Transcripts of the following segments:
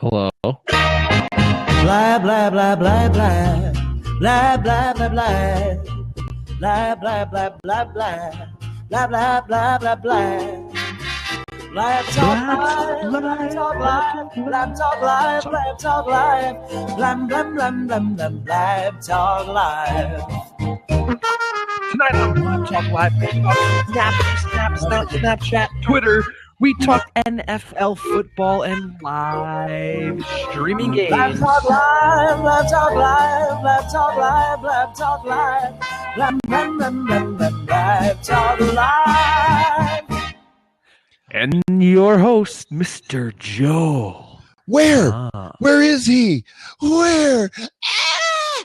Hello. Blah blah blah blah blah blah blah blah blah blah blah blah blah blah blah blah blah blah blah. BlabTalk live, BlabTalk live, BlabTalk live, BlabTalk live, blam blam blam blam blam, BlabTalk live. Tonight on BlabTalk Live, we talk Snapchat, Twitter. We talk NFL football and live streaming games. BlabTalk live, BlabTalk live, BlabTalk live, BlabTalk live, blam blam blam blam blam, BlabTalk live. And your host, Mr. Joe. Where? Where is he? Where? Ah!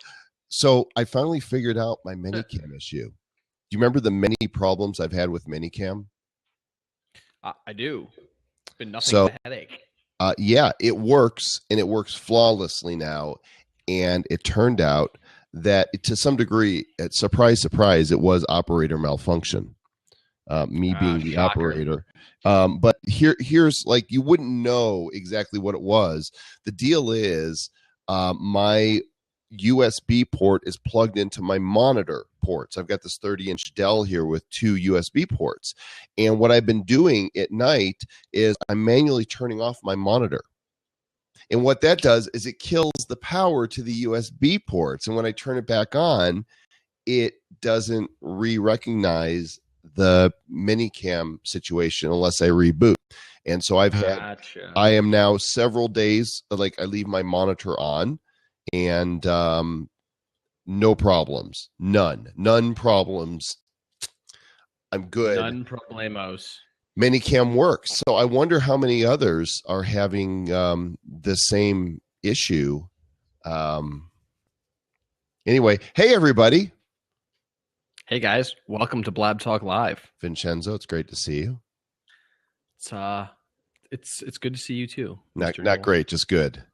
So I finally figured out my Minicam issue. Do you remember the many problems I've had with Minicam? I do. It's been nothing but a headache. Yeah, it works, and it works flawlessly now. And it turned out that to some degree, surprise, surprise, it was operator malfunction. Me being the operator. But here's like, you wouldn't know exactly what it was. The deal is my USB port is plugged into my monitor ports. I've got this 30-inch Dell here with two USB ports. And what I've been doing at night is I'm manually turning off my monitor. And what that does is it kills the power to the USB ports. And when I turn it back on, it doesn't recognize the Minicam situation unless I reboot. And so I am now several days, like I leave my monitor on and no problems. None problems. I'm good. None problemos. Minicam works. So I wonder how many others are having the same issue. Anyway, hey everybody. Hey guys, welcome to BlabTalk Live. Vincenzo, it's great to see you. It's good to see you too. Not great, just good.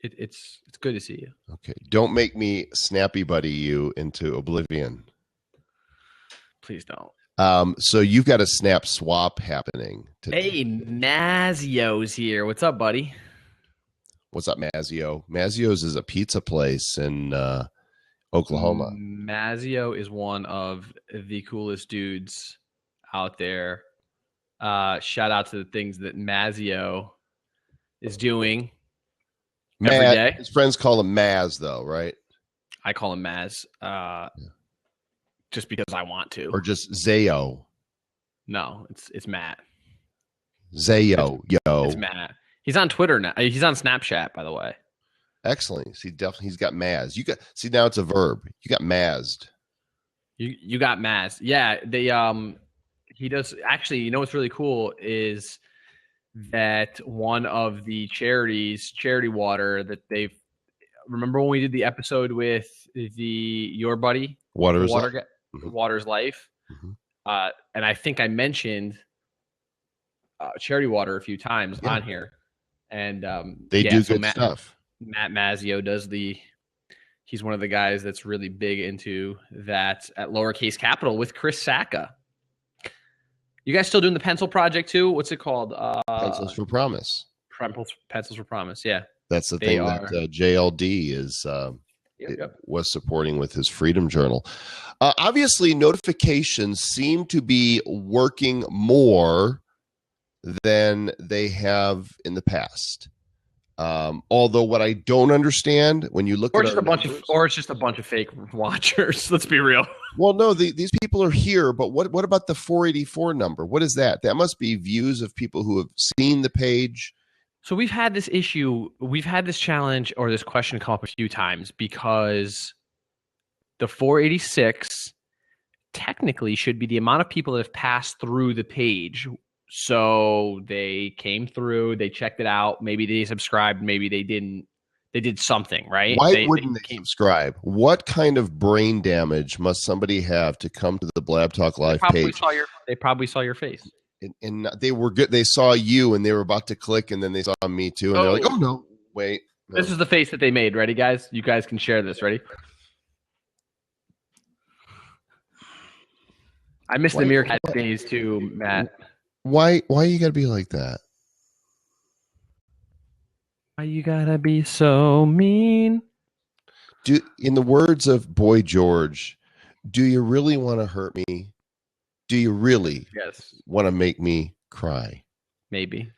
It's good to see you. Okay, don't make me snappy buddy you into oblivion. Please don't. So you've got a snap swap happening today. Hey, Mazio's here. What's up, buddy? What's up, Mazio? Mazio's is a pizza place in Oklahoma. Mazio is one of the coolest dudes out there. Shout out to the things that Mazio is doing every day. His friends call him Maz, though, right? I call him Maz, just because I want to. Or just Zayo. No, it's Matt. Zayo, yo. It's Matt. He's on Twitter now. He's on Snapchat, by the way. Excellent. See, definitely, he's got Maz. Now it's a verb. You got Mazed. You got Maz. Yeah, he does. Actually, you know what's really cool is that one of the charity water that they've. Remember when we did the episode with your buddy Water's Life, mm-hmm. And I think I mentioned charity water a few times on here, and they do good stuff. Matt Mazio does he's one of the guys that's really big into that at Lowercase Capital with Chris Sacca. You guys still doing the pencil project too? What's it called? Pencils for Promise. Pencils for Promise, yeah. That's the thing that JLD is was supporting with his Freedom Journal. Obviously, notifications seem to be working more than they have in the past. Although what I don't understand when you look at it's just a bunch of fake watchers. Let's be real. Well, no, these people are here, but what about the 484 number? What is that? That must be views of people who have seen the page. So we've had this issue, we've had this challenge or this question come up a few times because the 486 technically should be the amount of people that have passed through the page. So they came through, they checked it out, maybe they subscribed, maybe they didn't. They did something, right? Why wouldn't they subscribe? What kind of brain damage must somebody have to come to the BlabTalk Live page? They probably saw your face. And they were good. They saw you and they were about to click and then they saw me too. And they're like, oh, no, wait. No. This is the face that they made. Ready, guys? You guys can share this. Ready? I miss the Meerkat days too, Matt. Why you got to be like that? Why you gotta be so mean? In the words of Boy George, do you really want to hurt me? Do you really Yes, want to make me cry? maybe.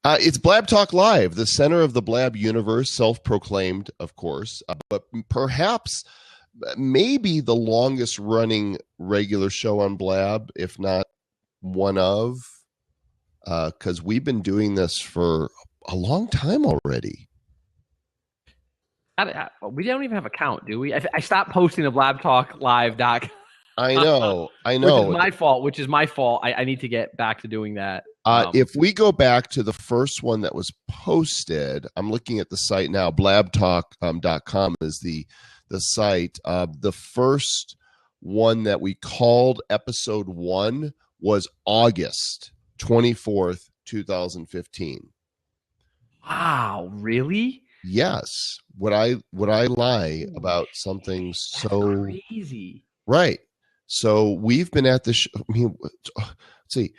It's BlabTalk Live, the center of the Blab universe, self-proclaimed, of course, but perhaps maybe the longest running regular show on Blab, if not one of, because we've been doing this for a long time already. We don't even have a count, do we? I stopped posting to BlabTalkLive.com. I know. Which is my fault. I need to get back to doing that. If we go back to the first one that was posted, I'm looking at the site now. BlabTalk.com is the site. The first one that we called episode 1 was August 24th, 2015. Wow, really? Yes. Would I lie about something so crazy? Right. So we've been at this. Let's see.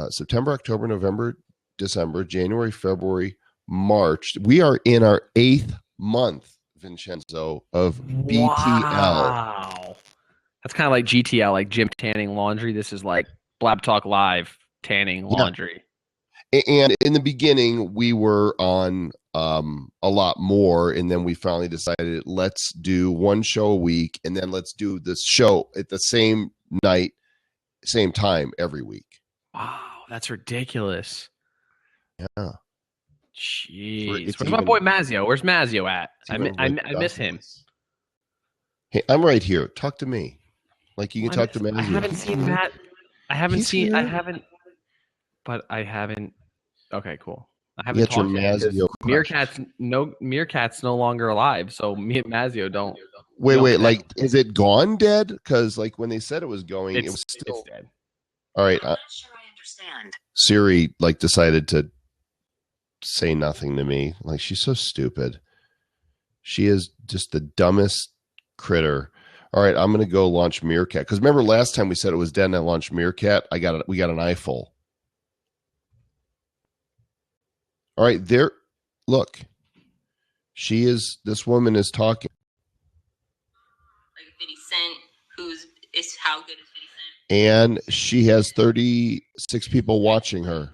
September, October, November, December, January, February, March. We are in our 8th month, Vincenzo, of BTL. Wow. That's kind of like GTL, like Gym Tanning Laundry. This is like BlabTalk Live Tanning Laundry. And in the beginning, we were on a lot more, and then we finally decided, let's do one show a week, and then let's do this show at the same night, same time every week. Wow, that's ridiculous. Yeah. Jeez. Where's my boy Mazio? Where's Mazio at? I miss him. Hey, I'm right here. Talk to me. Like you can talk to Mazio. I haven't seen Matt. I haven't. Okay, cool. I haven't talked to him. Meerkat's no longer alive, so me and Mazio don't. Wait, like, is it gone dead? Because like when they said it was going, it was still dead. All right. I'm not sure I understand. Siri like decided to say nothing to me. Like, she's so stupid. She is just the dumbest critter. All right, I'm gonna go launch Meerkat. Because remember last time we said it was dead and I launched Meerkat? We got an eyeful. All right, there. Look, this woman is talking. Like 50 Cent, how good is 50 Cent? And she has 36 people watching her.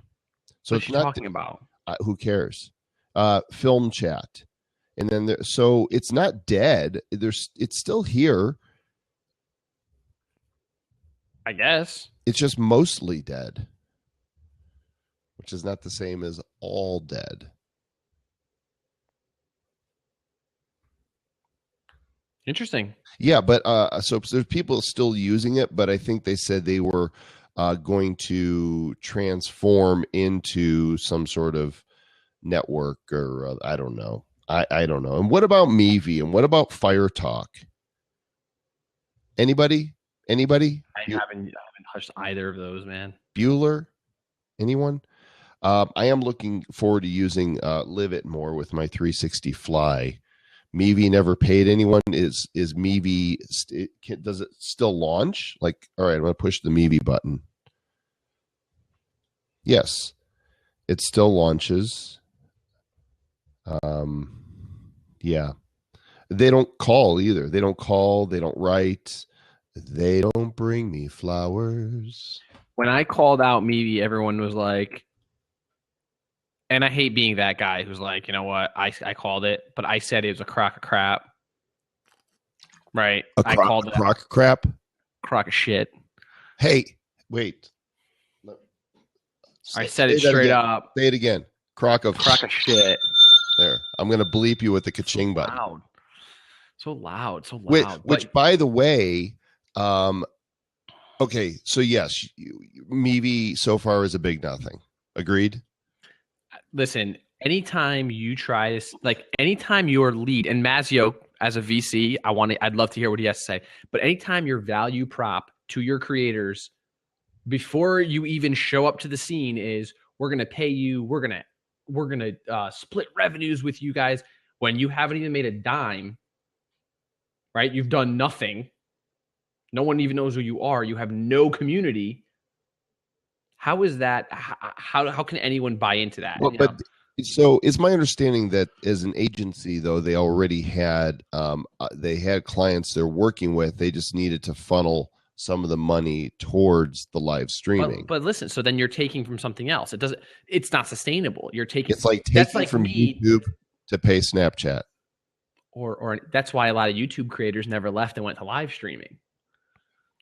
So what's she talking about? Who cares? Film chat. And then so it's not dead. It's still here. I guess. It's just mostly dead, which is not the same as all dead. Interesting. Yeah, but so there's people still using it, but I think they said they were going to transform into some sort of network, or I don't know. I don't know. And what about Mevi? And what about Fire Talk? Anybody? I haven't touched either of those, man. Bueller? Anyone? I am looking forward to using Live It more with my 360 Fly. Mevi never paid anyone. Is Mevi? Does it still launch? Like, all right, I'm gonna push the Mevi button. Yes, it still launches. Yeah, they don't call either. They don't call. They don't write. They don't bring me flowers. When I called out Mevi, everyone was like, and I hate being that guy who's like, you know what, I called it, but I said it was a crock of crap. Right? I called it a crock of crap? Crock of shit. Hey, wait. I said it straight up. Say it again. Crock of shit. There. I'm going to bleep you with the ka-ching button. So loud. Which, by the way, okay, so yes, Mevi so far is a big nothing. Agreed? Listen, anytime you try this, like anytime your lead, and Mazio as a VC, I'd love to hear what he has to say. But anytime your value prop to your creators before you even show up to the scene is, we're gonna pay you, we're gonna split revenues with you guys, when you haven't even made a dime, right? You've done nothing. No one even knows who you are. You have no community. How is that? How can anyone buy into that? Well, but So it's my understanding that as an agency, though, they already had clients they're working with. They just needed to funnel some of the money towards the live streaming. But listen, so then you're taking from something else. It's not sustainable. You're taking It's like that's taking like from me, YouTube to pay Snapchat. or that's why a lot of YouTube creators never left and went to live streaming.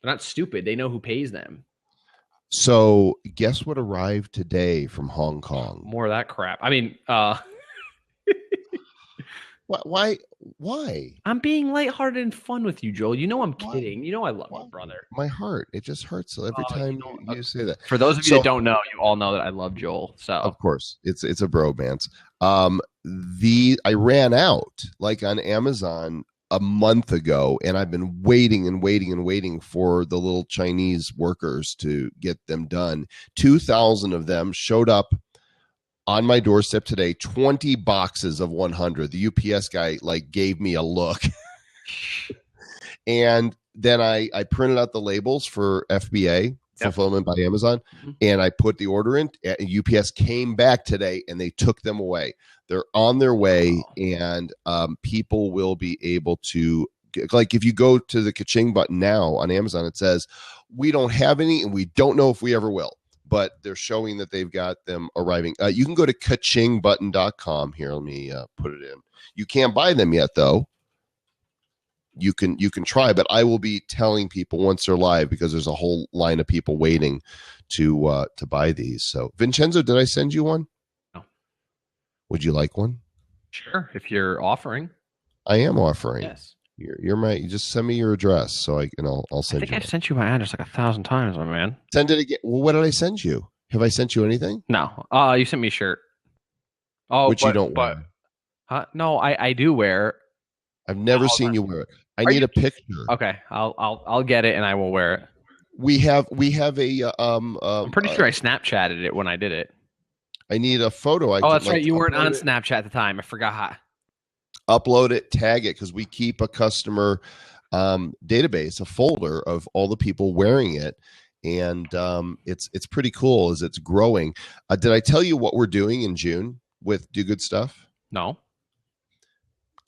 They're not stupid. They know who pays them. So guess what arrived today from Hong Kong? More of that crap. I mean, Why? I'm being lighthearted and fun with you, Joel. You know I'm Why? kidding. You know I love Why? you, brother. My heart, it just hurts every time you say that. For those of you that don't know, you all know that I love Joel. So Of course, it's a bromance. I ran out like on Amazon a month ago, and I've been waiting and waiting and waiting for the little Chinese workers to get them done. 2,000 of them showed up on my doorstep today. 20 boxes of 100. The UPS guy like gave me a look, and then I printed out the labels for FBA. Fulfillment by Amazon, and I put the order in. UPS came back today and they took them away. They're on their way, and people will be able to, like, if you go to the ka-ching button now on Amazon, it says we don't have any and we don't know if we ever will, but they're showing that they've got them arriving. You can go to kachingbutton.com. Here, let me put it in. You can't buy them yet though. You can try, but I will be telling people once they're live, because there's a whole line of people waiting to buy these. So, Vincenzo, did I send you one? No. Would you like one? Sure, if you're offering. I am offering. Yes. You just send me your address so I'll send you. I think I've sent you my address like 1,000 times, my man. Send it again. Well, what did I send you? Have I sent you anything? No. You sent me a shirt. Oh, which you don't wear. No, I do wear. I've never seen you wear it. I need a picture. Okay, I'll get it and I will wear it. We have a I'm pretty sure I Snapchatted it when I did it. I need a photo. That's right. You weren't on Snapchat at the time. I forgot. Upload it, tag it, because we keep a customer database, a folder of all the people wearing it, and it's pretty cool as it's growing. Did I tell you what we're doing in June with Do Good Stuff? No.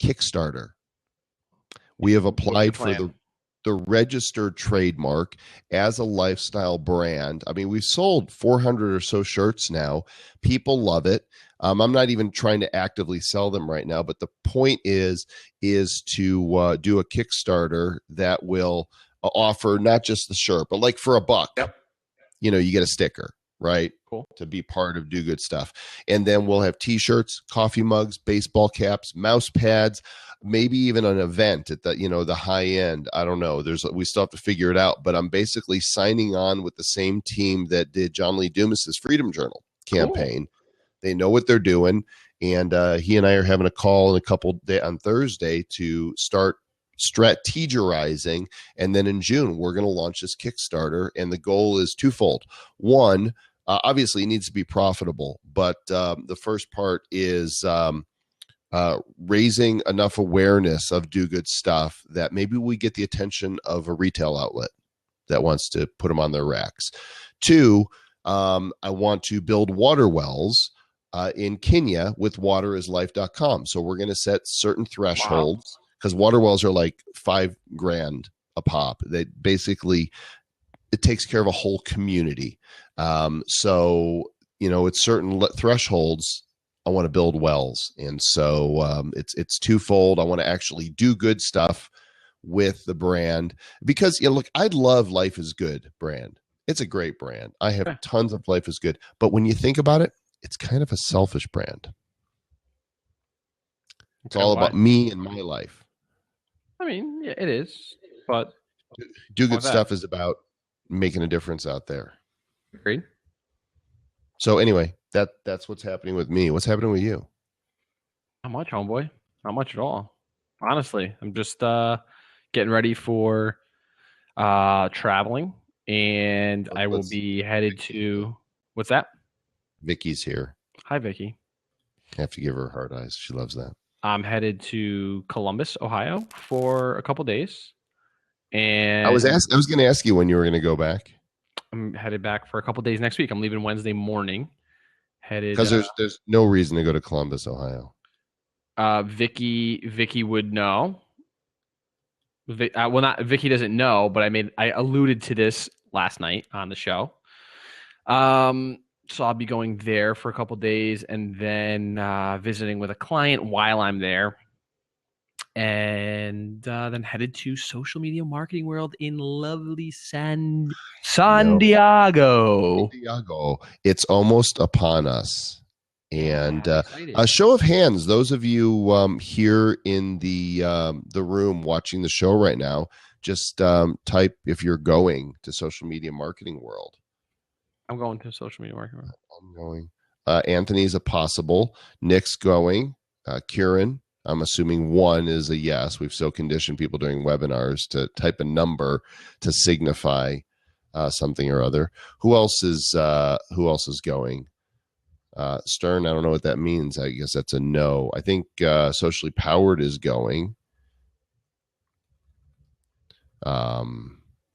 Kickstarter. We have applied for the registered trademark as a lifestyle brand. I mean, we've sold 400 or so shirts now. People love it. I'm not even trying to actively sell them right now, but the point is to do a Kickstarter that will offer not just the shirt, but like for $1, you get a sticker, right? Cool. To be part of Do Good Stuff. And then we'll have t-shirts, coffee mugs, baseball caps, mouse pads, maybe even an event at the high end. I don't know. We still have to figure it out, but I'm basically signing on with the same team that did John Lee Dumas's Freedom Journal campaign. Cool. They know what they're doing. And he and I are having a call on Thursday to start strategizing. And then in June, we're going to launch this Kickstarter. And the goal is twofold. One, obviously it needs to be profitable, but the first part is raising enough awareness of Do Good Stuff that maybe we get the attention of a retail outlet that wants to put them on their racks. Two, I want to build water wells in Kenya with waterislife.com. So we're going to set certain thresholds, because water wells are like $5,000 a pop. They basically, it takes care of a whole community. So, it's certain thresholds. I want to build wells. And so it's twofold. I want to actually do good stuff with the brand, because look, I love Life is Good brand. It's a great brand. I have tons of Life is Good, but when you think about it, it's kind of a selfish brand. It's all about me and my life. I mean, yeah, it is, but Do Good Stuff is about making a difference out there. Agreed. So anyway, that's what's happening with me. What's happening with you? Not much, homeboy. Not much at all. Honestly, I'm just getting ready for traveling, and I will be headed to. What's that? Vicky's here. Hi, Vicky. I have to give her hard eyes. She loves that. I'm headed to Columbus, Ohio, for a couple days, and I was going to ask you when you were going to go back. I'm headed back for a couple days next week. I'm leaving Wednesday morning, Headed. Because there's no reason to go to Columbus, Ohio. Vicky would know. Well, not Vicky doesn't know, but I alluded to this last night on the show. So I'll be going there for a couple days and then visiting with a client while I'm there, and then headed to Social Media Marketing World in lovely San Diego. It's almost upon us. And Excited. a show of hands, those of you here in the room watching the show right now, just type if you're going to Social Media Marketing World. I'm going to Social Media Marketing World. I'm going. Anthony's a possible. Nick's going. Kieran, I'm assuming 1 is a yes. We've so conditioned people during webinars to type a number to signify something or other. Who else is going? Stern, I don't know what that means. I guess that's a no. I think Socially Powered is going.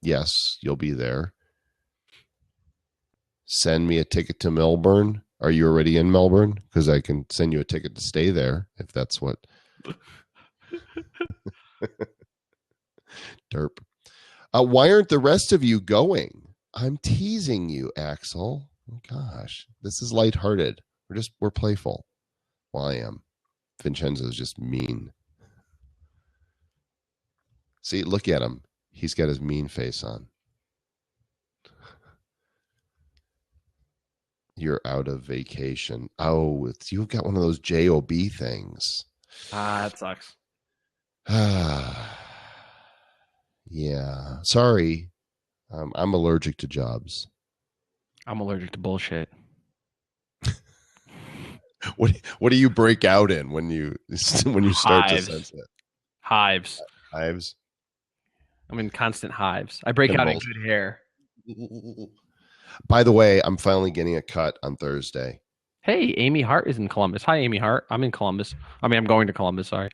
Yes, you'll be there. Send me a ticket to Melbourne. Are you already in Melbourne? Because I can send you a ticket to stay there if that's what. Derp. Why aren't the rest of you going? I'm teasing you, Axel. Oh, gosh, this is lighthearted. We're playful. Well, I am. Vincenzo's just mean. See, look at him. He's got his mean face on. You're out of vacation. Oh, you've got one of those JOB things. That sucks. Yeah. Sorry. I'm allergic to jobs. I'm allergic to bullshit. What do you break out in when you start to sense it? Hives. Hives. I'm in constant hives. I break out in good hair. By the way, I'm finally getting a cut on Thursday. Hey, Amy Hart is in Columbus. Hi, Amy Hart. I'm in Columbus. I'm going to Columbus. Sorry.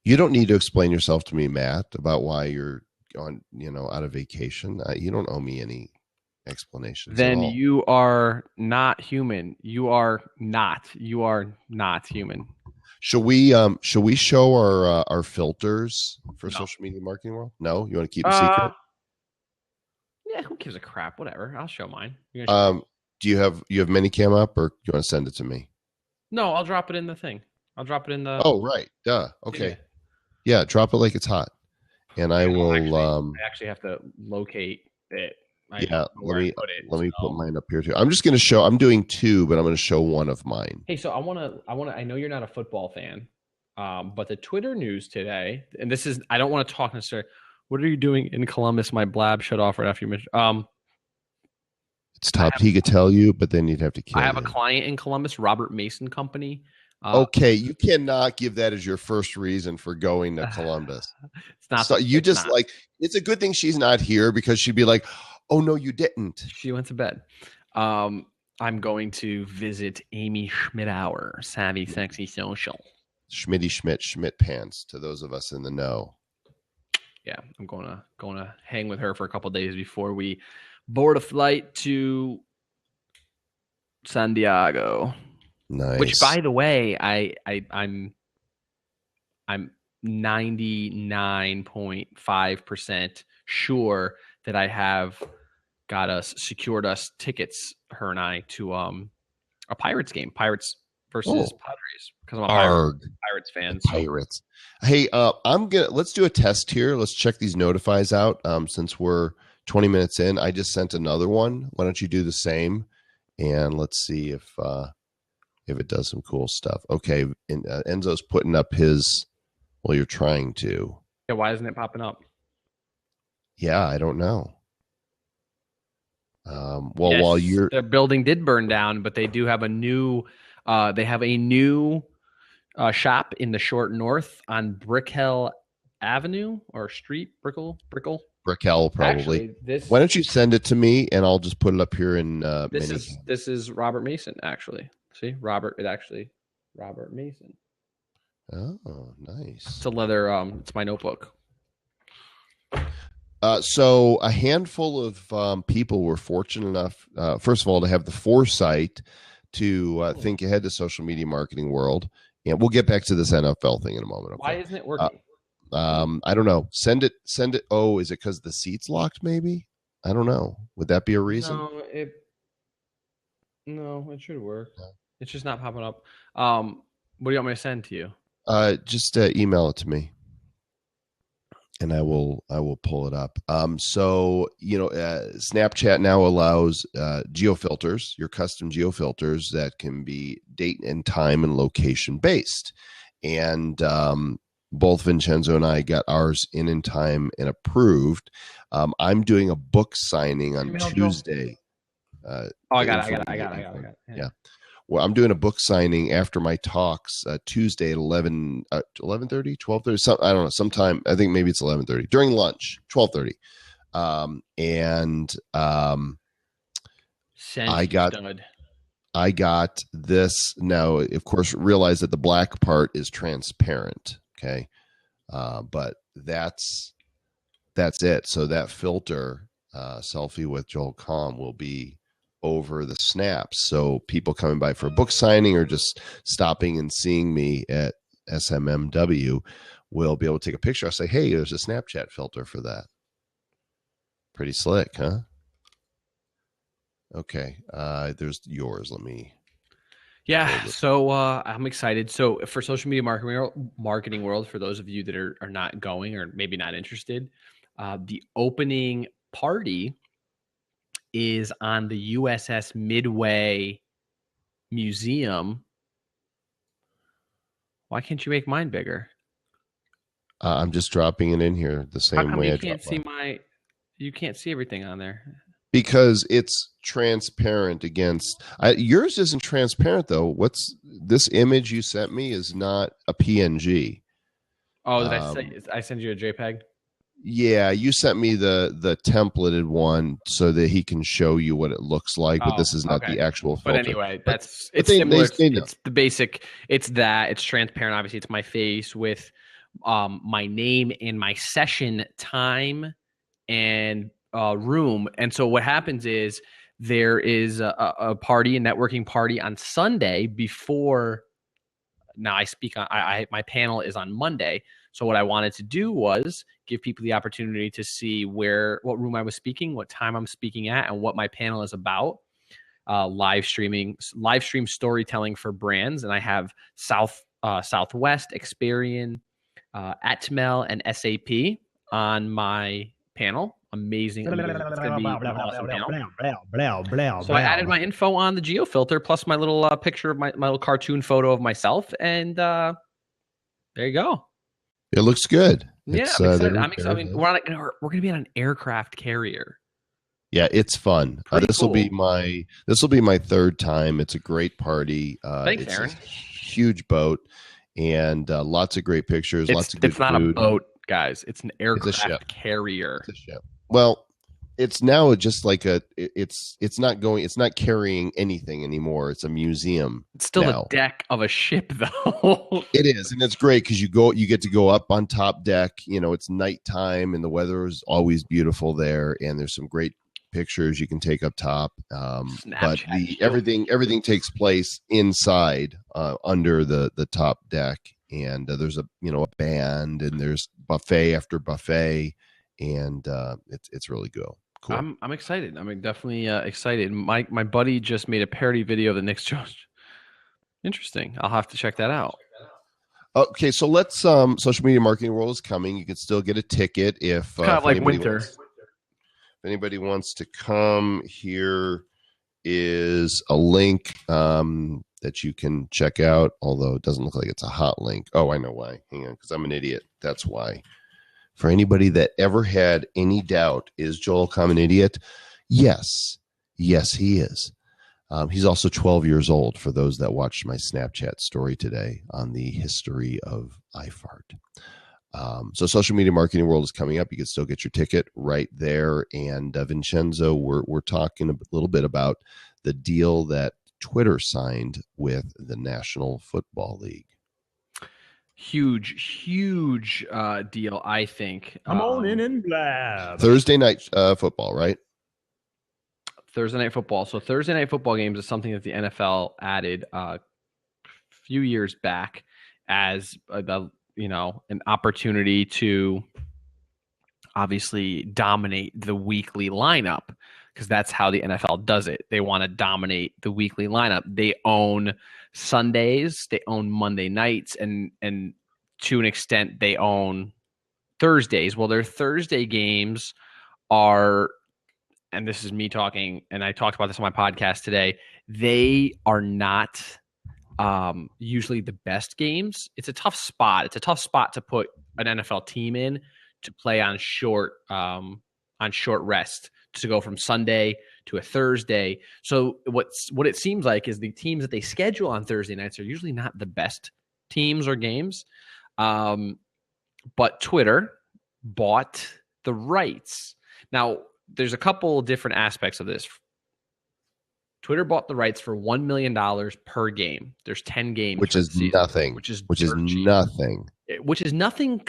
You don't need to explain yourself to me, Matt, about why you're on, out of vacation. You don't owe me any explanations. Then you are not human. You are not human. Should we show our filters for Social Media Marketing World? No, you want to keep them secret? Yeah, who gives a crap? Whatever. I'll show mine. Do you have Minicam up, or do you want to send it to me? No, I'll drop it in the thing. I'll drop it in the. Oh, right. Duh. Okay. Yeah, drop it like it's hot, and I will. I actually have to locate it. Let me put mine up here too. I'm just going to show. I'm doing 2, but I'm going to show one of mine. Hey, so I know you're not a football fan, but the Twitter news today, and this is, I don't want to talk necessarily. What are you doing in Columbus? My blab shut off right after you mentioned. It's top. He could tell you, but then you'd have to kill. I have a client in Columbus, Robert Mason Company. Okay, you cannot give that as your first reason for going to Columbus. It's not. So you just like. It's a good thing she's not here, because she'd be like, "Oh no, you didn't." She went to bed. I'm going to visit Amy Schmidauer, Savvy Sexy Social. Schmidt pants. To those of us in the know. Yeah, I'm going to hang with her for a couple of days before we board a flight to San Diego. Nice. Which, by the way, I'm 99.5% sure that I have secured us tickets, her and I, to a Pirates game, Pirates versus Padres, because I'm a Pirates fan. Pirates. Hey, let's do a test here. Let's check these notifies out. Since we're 20 minutes in, I just sent another one. Why don't you do the same, and let's see if it does some cool stuff. Okay, and, Enzo's putting up his. Well, you're trying to. Yeah, why isn't it popping up? Yeah, I don't know. Yes, while you're, the building did burn down, but they do have a new. They have a new shop in the short north on Brickell Avenue or Street. Brickell, probably. Actually, why don't you send it to me, and I'll just put it up here in. This is Robert Mason, actually. See, Robert Mason. Oh, nice. It's a leather. It's my notebook. So a handful of people were fortunate enough, first of all, to have the foresight to think ahead to social media marketing world. And we'll get back to this NFL thing in a moment. Okay? Why isn't it working? I don't know. Send it. Oh, is it because the seat's locked? Maybe. I don't know. Would that be a reason? No, it should work. It's just not popping up. What do you want me to send to you? Just email it to me, and I will pull it up. So Snapchat now allows geofilters, your custom geofilters that can be date and time and location based, and both Vincenzo and I got ours in time and approved. I'm doing a book signing on Tuesday. I got it. Yeah. Well, I'm doing a book signing after my talks Tuesday at 11:30, 12:30, I don't know, sometime. I think maybe it's 11:30 during lunch, 12:30. I got this now. Of course, realize that the black part is transparent. Okay, but that's it. So that filter, selfie with Joel Comm, will be over the snaps. So people coming by for a book signing or just stopping and seeing me at SMMW will be able to take a picture. I'll say, hey, there's a Snapchat filter for that. Pretty slick, huh? Okay. There's yours. Let me. Yeah. So I'm excited. So for social media marketing world, for those of you that are not going or maybe not interested, the opening party is on the USS Midway Museum. Why can't you make mine bigger? I'm just dropping it in here the same way. You can't see everything on there because it's transparent against. Yours isn't transparent though. What's this image you sent me is not a PNG. Oh, did I send you a JPEG? Yeah, you sent me the templated one so that he can show you what it looks like, but this is not the actual filter. But anyway, it's similar. It's the basic. It's transparent. Obviously, it's my face with my name and my session time and room. And so what happens is there is a party, a networking party on Sunday before. Now I speak on. My panel is on Monday. So what I wanted to do was give people the opportunity to see what room I was speaking, what time I'm speaking at, and what my panel is about. Live stream storytelling for brands, and I have Southwest, Experian, Atmel, and SAP on my panel. Amazing. It's going to be an awesome panel. So I added my info on the geo filter plus my little picture of my little cartoon photo of myself, and there you go. It looks good. Yeah, I'm excited. I mean, we're going to be on an aircraft carrier. Yeah, it's fun. This will be my third time. It's a great party. Thanks, Aaron. A huge boat and lots of great pictures. Lots of good food. It's not a boat, guys. It's an aircraft carrier. It's a ship. Well, it's now just like it's not carrying anything anymore. It's a museum. It's still the deck of a ship though. It is, and it's great because you get to go up on top deck. It's nighttime and the weather is always beautiful there, and there's some great pictures you can take up top. But everything takes place inside under the top deck, and there's a band, and there's buffet after buffet, and it's really cool. I'm excited. I'm definitely excited. My buddy just made a parody video of the Knicks. Interesting. I'll have to check that out. Okay, so let's social media marketing world is coming. You can still get a ticket if kind of like winter. If anybody wants to come, here is a link that you can check out. Although it doesn't look like it's a hot link. Oh, I know why. Hang on, because I'm an idiot. That's why. For anybody that ever had any doubt, is Joel Comm an idiot? Yes, he is. He's also 12 years old, for those that watched my Snapchat story today on the history of iFart. So social media marketing world is coming up. You can still get your ticket right there. And Vincenzo, we're talking a little bit about the deal that Twitter signed with the National Football League. Huge deal, I think. Come on in and blab. Thursday night football, right? Thursday Night Football. So Thursday Night Football games is something that the NFL added a few years back as an opportunity to obviously dominate the weekly lineup, because that's how the NFL does it. They want to dominate the weekly lineup. They own Sundays, they own Monday nights, and to an extent they own Thursdays. Well, their Thursday games are, and this is me talking, and I talked about this on my podcast today, they are not usually the best games. It's a tough spot. It's a tough spot to put an NFL team in to play on short rest, to go from Sunday to a Thursday. So what it seems like is the teams that they schedule on Thursday nights are usually not the best teams or games. But Twitter bought the rights. Now, there's a couple different aspects of this. Twitter bought the rights for $1 million per game. There's 10 games, which is nothing. Which is nothing. Which is nothing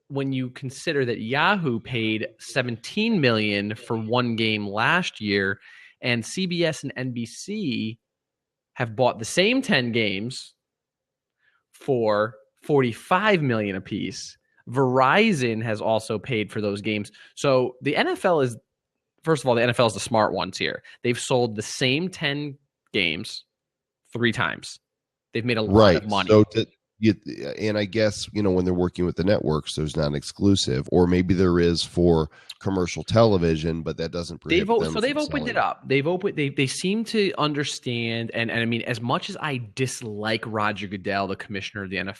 when you consider that Yahoo paid $17 million for one game last year, and CBS and NBC have bought the same 10 games for $45 million apiece. Verizon has also paid for those games. So the NFL is, first of all, the NFL is the smart ones here. They've sold the same 10 games 3 times. They've made a lot of money. So and I guess, when they're working with the networks, there's not an exclusive, or maybe there is for commercial television, but that doesn't prohibit them. So they've opened it up. They seem to understand. And I mean, as much as I dislike Roger Goodell, the commissioner of the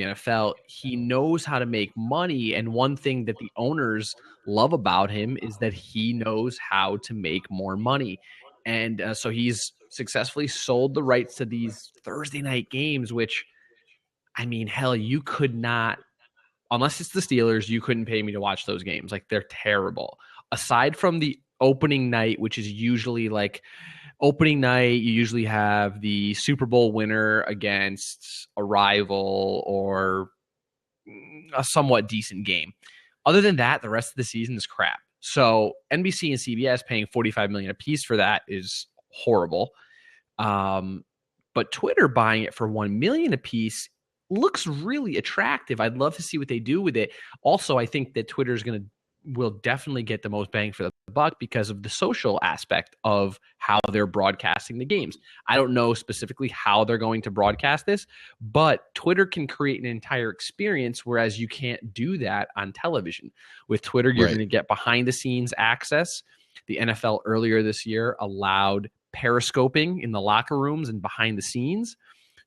NFL, he knows how to make money. And one thing that the owners love about him is that he knows how to make more money. And so he's successfully sold the rights to these Thursday night games, which, I mean, hell, you could not, unless it's the Steelers, you couldn't pay me to watch those games. Like, they're terrible. Aside from the opening night, which is usually like opening night, you usually have the Super Bowl winner against a rival or a somewhat decent game. Other than that, the rest of the season is crap. So NBC and CBS paying $45 million apiece for that is horrible. But Twitter buying it for $1 million apiece looks really attractive. I'd love to see what they do with it. Also, I think that Twitter will definitely get the most bang for the buck because of the social aspect of how they're broadcasting the games. I don't know specifically how they're going to broadcast this, but Twitter can create an entire experience, whereas you can't do that on television. With Twitter, you're going to get behind the scenes access. The NFL earlier this year allowed periscoping in the locker rooms and behind the scenes.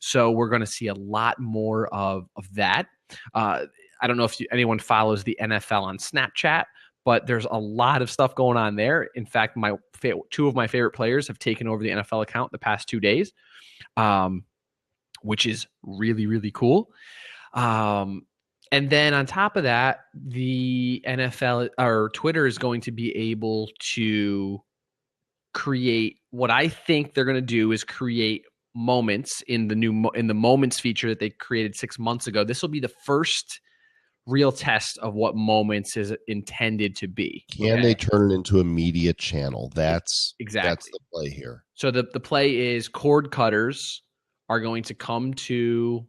So we're going to see a lot more of that. I don't know if anyone follows the NFL on Snapchat, but there's a lot of stuff going on there. In fact, 2 of my favorite players have taken over the NFL account the past 2 days, which is really, really cool. And then on top of that, the NFL or Twitter is going to be able to create, what I think they're going to do is create moments in the moments feature that they created 6 months ago. This will be the first real test of what moments is intended to be. Can they turn it into a media channel? That's the play here. So the play is cord cutters are going to come to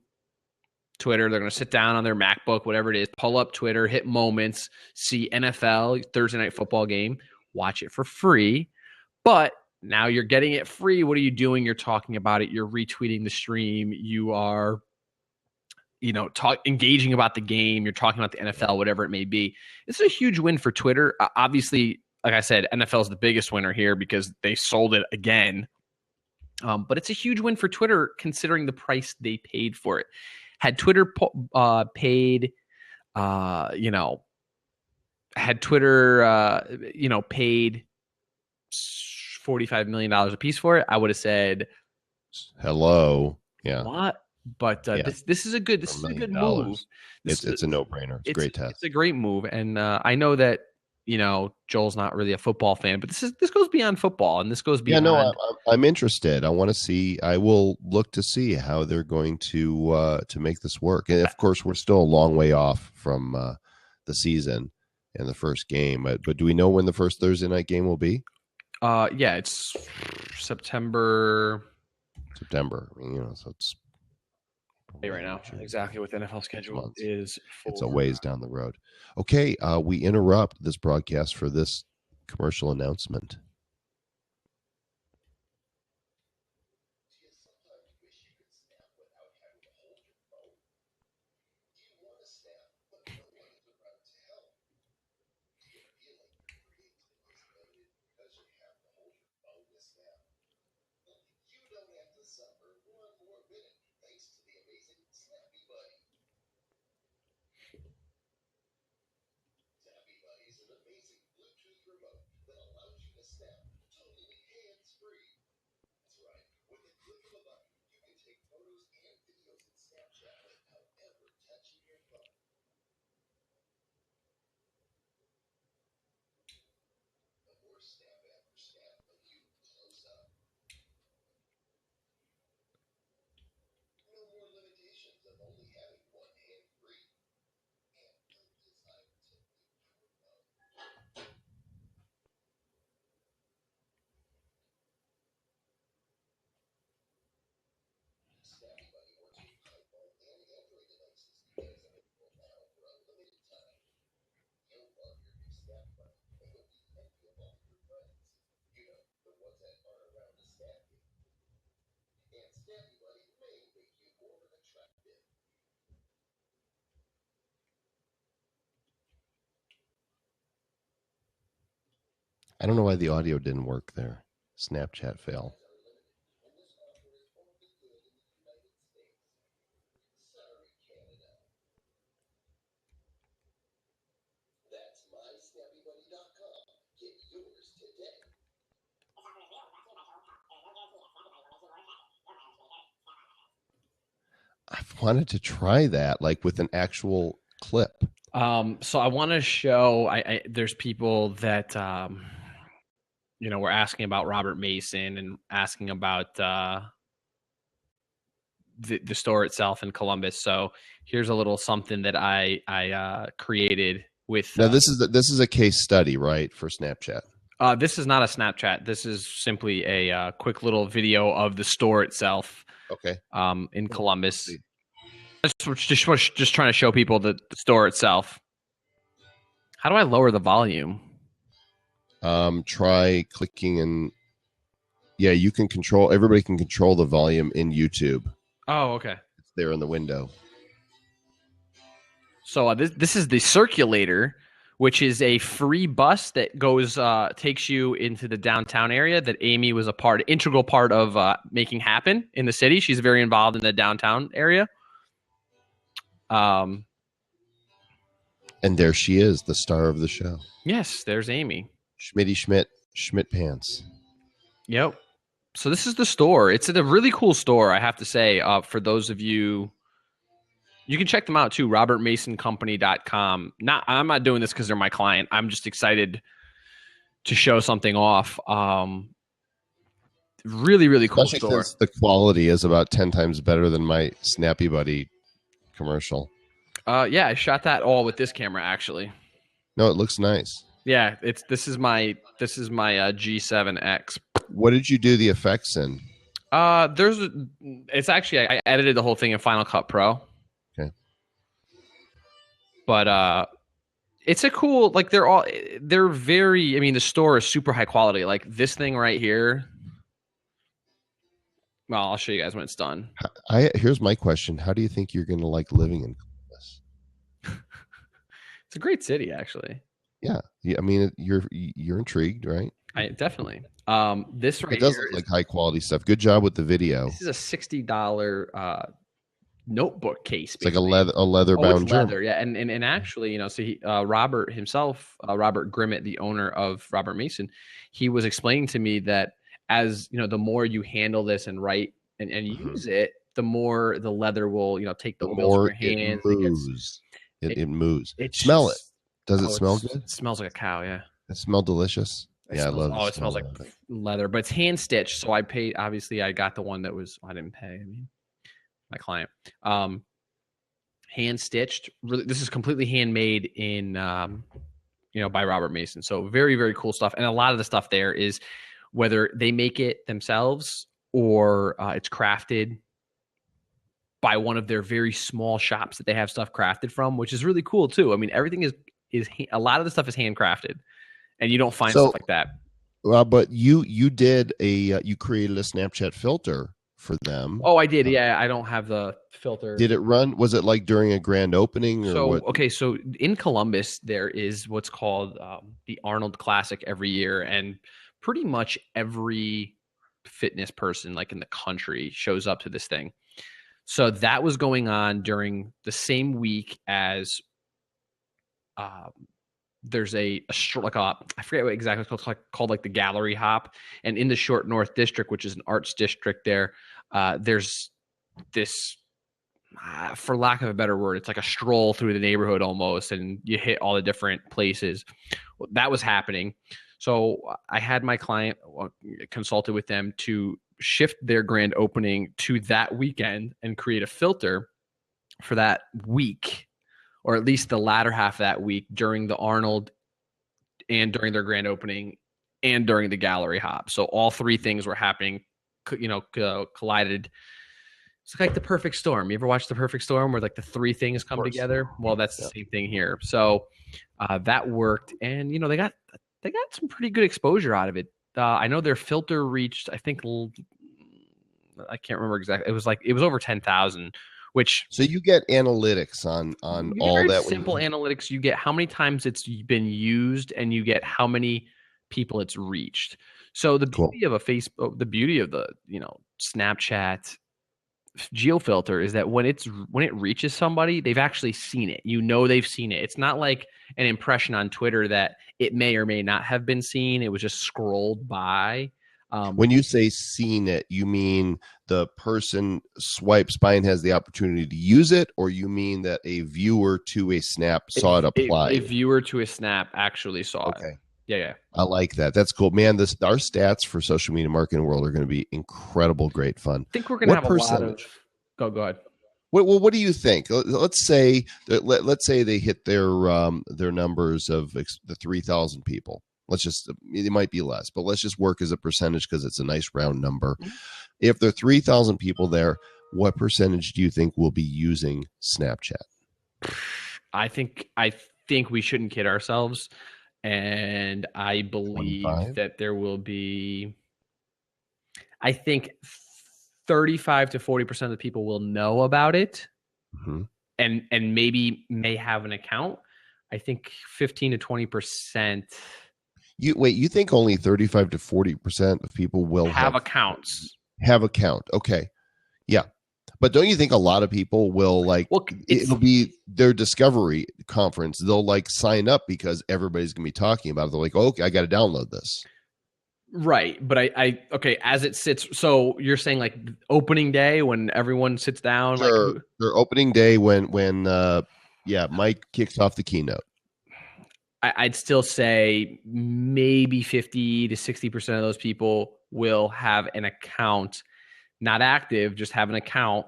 Twitter. They're going to sit down on their MacBook, whatever it is, pull up Twitter, hit moments, see NFL Thursday Night Football game, watch it for free. But now you're getting it free. What are you doing? You're talking about it. You're retweeting the stream. You are, engaging about the game. You're talking about the NFL, whatever it may be. It's a huge win for Twitter. Obviously, like I said, NFL is the biggest winner here because they sold it again. But it's a huge win for Twitter considering the price they paid for it. Had Twitter paid $45 million a piece for it, I would have said, hello. Yeah. What? But this is a good move. It's a no-brainer. It's a great test. It's a great move. And I know that, Joel's not really a football fan, but this goes beyond football, and this goes beyond. Yeah, no, I'm interested. I want to see. I will look to see how they're going to make this work. And of course, we're still a long way off from the season and the first game. But do we know when the first Thursday night game will be? Yeah, it's September. September. I mean, so it's Right now, exactly what the NFL schedule months. is for. It's a ways down the road. Okay, we interrupt this broadcast for this commercial announcement. I don't know why the audio didn't work there. Snapchat fail. I've wanted to try that, like with an actual clip. So I want to show. There's people that were asking about Robert Mason and asking about the store itself in Columbus. So here's a little something that I created with. Now this is a case study, right, for Snapchat. This is not a Snapchat. This is simply a quick little video of the store itself. Okay. In Columbus. Just trying to show people the store itself. How do I lower the volume? Try clicking and you can control. Everybody can control the volume in YouTube. Oh, okay. It's there in the window. So this is the Circulator, which is a free bus that goes takes you into the downtown area that Amy was integral part of making happen in the city. She's very involved in the downtown area. And there she is, the star of the show. Yes, there's Amy. Schmidt pants. Yep. So this is the store. It's a really cool store, I have to say. For those of you, you can check them out too. RobertMasonCompany.com. I'm not doing this because they're my client. I'm just excited to show something off. Really, really cool Especially store. Since the quality is about 10 times better than my Snappy Buddy commercial. Yeah, I shot that all with this camera actually. No, it looks nice. Yeah, this is my G7X. What did you do the effects in? It's actually I edited the whole thing in Final Cut Pro. Okay. But it's a cool, like they're very, I mean, the store is super high quality. Like this thing right here. Well, I'll show you guys when it's done. Here's my question. How do you think you're going to like living in Columbus? It's a great city, actually. Yeah. I mean, you're intrigued, right? Definitely. This right it does here look like high quality stuff. Good job with the video. This is a $60 notebook case. It's basically. Like a leather bound journal. Leather, yeah. And actually, so Robert himself, Robert Grimmett, the owner of Robert Mason, he was explaining to me that as the more you handle this and write and use it, the more the leather will take the wheels from your hands. It moves. Smell it. Does it smell good? It smells like a cow. Yeah. It smells delicious. I love it. Oh, it smells like leather, but it's hand stitched. So I paid. Obviously, I got the one that was. I didn't pay. I mean, my client. Hand stitched. Really, this is completely handmade in by Robert Mason. So very, very cool stuff. And a lot of the stuff there is whether they make it themselves or it's crafted by one of their very small shops that they have stuff crafted from, which is really cool too. I mean, everything is a lot of the stuff is handcrafted, and you don't find stuff like that. But you did you created a Snapchat filter for them. Oh, I did. Yeah, I don't have the filter. Did it run? Was it like during a grand opening? Or what? Okay, so in Columbus there is what's called the Arnold Classic every year, and pretty much every fitness person like in the country shows up to this thing. So that was going on during the same week as there's I forget what exactly it's called like the Gallery Hop. And in the Short North District, which is an arts district there, there's this, for lack of a better word, it's like a stroll through the neighborhood almost, and you hit all the different places. Well, that was happening. So I had my client consulted with them to shift their grand opening to that weekend and create a filter for that week, or at least the latter half of that week during the Arnold and during their grand opening and during the Gallery Hop. So all three things were happening, collided. It's like the perfect storm. You ever watch The Perfect Storm where like the three things come together? Well, that's the same thing here. So that worked, and they got some pretty good exposure out of it. I know their filter reached, I think, I can't remember exactly. It was over 10,000, which. So you get analytics on all that. Simple analytics. You get how many times it's been used, and you get how many people it's reached. So the beauty of the beauty of the Snapchat geofilter is that when it reaches somebody, they've actually seen it. They've seen it. It's not like an impression on Twitter that it may or may not have been seen. It was just scrolled by. When you say seen it, you mean the person swipes by and has the opportunity to use it, or you mean that a viewer to a snap saw it applied? A viewer to a snap actually saw it. Okay. Yeah. I like that. That's cool, man. Our stats for social media marketing world are going to be incredible, great fun. I think we're going to have a lot of. Go ahead. What do you think? Let's say they hit their numbers of the 3,000 people. It might be less, but let's just work as a percentage because it's a nice round number. Mm-hmm. If there are 3,000 people there, what percentage do you think will be using Snapchat? I think we shouldn't kid ourselves. And I believe 25? That there will be, I think 35 to 40% of the people will know about it, mm-hmm. and maybe may have an account. I think 15 to 20%. You think only 35 to 40% of people will have accounts? Have account. Okay. Yeah. But don't you think a lot of people will it'll be their discovery conference. They'll sign up because everybody's going to be talking about it. They're like, oh, okay, I got to download this. Right. But okay, as it sits. So you're saying opening day when everyone sits down? Sure. Their opening day when Mike kicks off the keynote. I'd still say maybe 50 to 60% of those people will have an account. Not active, just have an account.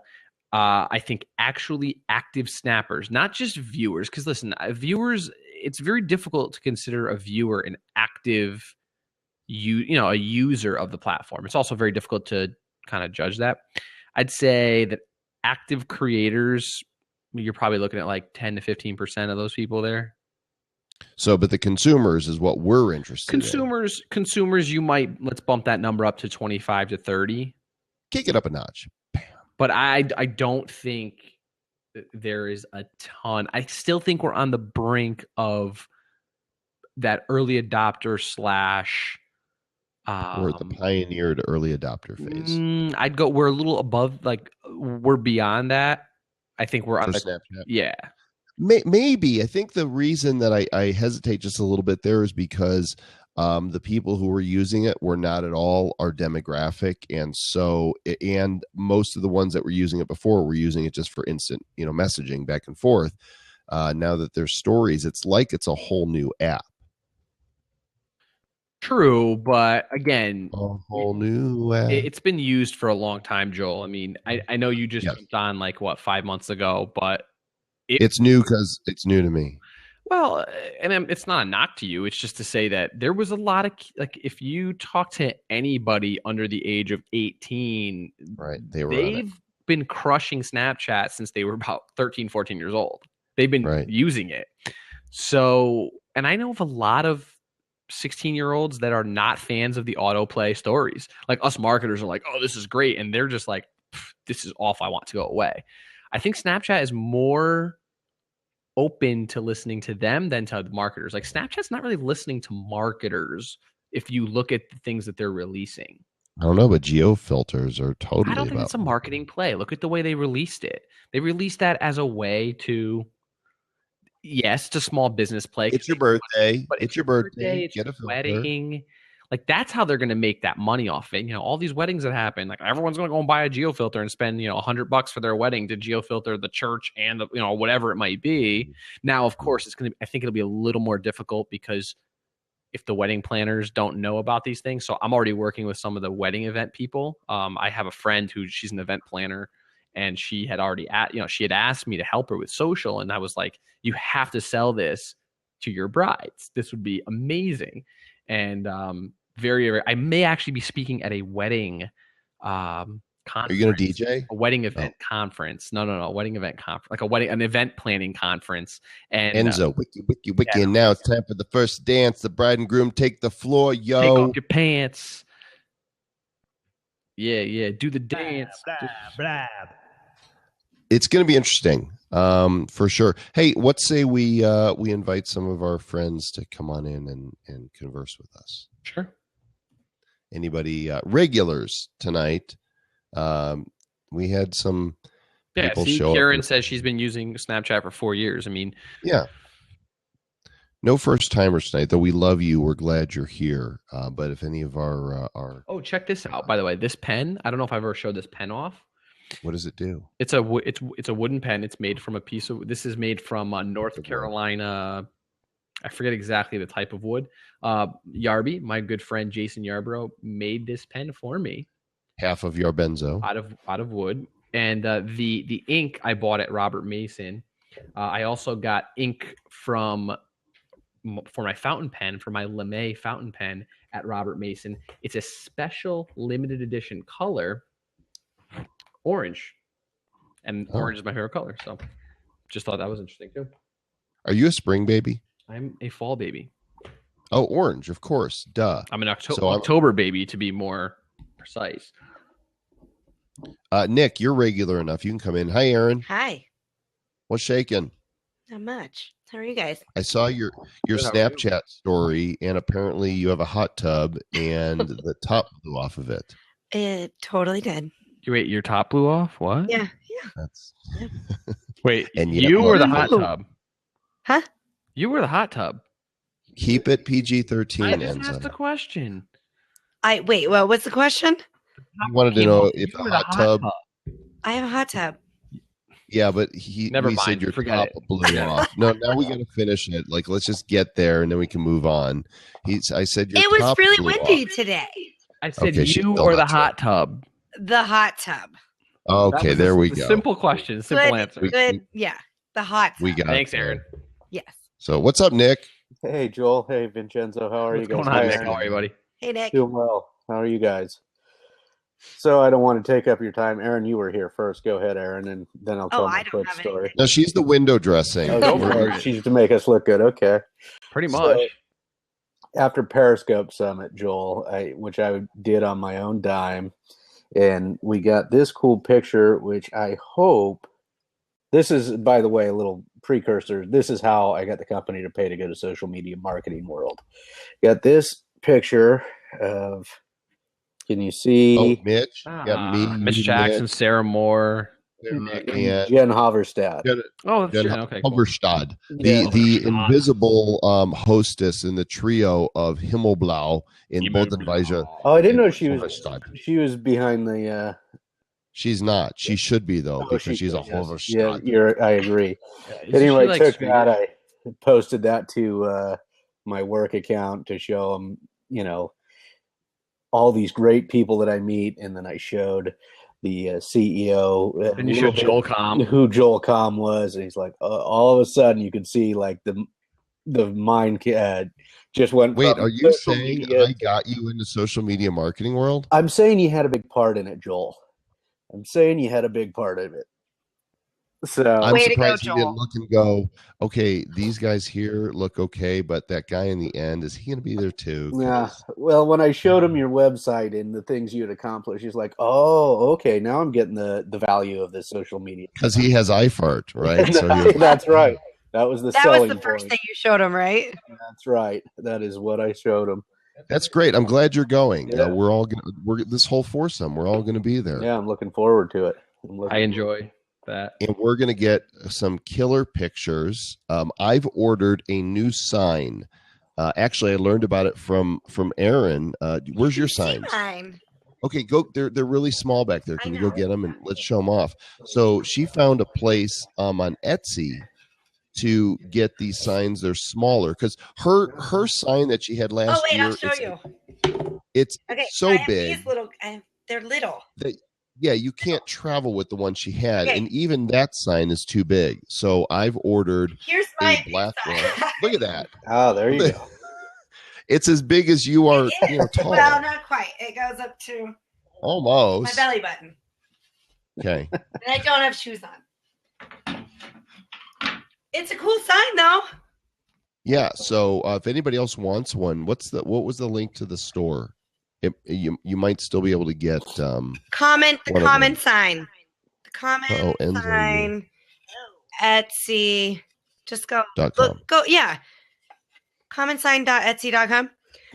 I think actually active snappers, not just viewers. Because listen, viewers, it's very difficult to consider a viewer an active, a user of the platform. It's also very difficult to kind of judge that. I'd say that active creators, you're probably looking at 10 to 15% of those people there. So, but the consumers is what we're interested in. Consumers, you might, let's bump that number up to 25 to 30. Kick it up a notch. Bam. But I don't think there is a ton. I still think we're on the brink of that early adopter / or the pioneer to early adopter phase. We're a little above, we're beyond that. I think we're on the Snapchat. Yeah. Maybe. I think the reason that I hesitate just a little bit there is because the people who were using it were not at all our demographic. And most of the ones that were using it before were using it just for instant, messaging back and forth. Now that there's stories, it's a whole new app. True, but again, a whole new app. It's been used for a long time, Joel. I mean, I know you just jumped on 5 months ago, but it's new because it's new to me. Well, it's not a knock to you. It's just to say that there was a lot of like if you talk to anybody under the age of 18, Right. They've been crushing Snapchat since they were about 13, 14 years old. They've been using it. So, and I know of a lot of 16-year-olds that are not fans of the autoplay stories. Like us marketers are like, oh, this is great. And they're just like, this is awful. I want to go away. I think Snapchat is more open to listening to them than to marketers. Like Snapchat's not really listening to marketers if you look at the things that they're releasing. I don't know, but geo filters are totally. I don't think it's a marketing play. Look at the way they released it. They released that as a way to, yes, it's a small business play. It's your birthday. But it's your birthday. It's Get your a filter. wedding. Like that's how they're going to make that money off it. You know, all these weddings that happen, like everyone's going to go and buy a geo filter and spend, $100 for their wedding to geo filter the church and whatever it might be. Now, of course, I think it'll be a little more difficult because if the wedding planners don't know about these things. So I'm already working with some of the wedding event people. I have a friend she's an event planner, and she had already she had asked me to help her with social, and I was like, you have to sell this to your brides. This would be amazing. And very, very, I may actually be speaking at a wedding conference. Are you going to DJ? A wedding event conference. No, a wedding event conference, like an event planning conference. And Enzo, wiki, and now it's time for the first dance. The bride and groom take the floor, yo. Take off your pants. Yeah, do the dance. Blab. It's going to be interesting, for sure. Hey, what say we invite some of our friends to come on in and converse with us? Sure. Anybody regulars tonight? We had some people show Karen up. says she's been using Snapchat for 4 years. I mean, yeah. No first timers tonight, though. We love you. We're glad you're here. But if any of our check this out. By the way, this pen. I don't know if I've ever showed this pen off. What does it do? It's a wooden pen. It's made from this is made from North Carolina. I forget exactly the type of wood. Yarby, my good friend Jason Yarbrough, made this pen for me. Half of your benzo out of wood, and the ink I bought at Robert Mason. I also got ink for my fountain pen, for my LeMay fountain pen at Robert Mason. It's a special limited edition color, orange, and orange is my favorite color. So, just thought that was interesting too. Are you a spring baby? I'm a fall baby. Oh, orange, of course. Duh. I'm an October baby, to be more precise. Nick, you're regular enough. You can come in. Hi, Aaron. Hi. What's shaking? Not much. How are you guys? I saw your Snapchat story, and apparently you have a hot tub, and the top blew off of it. It totally did. Wait, your top blew off? What? Yeah. That's Wait, and you were the hot tub. Huh? You were the hot tub. Keep it PG-13. I just asked the question. Wait. Well, what's the question? I wanted to know if the hot tub. I have a hot tub. Yeah, but Never mind. said your Forget top blew off. No, now we got to finish it. Like, let's just get there and then we can move on. I said your It was top really blew windy off. today. I said you or the hot tub. The hot tub. Okay, there we go. Simple question, simple answer. Good. Yeah, the hot tub. We got. Thanks, Aaron. Yes. So, what's up, Nick? Hey, Joel. Hey, Vincenzo. How are you guys? What's going on, Nick? How are you, buddy? Hey, Nick. Doing well. How are you guys? So I don't want to take up your time. Aaron, you were here first. Go ahead, Aaron, and then I'll tell my quick story. No, she's the window dressing. She's to make us look good. Okay. Pretty much. So, after Periscope Summit, Joel, which I did on my own dime, and we got this cool picture, which I hope, this is, by the way, a little precursor. This is how I got the company to pay to go to social media marketing world. Got this picture of, can you see? Oh, Mitch. Got me. Mitch Jackson, Mitch, Sarah Moore. And Jen Haverstad. Oh, that's Jen Jen. Okay, cool. Haverstad. The invisible hostess in the trio of Himmelblau in Bodenweiser. Oh, I didn't know she was behind the. She's not. She should be though, because she's a Haverstad. Yeah, I agree. Yeah, anyway, took that. I posted that to my work account to show them, all these great people that I meet, and then I showed the CEO. And you showed Joel Com, who Joel Com was, and he's like, all of a sudden you could see like the the mind just went. Wait, from are you social saying media I got you into social media marketing world? I'm saying you had a big part in it, Joel. I'm saying you had a big part of it. So I'm Way to go, surprised you didn't Joel. look and go, okay, these guys here look okay, but that guy in the end, is he going to be there too? yeah. Well, when I showed him your website and the things you had accomplished, he's like, "Oh, okay, now I'm getting the value of this social media." Because he has eye fart, right? So he was, That's right. That was the That was selling the first point. thing you showed him, right? That's right. That is what I showed him. that's great. I'm glad you're going. Yeah. We're all we're this whole foursome. We're all going to be there. Yeah, I'm looking forward to it. I enjoy that. And we're going to get some killer pictures. I've ordered a new sign. Actually, I learned about it from Aaron. Where's your signs? Mine. Okay, go. They're really small back there. Can I you go know. get them and let's show them off? So she found a place on Etsy to get these signs. They're smaller because her sign that she had last Oh wait, year. I'll show you. It's Okay, so I have big. These little, they're little. That yeah, you can't travel with the one she had, Okay. and even that sign is too big. So I've ordered Here's a my black sign. one. Look at that. Oh, there you go. It's as big as you are, tall. Well, not quite. It goes up to my Almost. belly button, Okay. and I don't have shoes on. It's a cool sign, though. Yeah. So if anybody else wants one, what was the link to the store? You might still be able to get Comment the One of comment them. sign. The comment Enzo, sign. Etsy. Just go. .com. Look, go. Yeah. Commentsign.etsy.com.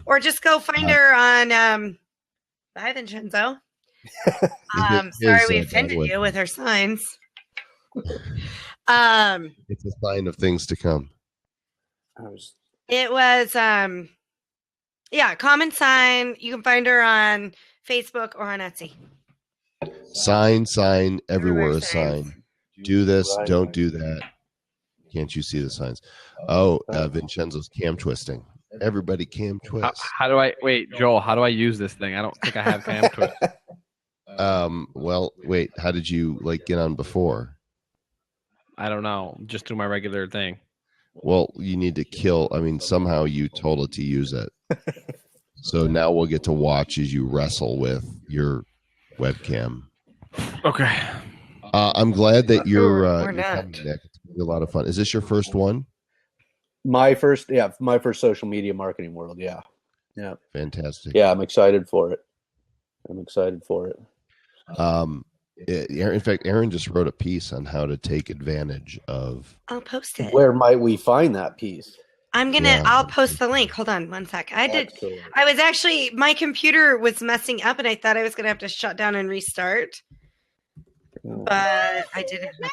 Or just go find her on Bye Vincenzo. Sorry we offended you with her signs. It's a sign of things to come. It was yeah, Comment Sign. You can find her on Facebook or on Etsy. Sign, everywhere a signs. sign. Do this, Right. don't do that. Can't you see the signs? Oh, Vincenzo's cam twisting. Everybody cam twist. How do I wait, Joel? How do I use this thing? I don't think I have cam twist. Well, wait. How did you get on before? I don't know. Just do my regular thing. Well, you need to kill. I mean, somehow you told it to use it. So now we'll get to watch as you wrestle with your webcam. Okay. I'm glad that you're Or not. coming, Nick. It's gonna be a lot of fun. Is this your first one? My first social media marketing world. Yeah. Fantastic. Yeah, I'm excited for it. In fact, Aaron just wrote a piece on how to take advantage of. I'll post it. Where might we find that piece? I'll post the link. Hold on one sec. Excellent. I was actually, my computer was messing up and I thought I was going to have to shut down and restart. But I didn't have to.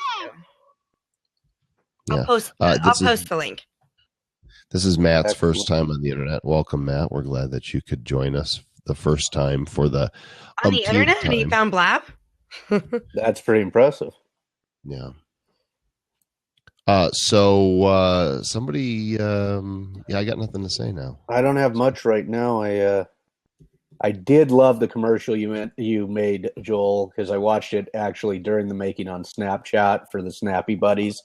Yeah. I'll post the link. This is Matt's Excellent. first time on the internet. Welcome, Matt. We're glad that you could join us the first time for the On the umpteenth internet? And you time. found Blab? That's pretty impressive. Yeah. So somebody, I got nothing to say now. I don't have much right now. I did love the commercial you made, Joel, because I watched it actually during the making on Snapchat for the Snappy Buddies.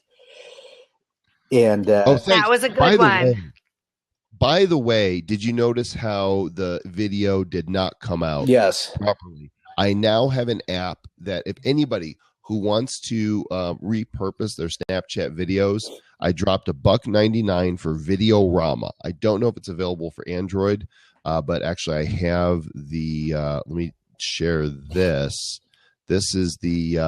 And Thanks. That was a good By the one. way- By the way, did you notice how the video did not come out yes, properly? I now have an app that if anybody who wants to repurpose their Snapchat videos, I dropped $1.99 for Videorama. I don't know if it's available for Android, but actually I have the. Let me share this. This is the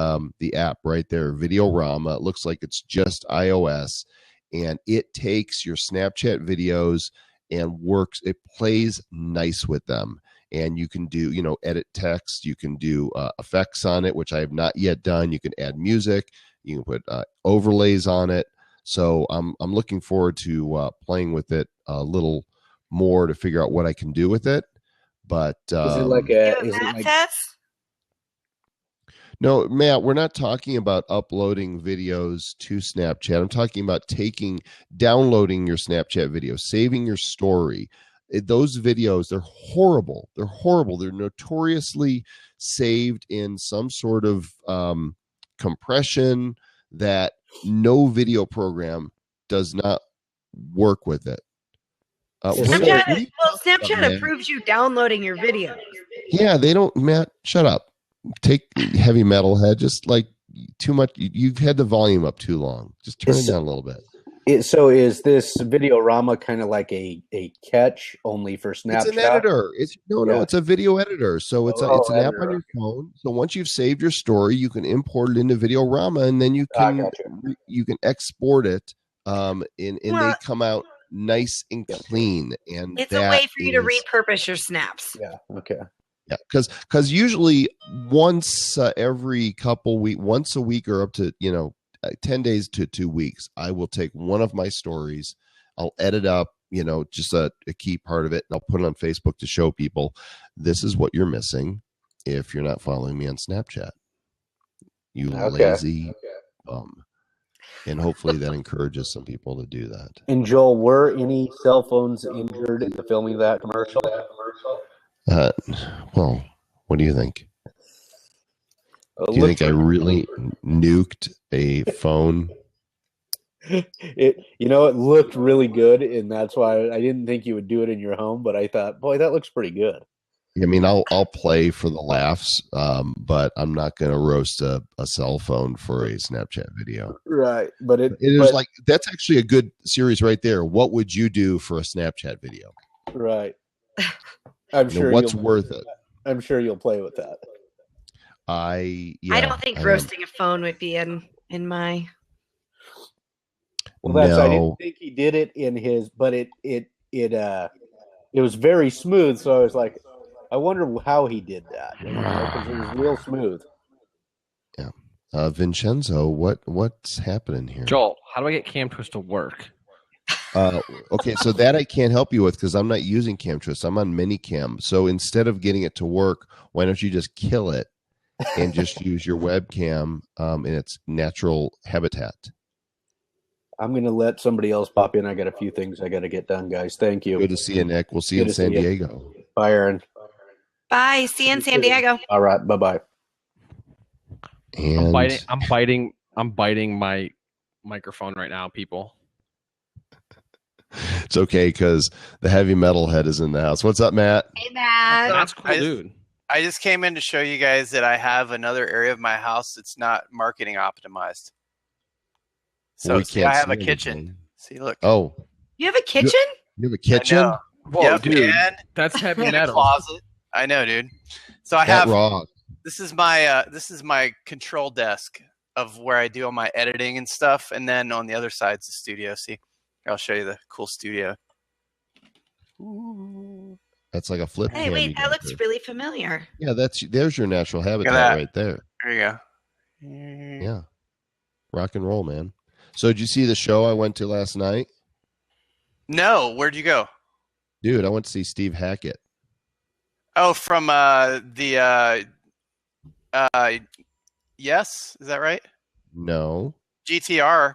app right there, Videorama. It looks like it's just iOS, and it takes your Snapchat videos and works. It plays nice with them. And you can do, edit text. You can do effects on it, which I have not yet done. You can add music. You can put overlays on it. So I'm looking forward to playing with it a little more to figure out what I can do with it. But is it like You a? have Is it Matt like? test? no, Matt, we're not talking about uploading videos to Snapchat. I'm talking about downloading your Snapchat video, saving your story. Those videos, they're horrible. They're horrible. They're notoriously saved in some sort of compression that no video program does not work with it. Snapchat approves you downloading your videos. Yeah, they don't. Matt, shut up. Take heavy metal head. Just like too much. You've had the volume up too long. Just turn it down a little bit. So is this Videorama kind of like a catch only for Snapchat? It's an editor. It's a video editor. So it's an app on your phone. So once you've saved your story, you can import it into Videorama, and then you can export it. They come out nice and clean. And it's a way for you to repurpose your snaps. Yeah. Okay. Yeah, because usually once every couple weeks, once a week, or up to 10 days to 2 weeks, I will take one of my stories, I'll edit up, just a key part of it, and I'll put it on Facebook to show people this is what you're missing if you're not following me on Snapchat. You lazy bum. And hopefully that encourages some people to do that. And Joel, were any cell phones injured in the filming of that commercial? Well, what do you think? Do you think I really nuked a phone? It looked really good, and that's why I didn't think you would do it in your home. But I thought, boy, that looks pretty good. I mean, I'll play for the laughs, but I'm not going to roast a cell phone for a Snapchat video. Right, but that's actually a good series right there. What would you do for a Snapchat video? Right. I'm sure what's worth it. I'm sure you'll play with that. I don't think roasting a phone would be in my. Well, I didn't think he did it in his, but it was very smooth. So I was like, I wonder how he did that, because it was real smooth. Yeah, Vincenzo, what's happening here? Joel, how do I get CamTwist to work? Okay, so that I can't help you with because I'm not using CamTwist. I'm on Minicam. So instead of getting it to work, why don't you just kill it and just use your webcam in its natural habitat? I'm going to let somebody else pop in. I got a few things I got to get done, guys. Thank you. Good to see you, Nick. We'll see you in San Diego. Bye, Aaron. Bye. See you in San Diego. All right. Bye-bye. And I'm biting my microphone right now, people. It's okay because the heavy metal head is in the house. What's up, Matt? Hey, Matt. That's cool, dude. I just came in to show you guys that I have another area of my house that's not marketing optimized. So I have a kitchen. See, look. Oh. You have a kitchen? You have a kitchen? Whoa, dude. That's heavy metal. Closet. I know, dude. So I have. This is my control desk of where I do all my editing and stuff, and then on the other side is the studio. See, I'll show you the cool studio. Ooh. That's like a flip. Hey, wait, that looks really familiar. Yeah, there's your natural habitat right there. There you go. Yeah, rock and roll, man. So did you see the show I went to last night? No, where'd you go? Dude, I went to see Steve Hackett. Oh, from Yes, is that right? No. GTR.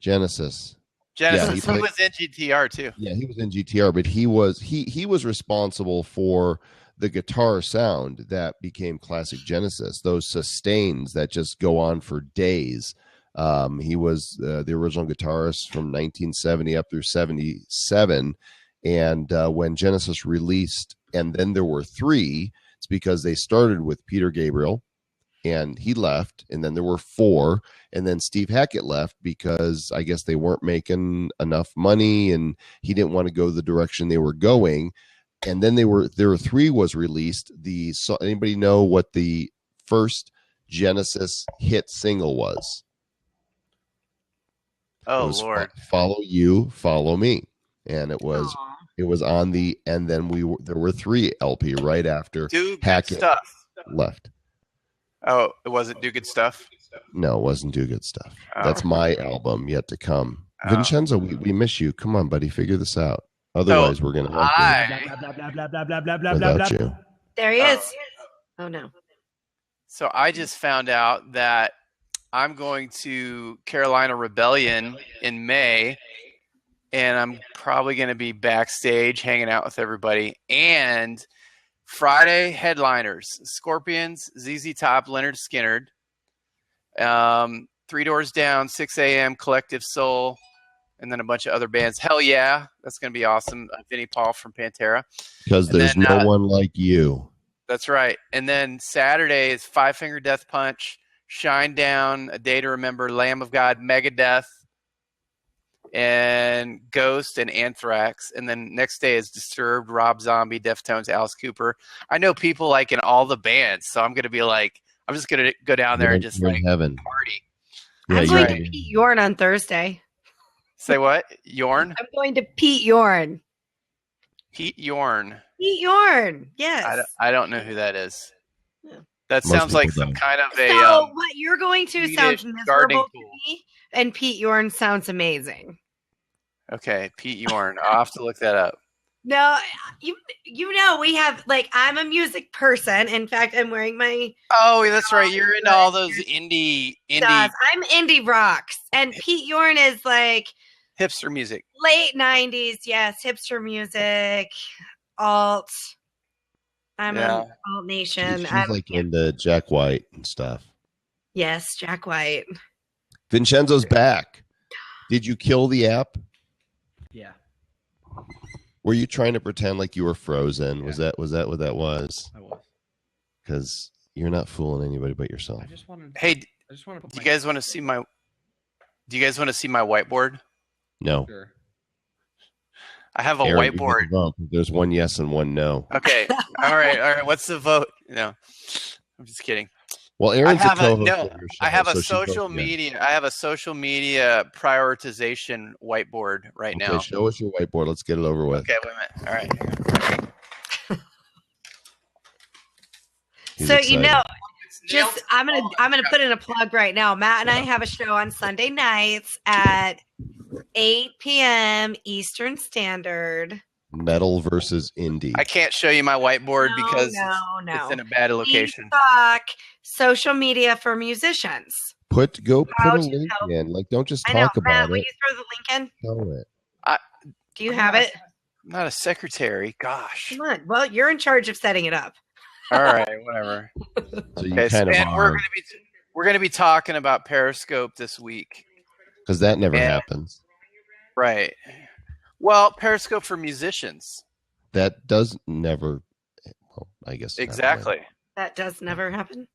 Genesis. Yeah, he was in GTR too. Yeah, he was in GTR, but he was responsible for the guitar sound that became classic Genesis. Those sustains that just go on for days. He was the original guitarist from 1970 up through 77. And when Genesis released, and then there were three, it's because they started with Peter Gabriel, and he left, and then there were four, and then Steve Hackett left because I guess they weren't making enough money, and he didn't want to go the direction they were going. And then there were three was released. Anybody know what the first Genesis hit single was? Oh, Lord. Follow You, Follow Me. And it was on the, and then there were three LP right after Hackett left. Oh, it wasn't Do Good Stuff? No, it wasn't Do Good Stuff. Oh. That's my album yet to come. Oh. Vincenzo, we miss you. Come on, buddy, figure this out. Otherwise, we're going to without you. There he is. Oh, no. So I just found out that I'm going to Carolina Rebellion in May, and I'm probably going to be backstage hanging out with everybody. And Friday headliners: Scorpions, ZZ Top, Leonard Skinner. 3 Doors Down, 6 a.m., Collective Soul, and then a bunch of other bands. Hell yeah, that's going to be awesome. Vinnie Paul from Pantera. Because there's no one like you. That's right. And then Saturday is Five Finger Death Punch, Shine Down, A Day to Remember, Lamb of God, Megadeth, and Ghost and Anthrax. And then next day is Disturbed, Rob Zombie, Deftones, Alice Cooper. I know people like in all the bands, so I'm going to be like, I'm just going to go down there and just like heaven. party. Yeah, I'm going to Pete Yorn on Thursday. Say what? Yorn? I'm going to Pete Yorn. Pete Yorn. Pete Yorn. Yes. I don't know who that is. Yeah. That Most sounds like people some don't. kind of a. So what you're going to sounds gardening miserable to tool. me, and Pete Yorn sounds amazing. Okay, Pete Yorn. I'll have to look that up. No, you know we have like I'm a music person. In fact, I'm wearing my. Oh, that's right. You're into all those indie I'm indie rocks, and Pete Yorn is like hipster music. late '90s. Yes, hipster music, alt. I'm an alt nation. She's like into Jack White and stuff. Yes, Jack White. Vincenzo's back. Did you kill the app? Yeah. Were you trying to pretend like you were frozen? Yeah. Was that what that was? I was. Because you're not fooling anybody but yourself. I just wanted. Hey, I just want to. do you guys want to see my? Do you guys want to see my whiteboard? No. Sure. I have a Aaron, you whiteboard. get the vote. There's one yes and one no. Okay. All right. What's the vote? No, I'm just kidding. Well, I Aaron's have a co-host of your show, I have a so she votes social yes. media. I have a social media prioritization whiteboard right Okay, now. show us your whiteboard. Let's get it over with. Okay, wait a minute. All right. He's So excited. you know, just I'm gonna put in a plug right now. Matt and I have a show on Sunday nights at 8 p.m. Eastern Standard. Metal versus indie. I can't show you my whiteboard because it's in a bad location. We talk social media for musicians. Put How a to link help. in. Like, don't just I know, talk Matt. about Will it. you throw the link in? Tell it. Do you have it? I'm not a secretary. Gosh. Come on. Well, you're in charge of setting it up. All right, whatever. So you Okay, kind of and are, we're gonna be talking about Periscope this week. because that never and- happens. Right. Well, Periscope for musicians. That does never. Well, I guess not. Exactly. That does never happen.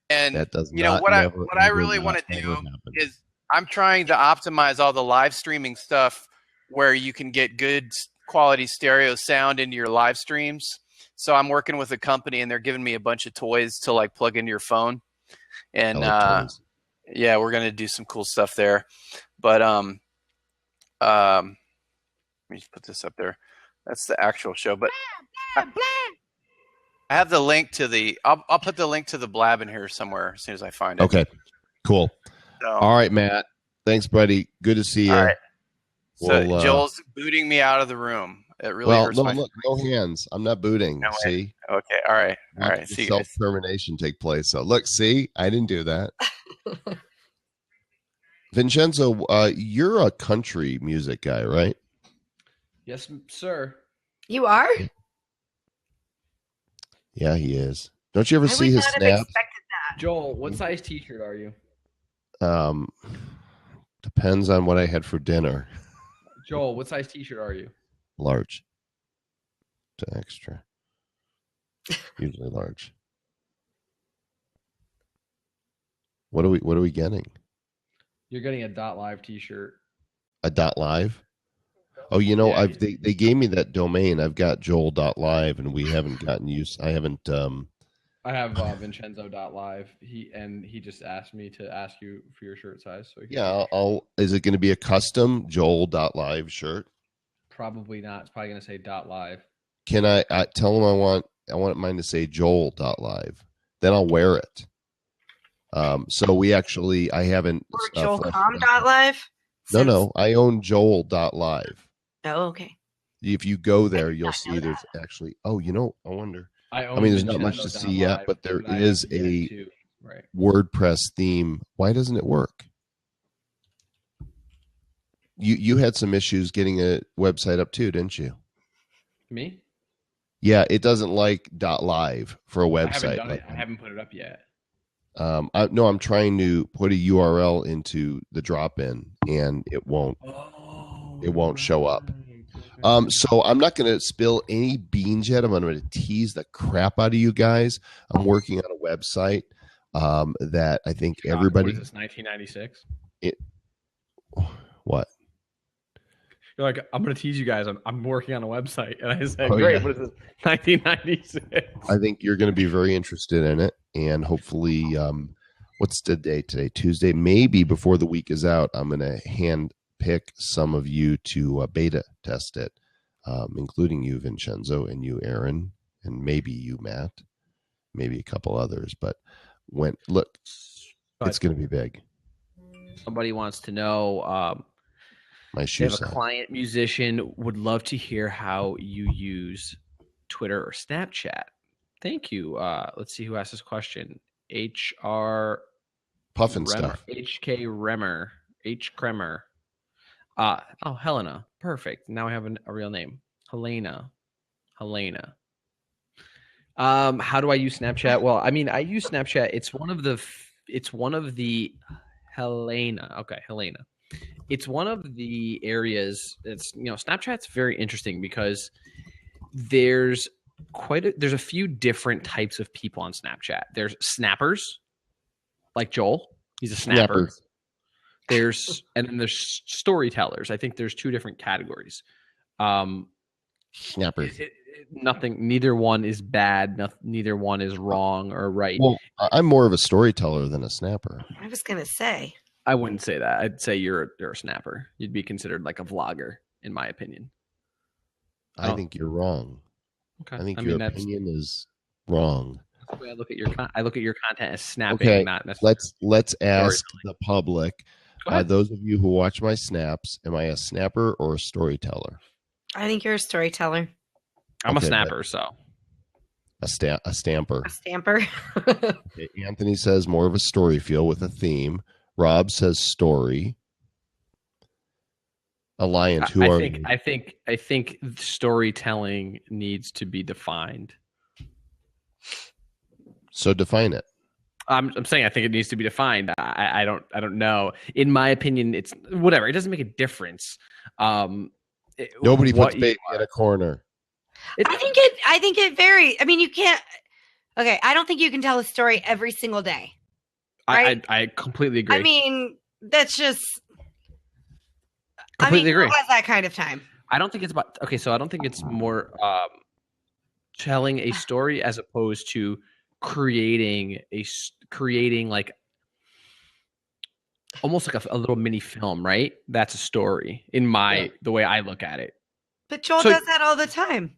And That does you know not what never, what I ever really not want to ever do happen. is I'm trying to optimize all the live streaming stuff where you can get good quality stereo sound into your live streams. So I'm working with a company and they're giving me a bunch of toys to like plug into your phone. And I like toys. yeah, we're gonna do some cool stuff there. But let me just put this up there. That's the actual show. But I have the link to the. I'll put the link to the Blab in here somewhere as soon as I find it. Okay, cool. So, All right, Matt. Thanks, buddy. Good to see you. all right. So We'll, Joel's booting me out of the room. It really well, hurts no, my. look, no hands. I'm not booting. No way. See, Okay. All right. All right. See you guys. self-termination take place. So look, see, I didn't do that. Vincenzo, you're a country music guy, right? Yes, sir. You are? Yeah, he is. Don't you ever I see would his not have snaps? expected that. Joel, what size T-shirt are you? Depends on what I had for dinner. Joel, what size T-shirt are you? Large to extra. Usually large. What are we getting? You're getting a Dot Live T-shirt. A dot live? Oh, you know, Yeah. they gave me that domain. I've got Joel.live and we haven't gotten used. I haven't I have Vincenzo.live. He just asked me to ask you for your shirt size. So yeah, I'll is it going to be a custom Joel.live shirt? Probably not. It's probably gonna say .live. Can I tell them I want mine to say Joel.live. Then I'll wear it. So we actually I haven't Or JoelCom.live? No, I own Joel.live. Oh, okay. If you go there, did you'll not see know there's actually I wonder. I mean, there's not much to see yet, but there is a right. WordPress theme. Why doesn't it work? You had some issues getting a website up too, didn't you? Me? Yeah, it doesn't like .live for a website. I haven't put it up yet. No, I'm trying to put a URL into the drop-in, and it won't. Oh. it won't show up. So I'm not going to spill any beans yet. I'm going to tease the crap out of you guys. I'm working on a website that I think everybody. What is this, 1996? What? You're like, I'm going to tease you guys. I'm working on a website. And I said, Oh, great, yeah. what is this, 1996? I think you're going to be very interested in it. And hopefully, what's the date today? Tuesday. Maybe before the week is out, I'm going to hand pick some of you to beta test it, including you, Vincenzo, and you, Aaron, and maybe you, Matt, maybe a couple others. But it's going to be big. Somebody wants to know. My They shoe have a size. client musician would love to hear how you use Twitter or Snapchat. Thank you. Let's see who asked this question. HR Puffin Remmer, stuff. HK Remmer, H Kremer. Helena. Perfect. Now I have a real name. Helena. How do I use Snapchat? Well, I mean, I use Snapchat. It's one of the Helena. Okay, Helena. It's one of the areas that's, Snapchat's very interesting because there's a few different types of people on Snapchat. There's snappers, like Joel. He's a snapper. And then there's storytellers. I think there's two different categories. Snappers. Neither one is bad. Neither one is wrong or right. Well, I'm more of a storyteller than a snapper. I was gonna say. I wouldn't say that. I'd say you're a snapper. You'd be considered like a vlogger, in my opinion. I think you're wrong. Okay. I think your opinion is wrong. That's the way I look at your content as snapping, Okay, not necessarily. let's ask the public. Those of you who watch my snaps, am I a snapper or a storyteller? I think you're a storyteller. I'm a snapper, so a stamper. A stamper. Okay, Anthony says more of a story feel with a theme. Rob says story. Alliance, who are you? I think storytelling needs to be defined. So define it. I'm saying I think it needs to be defined. I don't know. In my opinion, it's whatever. It doesn't make a difference. Nobody puts baby in a corner. I think it varies. I mean, you can't. Okay, I don't think you can tell a story every single day. Right? I completely agree. I mean, that's just. Completely agree. Who has that kind of time? I don't think it's about. Okay, so I don't think it's more telling a story as opposed to creating like almost like a little mini film, right? That's a story in the way I look at it. But Joel does that all the time.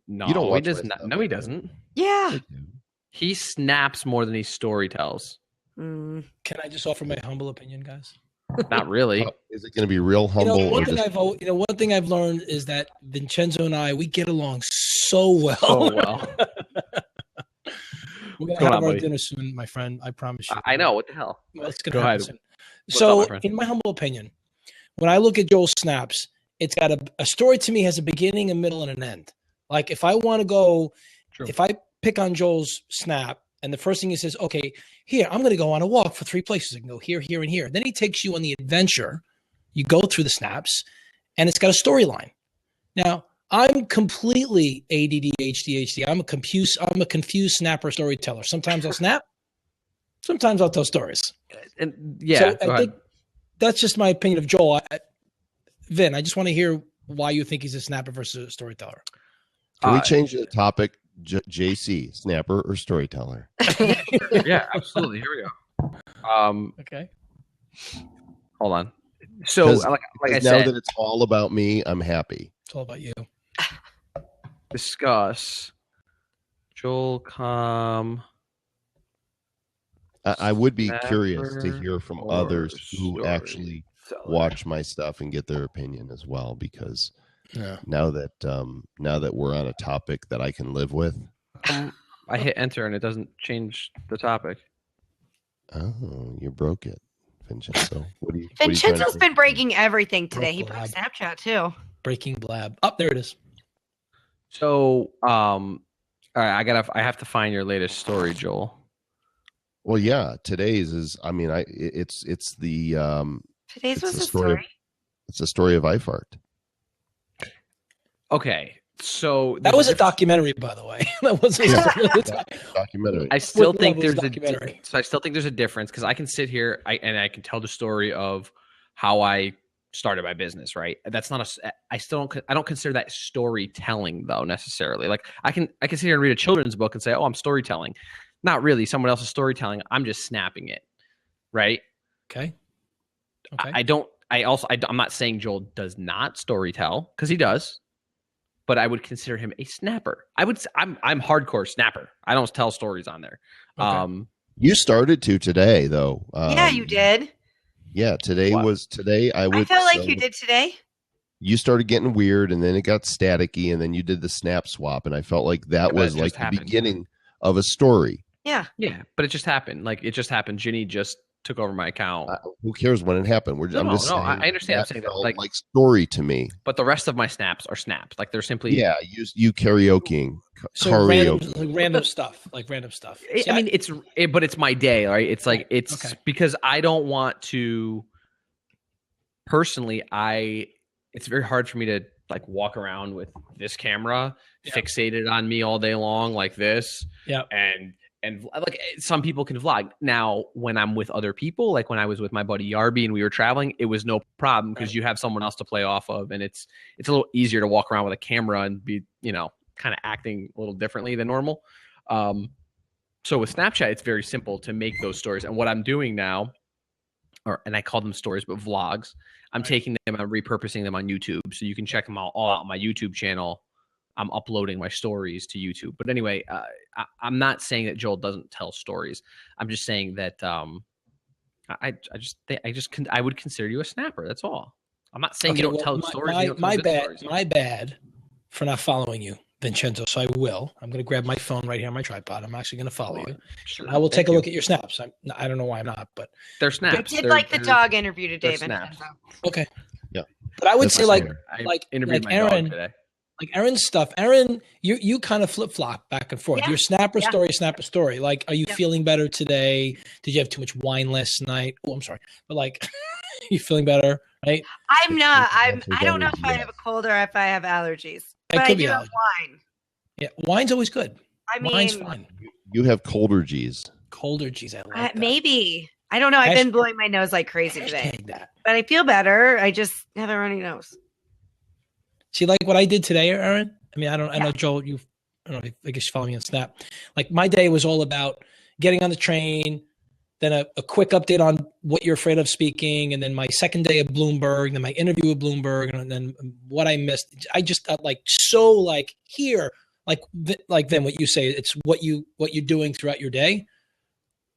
No, You don't watch he does my not. stuff, No, he doesn't. Yeah. He snaps more than he story tells. Mm. Can I just offer my humble opinion, guys? Not really. Is it going to be real humble? One thing I've learned is that Vincenzo and I, we get along so well. So well. We're going to have our dinner soon, my friend. I promise you. I know. What the hell? Well, it's Go happen ahead. soon. So, in my humble opinion, when I look at Joel's snaps, it's got a story to me has a beginning, a middle, and an end. Like if I want to go, if I pick on Joel's snap, and the first thing he says, okay, here, I'm going to go on a walk for 3 places. I can go here, here, and here. Then he takes you on the adventure. You go through the snaps, and it's got a storyline. Now, I'm completely ADD, ADHD. I'm a confused snapper storyteller. Sometimes I'll snap. Sometimes I'll tell stories. And yeah, so I think that's just my opinion of Joel. Vin, I just want to hear why you think he's a snapper versus a storyteller. Can we change the topic? JC, snapper or storyteller? Yeah, absolutely. Here we go. Okay. Hold on. So, like I now said, that it's all about me, I'm happy. It's all about you. Discuss. Joel, I would be snapper curious to hear from or others who actually storyteller. watch my stuff and get their opinion as well, because now that we're on a topic that I can live with. I hit enter and it doesn't change the topic. Oh, you broke it, Vincenzo. Vincenzo's been breaking everything today. He broke Snapchat too. Breaking Blab. Oh, there it is. So, all right, I have to find your latest story, Joel. Well, yeah, today's is. I mean, it's the Today's it's was the a story. story. It's a story of Ifart. Okay, so That was a documentary, by the way. That wasn't Yeah. Documentary. I still What think level is there's documentary? so I still think there's a difference because I can sit here and I can tell the story of how I started my business, right? That's not I don't consider that storytelling though necessarily. Like I can sit here and read a children's book and say, "Oh, I'm storytelling." Not really. Someone else's storytelling. I'm just snapping it, right? Okay. I'm not saying Joel does not storytell because he does, but I would consider him a snapper. I'm hardcore snapper. I don't tell stories on there. Okay. You started to today, though. Yeah, you did. Yeah, today. I felt like you did today. You started getting weird, and then it got staticky, and then you did the snap swap, and I felt like that was like the beginning of a story. Yeah. Yeah, but it just happened. Like it just happened. Ginny just took over my account. Who cares when it happened? I'm just saying. I understand. I'm saying that like story to me. But the rest of my snaps are snaps. Like they're simply you karaokeing. So random stuff. I mean, but it's my day, right? It's like because I don't want to. Personally, it's very hard for me to like walk around with this camera fixated on me all day long like this. Yeah, and like some people can vlog. Now, when I'm with other people, like when I was with my buddy Yarby and we were traveling, it was no problem because you have someone else to play off of, and it's a little easier to walk around with a camera and be, kind of acting a little differently than normal. So with Snapchat, it's very simple to make those stories. And what I'm doing now, and I call them stories, but vlogs, I'm taking them and repurposing them on YouTube. So you can check them all out on my YouTube channel. I'm uploading my stories to YouTube. But anyway, I'm not saying that Joel doesn't tell stories. I'm just saying that I would consider you a snapper. That's all. I'm not saying you don't tell stories. My bad for not following you, Vincenzo. So I will. I'm going to grab my phone right here on my tripod. I'm actually going to follow you. Sure. I will take a look at your snaps. I don't know why I'm not, but they're snaps. I did like the dog interview today, Vincenzo. Okay. Yeah. But I would say like interviewed my Aaron dog today. Like Aaron's stuff. Aaron, you kind of flip flop back and forth. Your snapper story. Like, are you feeling better today? Did you have too much wine last night? Oh, I'm sorry, but like, you feeling better, right? I'm not. I don't know if I have a cold or if I have allergies. But I do have wine. Yeah, wine's always good. Wine's fine. You have colder G's. Colder G's. I like that. Maybe. I don't know. I've been blowing my nose like crazy today. But I feel better. I just have a runny nose. See, like what I did today, Aaron. I mean, I know Joel. I don't know. I guess you follow me on Snap. Like my day was all about getting on the train, then a quick update on what you're afraid of speaking, and then my second day at Bloomberg, then my interview with Bloomberg, and then what I missed. I just got like so like here, like then what you say. It's what you're doing throughout your day.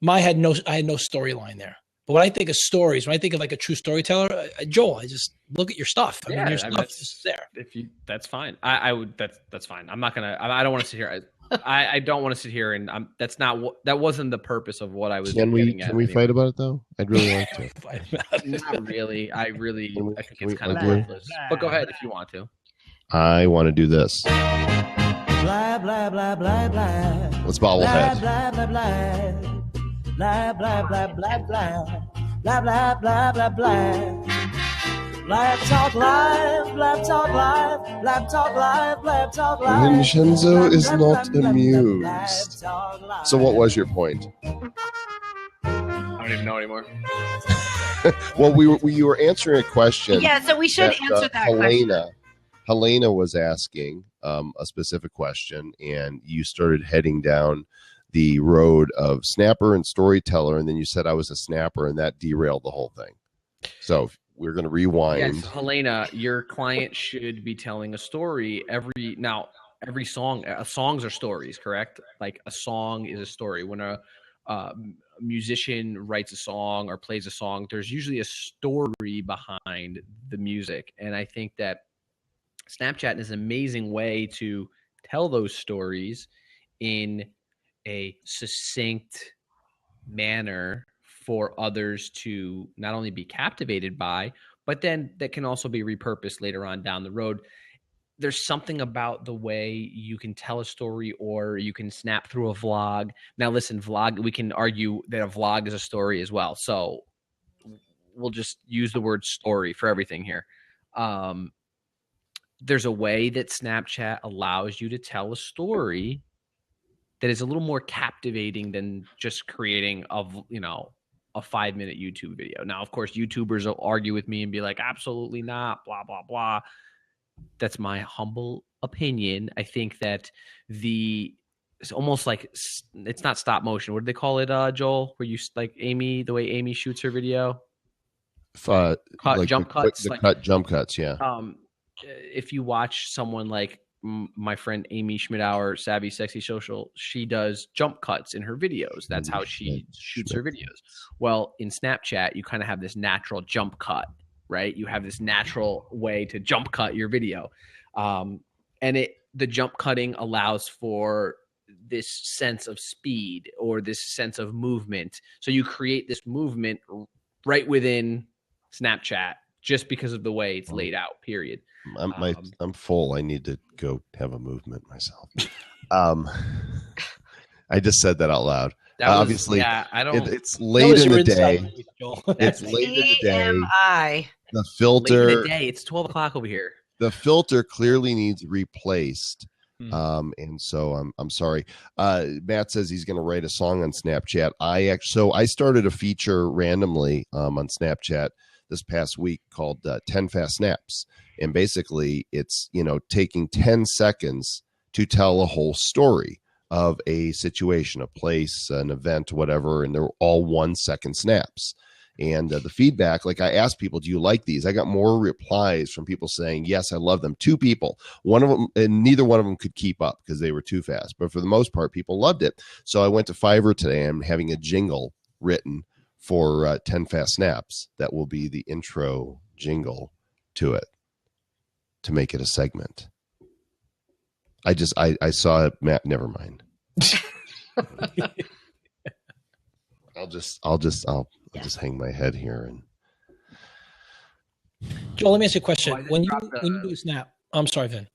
I had no storyline there. But when I think of stories, when I think of like a true storyteller, Joel, I just look at your stuff. I mean, your stuff is there. That's fine. I would. That's fine. I'm not gonna. I don't want to sit here. I don't want to sit here and that wasn't the purpose of what I was. Can we fight about it though? I'd really like to. Not really. I think it's kind of worthless. But go ahead if you want to. I want to do this. Blah blah blah blah blah. Let's bobblehead. Blah blah blah blah. Blah blah blah blah blah. Blah blah blah blah blah. BlabTalk live, BlabTalk live, BlabTalk live, BlabTalk live. Vincenzo is not amused. So what was your point? I don't even know anymore. Well, you were answering a question. Yeah, so we should answer that question. Helena was asking a specific question, and you started heading down the road of snapper and storyteller, and then you said I was a snapper, and that derailed the whole thing. So we're going to rewind. Yes, Helena, your client should be telling a story every song. Songs are stories, correct? Like a song is a story. When a musician writes a song or plays a song, there's usually a story behind the music, and I think that Snapchat is an amazing way to tell those stories in a succinct manner for others to not only be captivated by, but then that can also be repurposed later on down the road. There's something about the way you can tell a story or you can snap through a vlog. Now listen, we can argue that a vlog is a story as well. So we'll just use the word story for everything here. there's a way that Snapchat allows you to tell a story that is a little more captivating than just creating a 5-minute YouTube video. Now, of course, YouTubers will argue with me and be like, absolutely not, blah, blah, blah. That's my humble opinion. I think that it's almost like, it's not stop motion. What do they call it, Joel? Where you like Amy, the way Amy shoots her video? Jump cuts. Jump cuts, yeah. If you watch someone like my friend Amy Schmidauer, Savvy Sexy Social, she does jump cuts in her videos. That's how she shoots her videos. Well, in Snapchat, you kind of have this natural jump cut, right? You have this natural way to jump cut your video. And the jump cutting allows for this sense of speed or this sense of movement. So you create this movement right within Snapchat just because of the way it's laid out, period. I'm full. I need to go have a movement myself. I just said that out loud. Obviously, I don't. It's late in the day. It's late in the day. The filter. Late in the day. It's 12 o'clock over here. The filter clearly needs replaced. And so I'm sorry. Matt says he's going to write a song on Snapchat. I started a feature randomly on Snapchat this past week called 10 Fast Snaps. And basically it's, taking 10 seconds to tell a whole story of a situation, a place, an event, whatever. And they're all 1 second snaps. And the feedback, like I asked people, do you like these? I got more replies from people saying, yes, I love them. 2 people, one of them, and neither one of them could keep up because they were too fast. But for the most part, people loved it. So I went to Fiverr today. I'm having a jingle written for 10 Fast Snaps. That will be the intro jingle to it to make it a segment. I saw it, Matt, never mind. I'll just hang my head here and. Joel, let me ask you a question. When you do a snap, I'm sorry, Vin.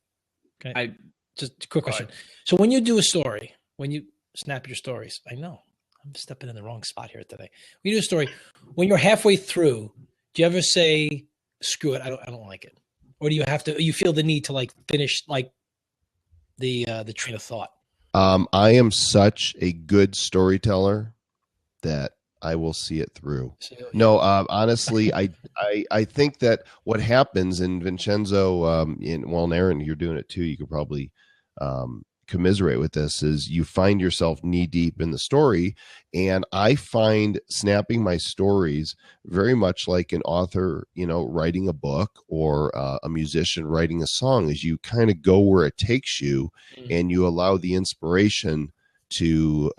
Okay. Just a quick question. So when you do a story, when you snap your stories, I know I'm stepping in the wrong spot here today. When you do a story, when you're halfway through, do you ever say, screw it, I don't like it? Or do you feel the need to like finish like the train of thought? I am such a good storyteller that I will see it through. No, honestly, I think that what happens in Vincenzo, and Aaron, you're doing it too. You could probably commiserate with this. Is you find yourself knee deep in the story, and I find snapping my stories very much like an author, writing a book or a musician writing a song. Is you kind of go where it takes you, and you allow the inspiration to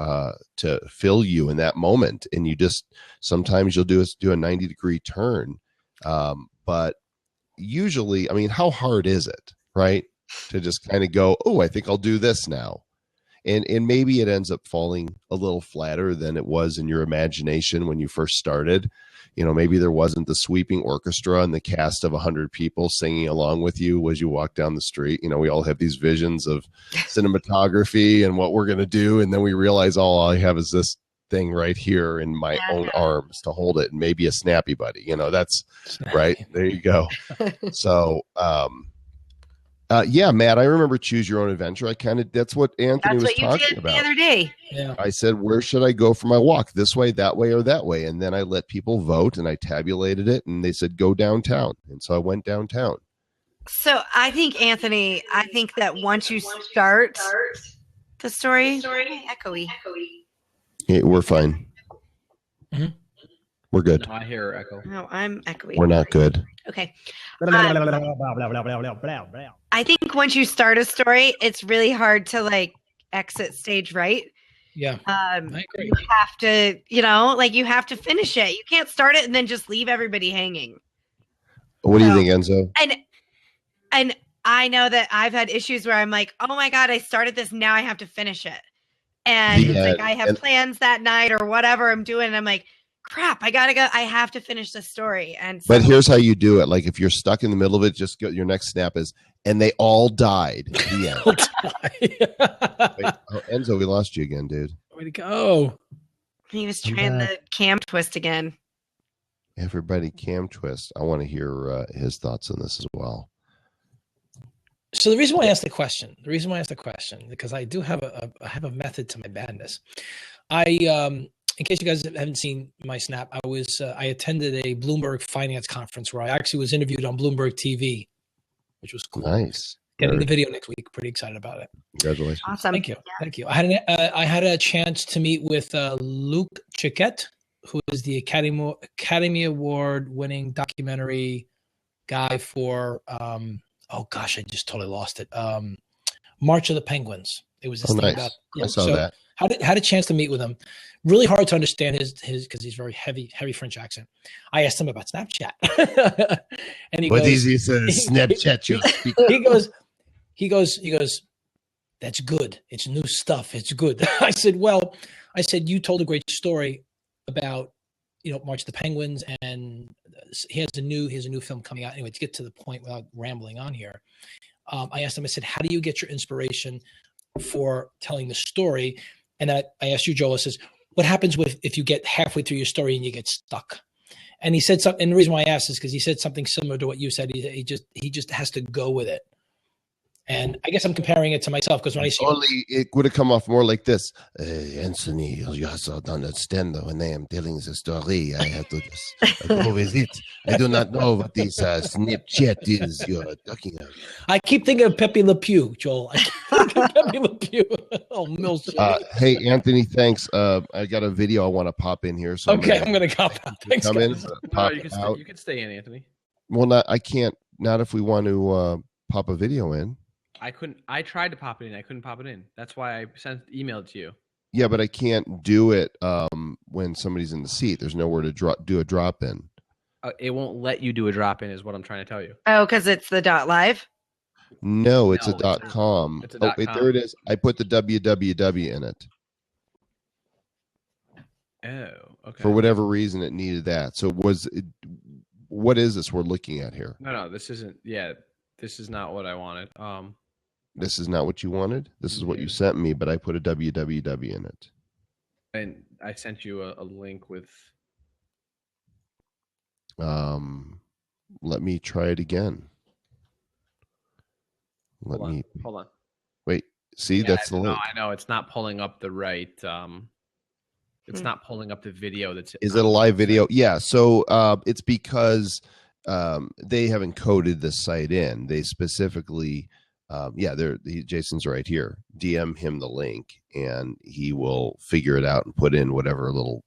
fill you in that moment, and you just sometimes you'll do a 90-degree turn, but usually, I mean, how hard is it, right, to just kind of go, oh, I think I'll do this now, and maybe it ends up falling a little flatter than it was in your imagination when you first started. Maybe there wasn't the sweeping orchestra and the cast of 100 people singing along with you as you walk down the street. We all have these visions of cinematography and what we're going to do. And then we realize all I have is this thing right here in my own arms to hold it, and maybe a snappy buddy, that's snappy. Right. There you go. So, yeah, Matt, I remember Choose Your Own Adventure. That's what Anthony was talking about the other day. Yeah. I said, where should I go for my walk? This way, that way, or that way? And then I let people vote, and I tabulated it, and they said, go downtown. And so I went downtown. So I think, Anthony, that once you start the story, echoey. Yeah, we're fine. Mm-hmm. We're good. No, I hear echo. No, I'm echoey. We're not good. Okay. I think once you start a story, it's really hard to like exit stage right. Yeah. I agree. You have to, you have to finish it. You can't start it and then just leave everybody hanging. What do you think, Enzo? And I know that I've had issues where I'm like, oh my God, I started this. Now I have to finish it. And it's like, I have plans that night or whatever I'm doing. And I'm like, crap, I gotta go. I have to finish the story. And so, but here's how you do it. Like if you're stuck in the middle of it, just go. Your next snap is, and they all died. The end. Wait, Enzo, we lost you again, dude. Way to go! He was trying the cam twist again. everybody, Cam Twist. I want to hear his thoughts on this as well. So the reason why I asked the question, because I do have a method to my madness. In case you guys haven't seen my snap, I attended a Bloomberg finance conference where I actually was interviewed on Bloomberg TV, which was cool. Nice. Getting the video next week. Pretty excited about it. Congratulations. Awesome. Thank you. Thank you. I had a chance to meet with Luke Chiquette, who is the Academy Award winning documentary guy for oh gosh, I just totally lost it. March of the Penguins. It was this thing about. I saw that. Had a chance to meet with him. Really hard to understand his because he's very heavy French accent. I asked him about Snapchat, and he goes, is this Snapchat you speak? He goes. That's good. It's new stuff. It's good. I said, you told a great story about March of the Penguins, and he has a new film coming out. Anyway, to get to the point without rambling on here, I asked him. I said, how do you get your inspiration for telling the story? And I asked you, Joel. I says, what happens if you get halfway through your story and you get stuck? And he said something. And the reason why I asked is because he said something similar to what you said. He just has to go with it. And I guess I'm comparing it to myself because when I see it would have come off more like this. Anthony, you also don't understand when I am telling the story. I have to just go with it. I do not know what this Snapchat is you're talking about. I keep thinking of Pepe Le Pew, Joel. I keep thinking of Pepe Le Pew. Oh, Mills. Hey, Anthony, thanks. I got a video I want to pop in here. So okay, I'm going to come out. Thanks, come in. Pop you can out. You can stay in, Anthony. Well, I can't. Not if we want to pop a video in. I couldn't. I tried to pop it in. I couldn't pop it in. That's why I emailed to you. Yeah, but I can't do it when somebody's in the seat. There's nowhere to do a drop in. It won't let you do a drop in, is what I'm trying to tell you. Oh, because it's the .live. No, it's a .com. It's a .com. Wait, there it is. I put the www in it. Oh, okay. For whatever reason, it needed that. So what is this we're looking at here? No, this isn't. Yeah, this is not what I wanted. This is not what you wanted? This is what you sent me, but I put a www in it. And I sent you a link with... Let me try it again. Hold on. Wait, see, that's the link. No, I know. It's not pulling up the right... It's not pulling up the video. Is it a live video? Yeah, so it's because they haven't coded the site in. They specifically... Jason's right here. DM him the link and he will figure it out and put in whatever little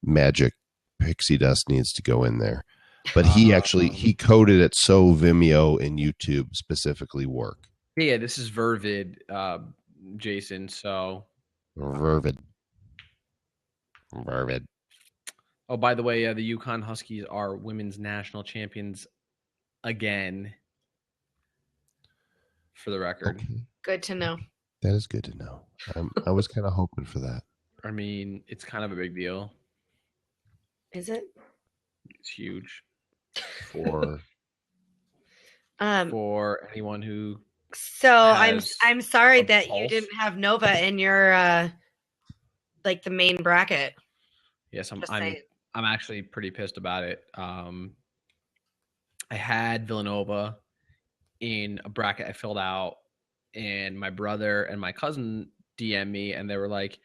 magic pixie dust needs to go in there. But he coded it so Vimeo and YouTube specifically work. Yeah, this is Vervid, Jason. So Vervid. Oh, by the way, the Yukon Huskies are women's national champions again. For the record. Okay. Good to know. That is good to know. I was kind of hoping for that. I mean, it's kind of a big deal. Is it? It's huge for anyone who. So I'm sorry that you didn't have Nova in your like the main bracket. Yes, I'm actually pretty pissed about it. I had Villanova in a bracket I filled out, and my brother and my cousin DM me, and they were like,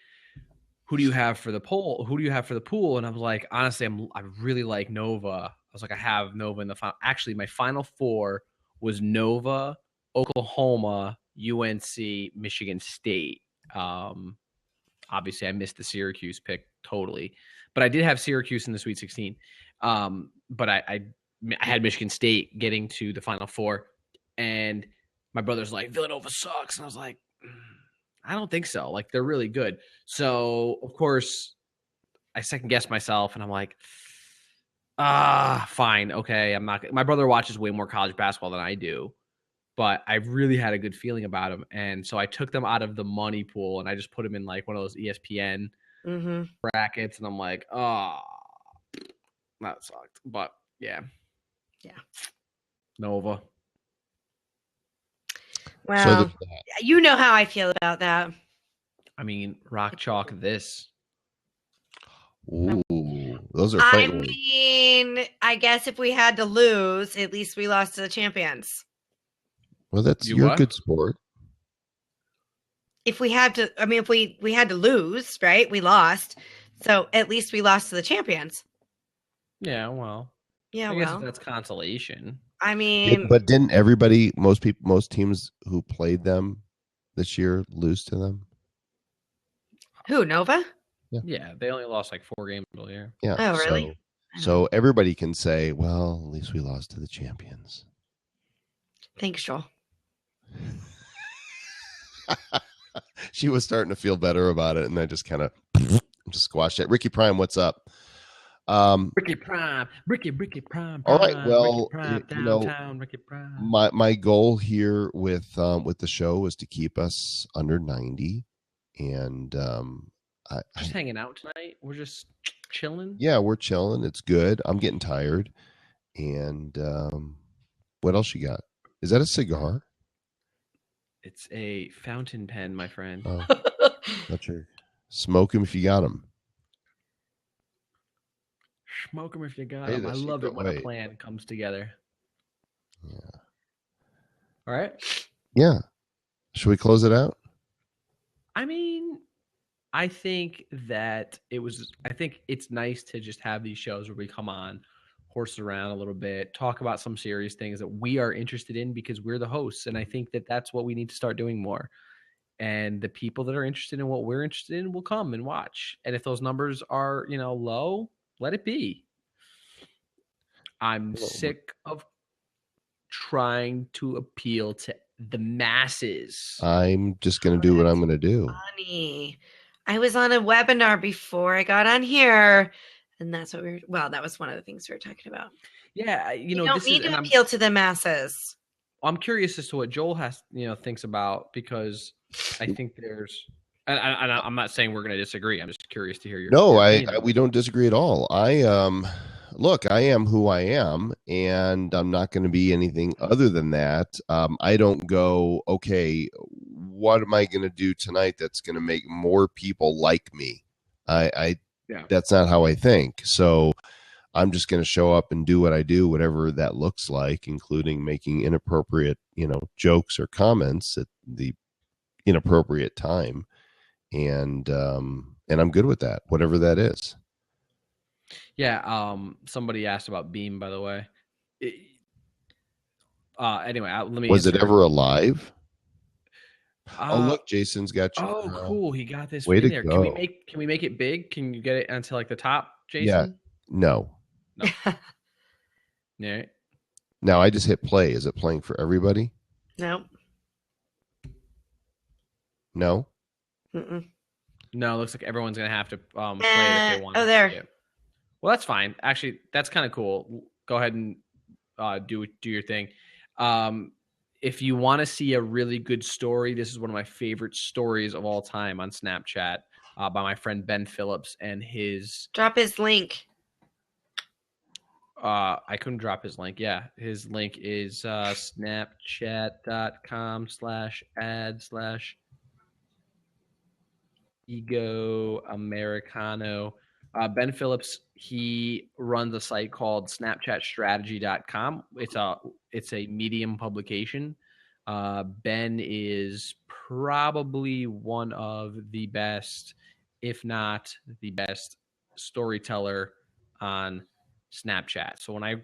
who do you have for the poll? Who do you have for the pool? And I was like, honestly, I really like Nova. I was like, I have Nova in the final. Actually, my final four was Nova, Oklahoma, UNC, Michigan State. Obviously, I missed the Syracuse pick totally, but I did have Syracuse in the Sweet 16. But I had Michigan State getting to the final four. And my brother's like, Villanova sucks. And I was like, I don't think so. Like, they're really good. So, of course, I second-guessed myself. And I'm like, fine. Okay, I'm not – my brother watches way more college basketball than I do. But I really had a good feeling about him. And so I took them out of the money pool, and I just put them in, like, one of those ESPN brackets. And I'm like, that sucked. But, yeah. Yeah. Nova. Well, you know how I feel about that. I mean, rock chalk this. Ooh, Those are I frightening. mean, I guess if we had to lose, at least we lost to the champions. Well, that's You you're a what? good sport. If we had to, I mean, if we had to lose, right? We lost. So at least we lost to the champions. Yeah, well. Yeah, I guess well. if that's consolation. I mean, But didn't everybody, most teams who played them this year lose to them? who, Nova? Yeah, they only lost like 4 games all year. Yeah. Oh, really? So everybody can say, well, at least we lost to the champions. Thanks, Joel. She was starting to feel better about it, and I just kind of just squashed it. Ricky Prime, what's up? Ricky Prime. All right, well, Ricky Prime, you know, downtown, Ricky Prime. my goal here with the show is to keep us under 90, and Just hanging out tonight. We're just chilling. yeah, we're chilling. It's good. I'm getting tired. And what else you got? Is that a cigar? It's a fountain pen, my friend. Oh, not sure. Smoke them if you got them. Smoke them if you got Hey, them. I this love you it go when away. a plan comes together. Yeah. All right. Yeah. Should we close it out? I mean, I think it's nice to just have these shows where we come on, horse around a little bit, talk about some serious things that we are interested in because we're the hosts. And I think that that's what we need to start doing more. And the people that are interested in what we're interested in will come and watch. And if those numbers are, low, let it be. I'm sick of trying to appeal to the masses. I'm just going to do what I'm going to do. Funny. I was on a webinar before I got on here, and that's what that was one of the things we were talking about. Yeah, you don't need to appeal to the masses. I'm curious as to what Joel thinks about, because I think there's, and I'm not saying we're going to disagree. I'm just curious to hear your. No, your we don't disagree at all. Look, I am who I am, and I'm not going to be anything other than that. I don't go, okay, what am I going to do tonight that's going to make more people like me? That's not how I think. So I'm just going to show up and do what I do, whatever that looks like, including making inappropriate, jokes or comments at the inappropriate time. And I'm good with that, whatever that is. Yeah. Somebody asked about Beam, by the way. Anyway, let me. Was it ever alive? Oh, look, Jason's got you. Oh, cool! He got this way in to there. go. Can we make it big? Can you get it onto like the top, Jason? Yeah. No. Yeah. Now I just hit play. Is it playing for everybody? No. No. Mm-mm. No, it looks like everyone's gonna have to play it if they want. Oh, there. It. Well, that's fine. Actually, that's kind of cool. Go ahead and do your thing. If you want to see a really good story, this is one of my favorite stories of all time on Snapchat by my friend Ben Phillips and his. Drop his link. I couldn't drop his link. Yeah, his link is snapchat.com/ad/ego Americano. Ben Phillips, he runs a site called snapchatstrategy.com. It's a Medium publication. Ben is probably one of the best, if not the best, storyteller on Snapchat. So when I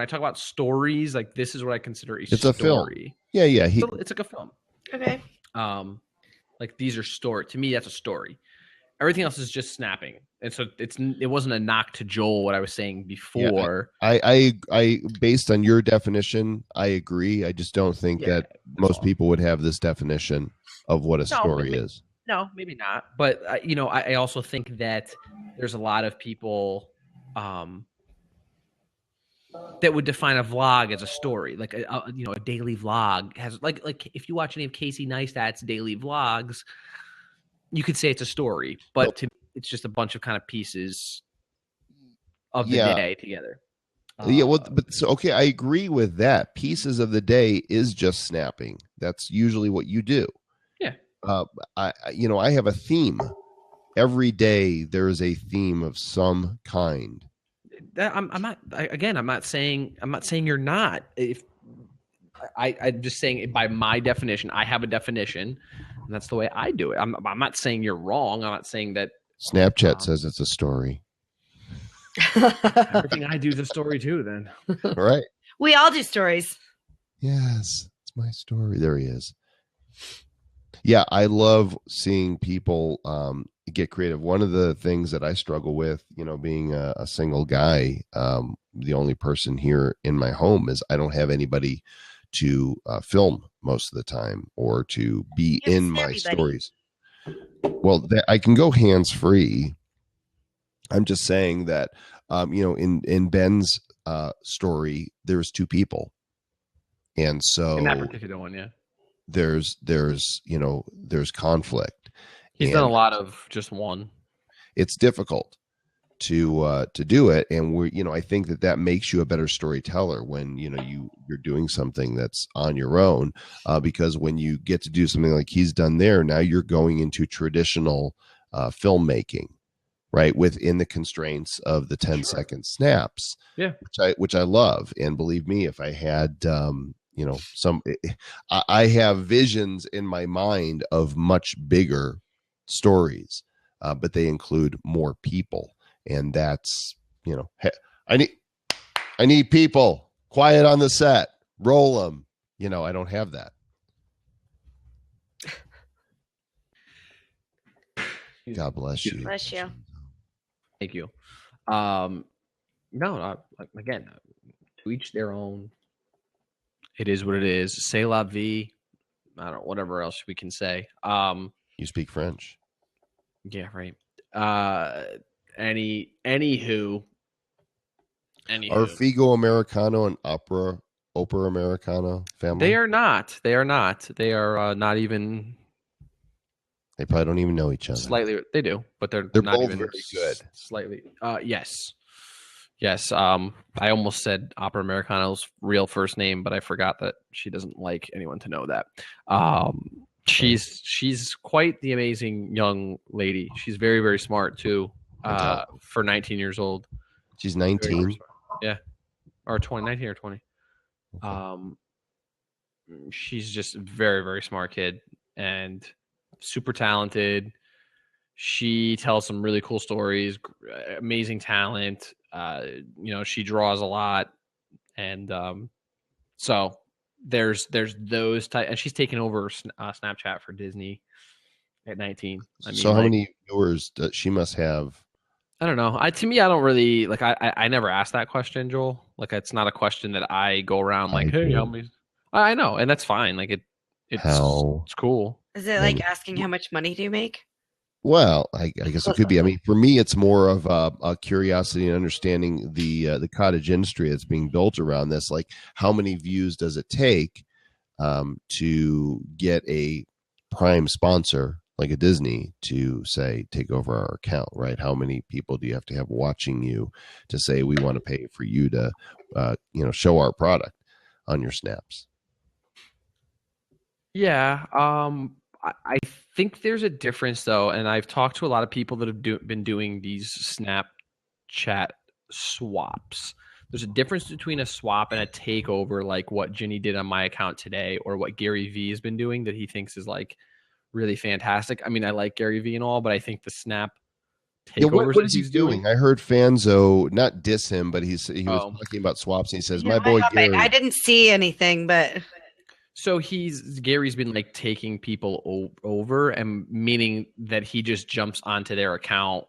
talk about stories, like this is what I consider a story. A film. Yeah. It's like a film. Okay. Like these are story. To me, that's a story. Everything else is just snapping. And so it wasn't a knock to Joel, what I was saying before. Yeah, I based on your definition, I agree. I just don't think that most people would have this definition of what a story is. No, maybe not. But I also think that there's a lot of people that would define a vlog as a story, like a daily vlog has like if you watch any of Casey Neistat's daily vlogs, you could say it's a story, but it's just a bunch of kind of pieces of the day together. Okay, I agree with that. Pieces of the day is just snapping. That's usually what you do. Yeah. I have a theme. every day there is a theme of some kind. I'm not. I'm not saying you're not. If I'm just saying by my definition, I have a definition, and that's the way I do it. I'm not saying you're wrong. I'm not saying that Snapchat says it's a story. everything I do is a story too. Then, right? We all do stories. Yes, it's my story. There he is. Yeah, I love seeing people get creative. One of the things that I struggle with, being a single guy, the only person here in my home is I don't have anybody to film most of the time or to be in my stories. Well, I can go hands free. I'm just saying that, in Ben's story, there's two people. And so in that particular one, yeah, there's conflict. He's done a lot of just one. It's difficult to do it, and I think that makes you a better storyteller when you're doing something that's on your own, because when you get to do something like he's done there, now you're going into traditional filmmaking, right, within the constraints of the 10-second snaps. Yeah, which I love, and believe me, if I had I have visions in my mind of much bigger stories, but they include more people, and that's I need people, quiet on the set, roll them. I don't have that. God bless you. Bless you. Thank you. No, again, to each their own. It is what it is. C'est la vie. I don't know, whatever else we can say. You speak French. Yeah, right. Anywho. Are Figo Americano and Opera Americano family? They are not. They are not even. They probably don't even know each other. Slightly, they do, but they're not both even very good. Slightly. Yes. I almost said Opera Americano's real first name, but I forgot that she doesn't like anyone to know that. She's quite the amazing young lady. She's very, very smart too. For 19 years old. She's 19. Yeah. Or 20, 19 or 20. She's just a very, very smart kid and super talented. She tells some really cool stories, amazing talent. She draws a lot, and so there's those type, and she's taken over Snapchat for Disney at 19. So how many viewers does she must have? I don't know. To me, I don't really like. I never asked that question, Joel. Like, it's not a question that I go around like, hey, how many? I know, and that's fine. Like it's cool. Is it like asking how much money do you make? Well, I guess it could be. I mean, for me, it's more of a curiosity and understanding the cottage industry that's being built around this. Like, how many views does it take to get a prime sponsor like a Disney to say take over our account? Right? How many people do you have to have watching you to say we want to pay for you to show our product on your snaps? Yeah. I think there's a difference, though, and I've talked to a lot of people that have been doing these Snapchat swaps. There's a difference between a swap and a takeover, like what Ginny did on my account today, or what Gary Vee has been doing that he thinks is like really fantastic. I mean, I like Gary Vee and all, but I think the Snap takeovers what is he doing? I heard Fanzo not diss him, but he was talking about swaps, and he says, "My boy Gary." I didn't see anything, but. So Gary's been like taking people over, and meaning that he just jumps onto their account,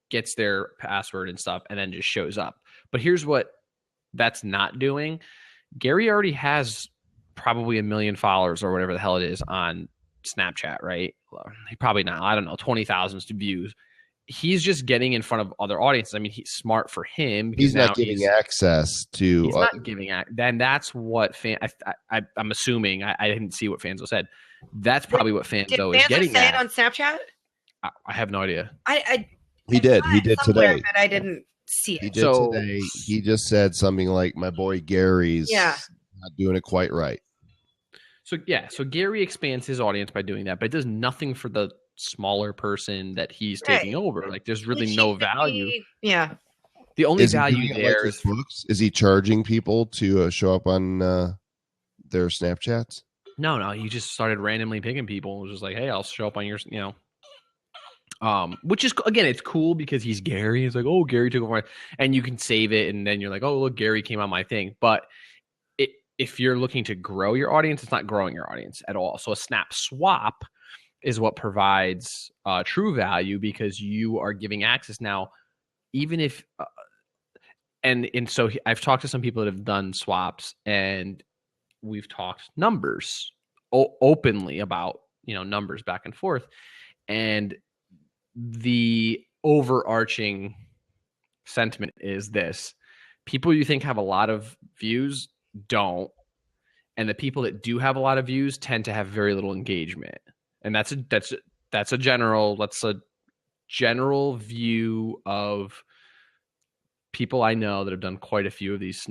gets their password and stuff, and then just shows up. But here's what that's not doing. Gary already has probably 1 million followers or whatever the hell it is on Snapchat, right? He probably not. I don't know, 20,000 views. He's just getting in front of other audiences. I mean, he's smart for him. He's not giving access to. He's not giving. Then that's what I'm assuming. I didn't see what Fanzo said. That's probably what Fanzo is getting say at. It on Snapchat? I have no idea. He did today. But I didn't see it. He did today. He just said something like, "My boy Gary's not doing it quite right." So Gary expands his audience by doing that, but it does nothing for the smaller person that he's taking over. Like there's really no value. Yeah. The only Is he value doing it there like is his books? Is he charging people to show up on their Snapchats? no. He just started randomly picking people. It was just like, hey, I'll show up on your, which is again, it's cool because he's Gary. He's like, oh, Gary took over, and you can save it, and then you're like, oh, look, Gary came on my thing. But if you're looking to grow your audience, it's not growing your audience at all. So a snap swap is what provides true value because you are giving access now, even if. And so I've talked to some people that have done swaps, and we've talked numbers openly about numbers back and forth, and the overarching sentiment is this: people you think have a lot of views don't, and the people that do have a lot of views tend to have very little engagement. And that's a general view of people I know that have done quite a few of these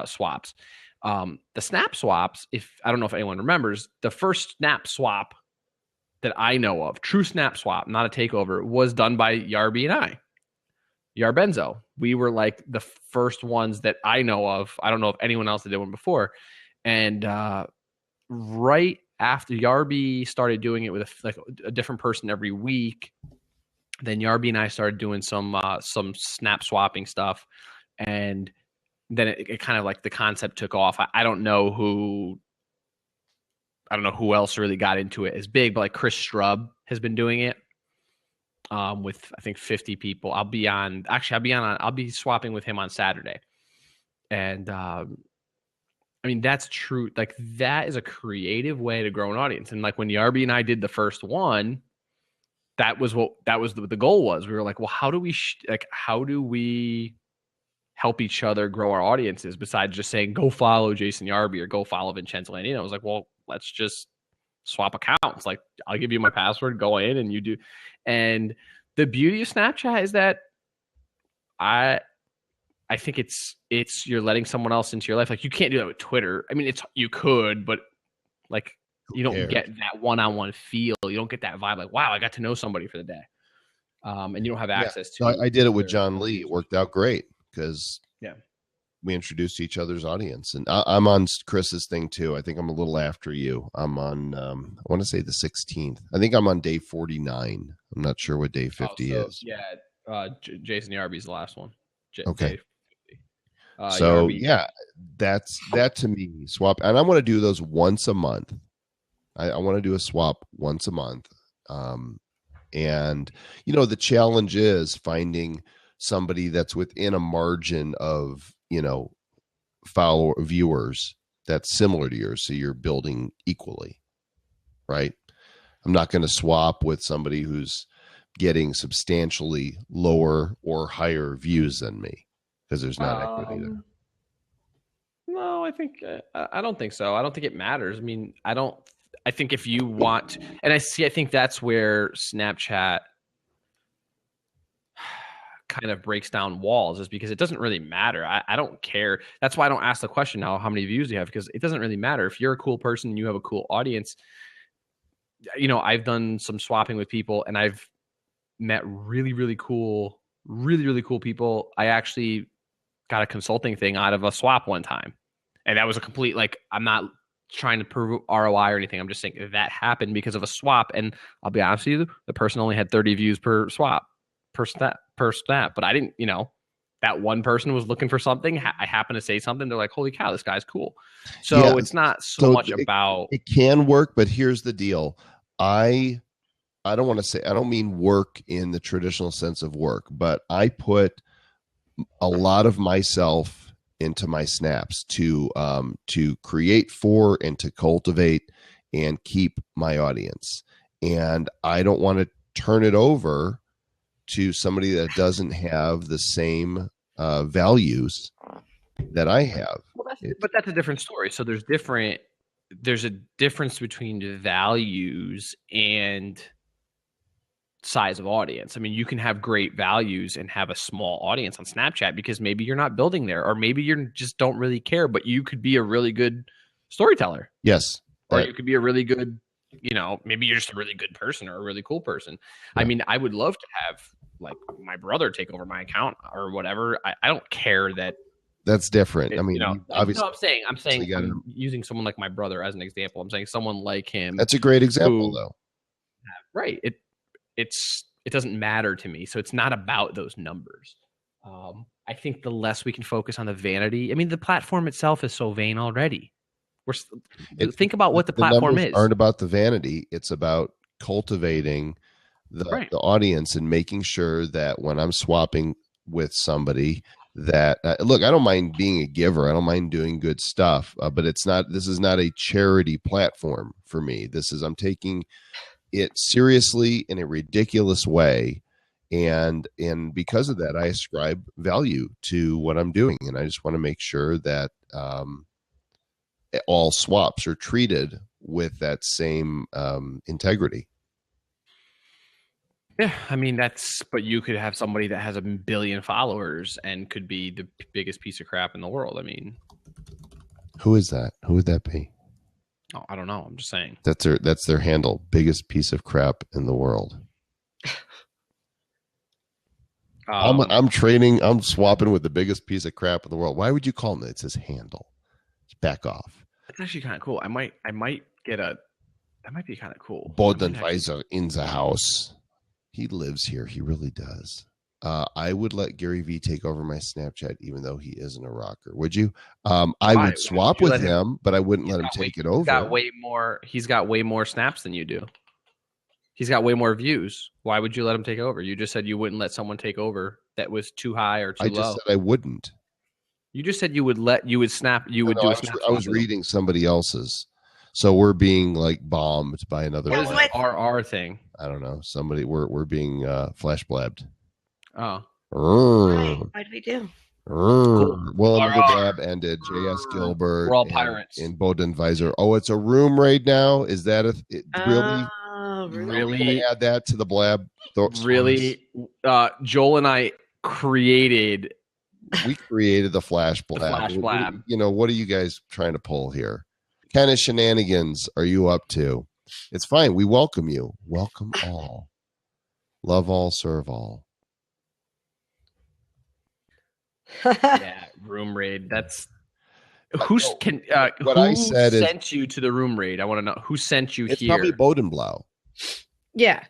swaps. The snap swaps, if I don't know if anyone remembers, the first snap swap that I know of, true snap swap, not a takeover, was done by Yarby and I. Yarbenzo. We were like the first ones that I know of. I don't know if anyone else did one before. And right after Yarby started doing it with a different person every week, then Yarby and I started doing some snap swapping stuff, and then it kind of like the concept took off. I don't know who else really got into it as big, but like Chris Strub has been doing it with I think 50 people. I'll be swapping with him on Saturday, and I mean that's true. Like that is a creative way to grow an audience, and like when Yarby and I did the first one. That was the goal was. We were like, well, how do we help each other grow our audiences besides just saying, go follow Jason Yarby or go follow Vincenzo Landino? I was like, well, let's just swap accounts. Like I'll give you my password, go in and you do. And the beauty of Snapchat is that I think it's you're letting someone else into your life. Like you can't do that with Twitter. I mean, you could, but like, you don't get that one-on-one feel. You don't get that vibe like, wow, I got to know somebody for the day. And you don't have access to I did it with John Lee. It worked out great because we introduced each other's audience. And I'm on Chris's thing too. I think I'm a little after you. I'm on, I want to say the 16th. I think I'm on day 49. I'm not sure what day 50 is. Yeah, Jason Yarby's the last one. Okay. So, Yarby. that to me, swap. And I want to do those once a month. I want to do a swap once a month. And, the challenge is finding somebody that's within a margin of, viewers that's similar to yours. So you're building equally, right? I'm not going to swap with somebody who's getting substantially lower or higher views than me because there's not equity there. No, I don't think so. I don't think it matters. I mean, I think if you want, and I think that's where Snapchat kind of breaks down walls is because it doesn't really matter. I don't care. That's why I don't ask the question now, how many views do you have? Because it doesn't really matter. If you're a cool person and you have a cool audience, I've done some swapping with people and I've met really, really cool people. I actually got a consulting thing out of a swap one time. And that was a complete, I'm not trying to prove ROI or anything. I'm just saying that happened because of a swap. And I'll be honest with you, the person only had 30 views per swap, per snap. But I didn't, that one person was looking for something. I happened to say something. They're like, holy cow, this guy's cool. So it's not so much about. It can work, but here's the deal. I don't mean work in the traditional sense of work, but I put a lot of myself into my snaps to create for and to cultivate and keep my audience. And I don't want to turn it over to somebody that doesn't have the same values that I have. But that's a different story. So there's a difference between the values and size of audience. I mean, you can have great values and have a small audience on Snapchat because maybe you're not building there, or maybe you just don't really care, but you could be a really good storyteller. Yes. Or you could be a really good, maybe you're just a really good person or a really cool person. Yeah. I mean, I would love to have like my brother take over my account or whatever. I don't care that. That's different. I mean, obviously, no, I'm saying I'm using someone like my brother as an example. I'm saying someone like him. That's a great example, though. Right. It doesn't matter to me. So it's not about those numbers. I think the less we can focus on the vanity. I mean, the platform itself is so vain already. Think about what the platform is. Aren't about the vanity. It's about cultivating the audience and making sure that when I'm swapping with somebody, that look, I don't mind being a giver. I don't mind doing good stuff, but this is not a charity platform for me. I'm taking it seriously in a ridiculous way. And because of that, I ascribe value to what I'm doing. And I just want to make sure that all swaps are treated with that same integrity. Yeah, I mean, but you could have somebody that has 1 billion followers and could be the biggest piece of crap in the world. I mean, who is that? Who would that be? Oh, I don't know. I'm just saying. That's their handle. Biggest piece of crap in the world. I'm swapping with the biggest piece of crap in the world. Why would you call him that? It's his handle. Just back off. That's actually kind of cool. That might be kind of cool. Bodenweiser in the house. He lives here. He really does. I would let Gary V take over my Snapchat, even though he isn't a rocker. Would you? I would swap with him, but I wouldn't let him take it over. He's got way more snaps than you do. He's got way more views. Why would you let him take over? You just said you wouldn't let someone take over that was too high or too low. I just said I wouldn't. You just said you would snap. You would do a snap. I was reading somebody else's. So we're being like bombed by another. What is that RR thing? I don't know. Somebody we're being flash blabbed. Oh. What did we do? Well, another blab ended. J.S. Gilbert. We're all pirates. In Bodenweiser. Oh, it's a room right now. Is that really? Really? Add that to the blab. Really? Joel and I created. We created the flash blab. The flash blab. What are you guys trying to pull here? What kind of shenanigans are you up to? It's fine. We welcome you. Welcome all. Love all, serve all. Yeah, room raid. That's who sent you to the room raid? I want to know who sent you it's here. Probably Bodenblau. Yeah.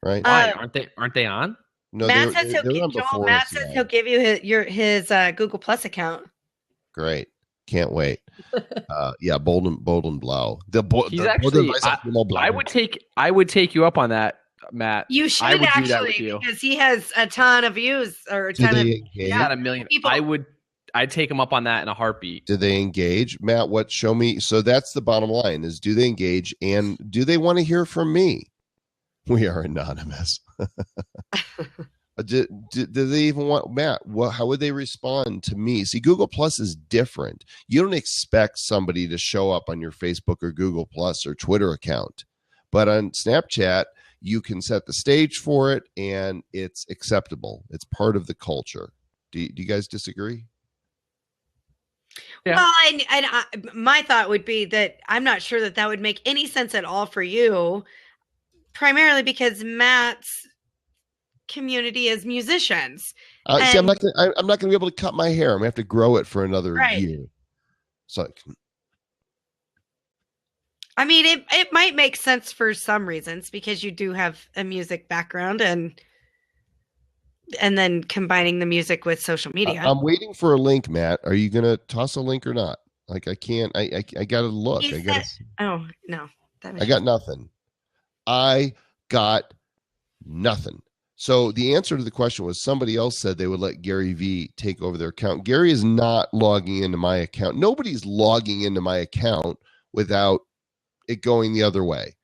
Right. Why aren't they on? No, Matt says he'll give you his Google Plus account. Great. Can't wait. Yeah, Bodenblau. He's actually. I would take you up on that, Matt. You should actually, because he has a ton of views or a ton of a million people. I'd take him up on that in a heartbeat. Do they engage, Matt? Show me. So that's the bottom line: is do they engage, and do they want to hear from me? We are anonymous. Do they even want Matt? How would they respond to me? See, Google Plus is different. You don't expect somebody to show up on your Facebook or Google Plus or Twitter account, but on Snapchat, you can set the stage for it, and it's acceptable. It's part of the culture. Do you guys disagree? Yeah. Well, and my thought would be that I'm not sure that would make any sense at all for you, primarily because Matt's community is musicians. See, I'm not going to be able to cut my hair. I'm going to have to grow it for another year. So, I mean, it might make sense for some reasons because you do have a music background and then combining the music with social media. I'm waiting for a link, Matt. Are you going to toss a link or not? Like I can't. I got to look. Oh no, I got nothing. I got nothing. So the answer to the question was somebody else said they would let Gary V take over their account. Gary is not logging into my account. Nobody's logging into my account without it going the other way.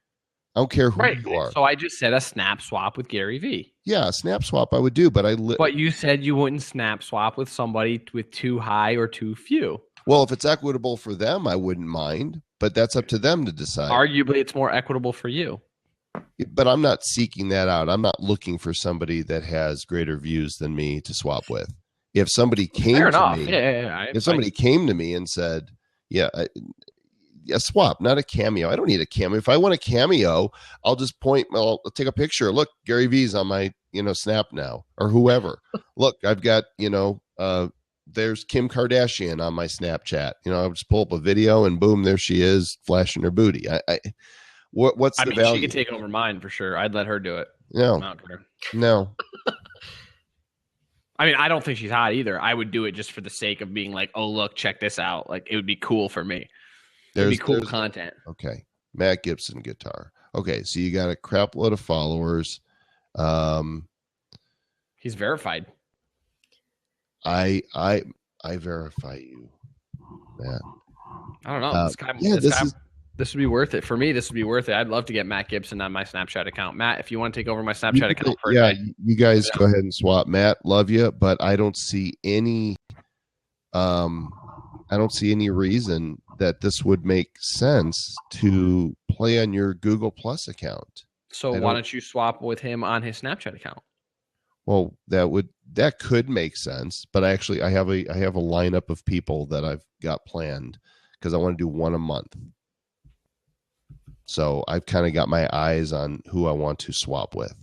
I don't care who you are. So I just said a snap swap with Gary V. Yeah, a snap swap I would do, but But you said you wouldn't snap swap with somebody with too high or too few. Well, if it's equitable for them, I wouldn't mind, but that's up to them to decide. Arguably, it's more equitable for you. But I'm not seeking that out. I'm not looking for somebody that has greater views than me to swap with. If somebody came to me, if somebody came to me and said, "Yeah, a swap, not a cameo. I don't need a cameo. If I want a cameo, I'll just I'll take a picture. Look, Gary V's on my, Snap now, or whoever. Look, I've got, there's Kim Kardashian on my Snapchat. I'll just pull up a video and boom, there she is flashing her booty. What's the value? She could take over mine for sure. I'd let her do it. No. No. I mean, I don't think she's hot either. I would do it just for the sake of being like, oh, look, check this out. Like, it would be cool for me. It'd be cool content. Okay. Matt Gibson guitar. Okay. So you got a crap load of followers. He's verified. I verify you, Matt. I don't know. This would be worth it for me. This would be worth it. I'd love to get Matt Gibson on my Snapchat account. Matt, if you want to take over my Snapchat account, you guys go ahead and swap. Matt, love you, but I don't see any. I don't see any reason that this would make sense to play on your Google Plus account. So why don't you swap with him on his Snapchat account? Well, that could make sense, but actually, I have a lineup of people that I've got planned because I want to do one a month. So I've kind of got my eyes on who I want to swap with.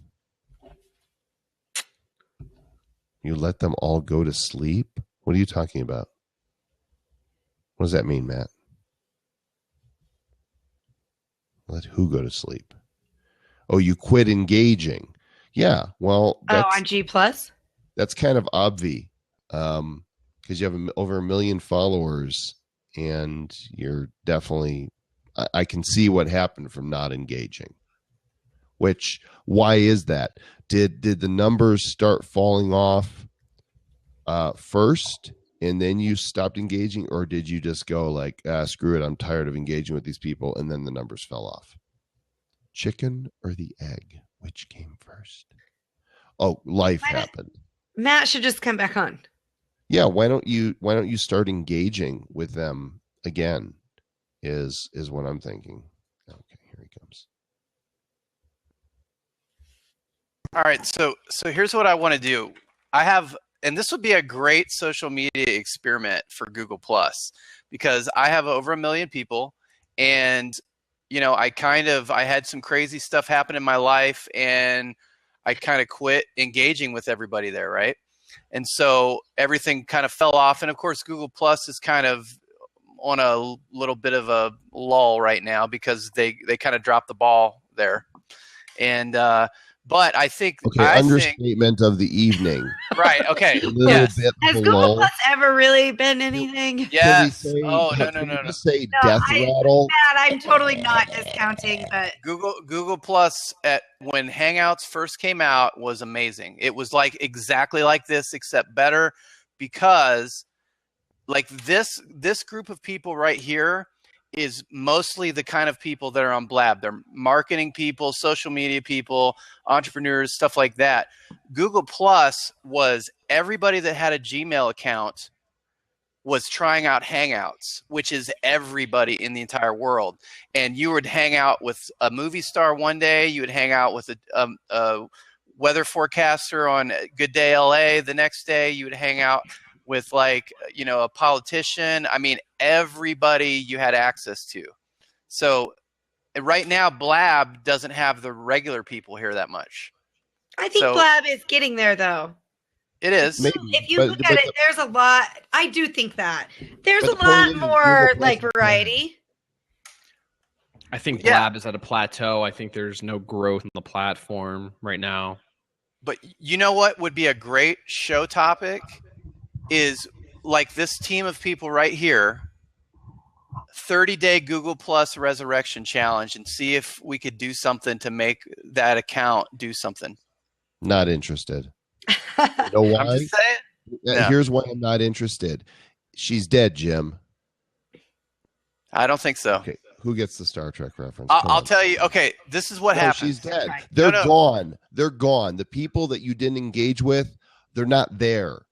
You let them all go to sleep? What are you talking about? What does that mean, Matt? Let who go to sleep? Oh, you quit engaging. Yeah, well. On G Plus? That's kind of obvi because you have over 1 million followers and you're definitely... I can see what happened from not engaging. Why is that? Did the numbers start falling off first and then you stopped engaging, or did you just go like, screw it, I'm tired of engaging with these people, and then the numbers fell off? Chicken or the egg? Which came first? Oh, life happened. Matt should just come back on. Yeah, why don't you start engaging with them again? Is what I'm thinking. Okay, here he comes. All right, so here's what I want to do. And this would be a great social media experiment for Google Plus, because I have over 1 million people, and I had some crazy stuff happen in my life, and I kind of quit engaging with everybody there, right? And so everything kind of fell off, and of course Google Plus is kind of on a little bit of a lull right now because they kind of dropped the ball there. And but I think understatement of the evening. Right. Okay. Yes. Has Google Plus ever really been anything? Yes. No. Just say death rattle. I'm totally not discounting, but Google Plus when Hangouts first came out was amazing. It was like exactly like this except better, because like this group of people right here is mostly the kind of people that are on Blab. They're marketing people, social media people, entrepreneurs, stuff like that. Google Plus was everybody that had a Gmail account was trying out Hangouts, which is everybody in the entire world. And you would hang out with a movie star one day. You would hang out with a weather forecaster on Good Day LA. The next day you would hang out with a politician. I mean, everybody you had access to. So right now, Blab doesn't have the regular people here that much. I think Blab is getting there, though. It is. Maybe, if you look at it, there's a lot. I do think that. There's a lot more variety. I think Blab is at a plateau. I think there's no growth in the platform right now. But you know what would be a great show topic? Is like this team of people right here, 30-day Google Plus resurrection challenge, and see if we could do something to make that account do something. Not interested. You know why? I'm just saying. Here's why I'm not interested. She's dead, Jim. I don't think so. Okay, who gets the Star Trek reference? I'll tell you. Okay, this is what happens. She's dead. They're gone. They're gone. The people that you didn't engage with, they're not there.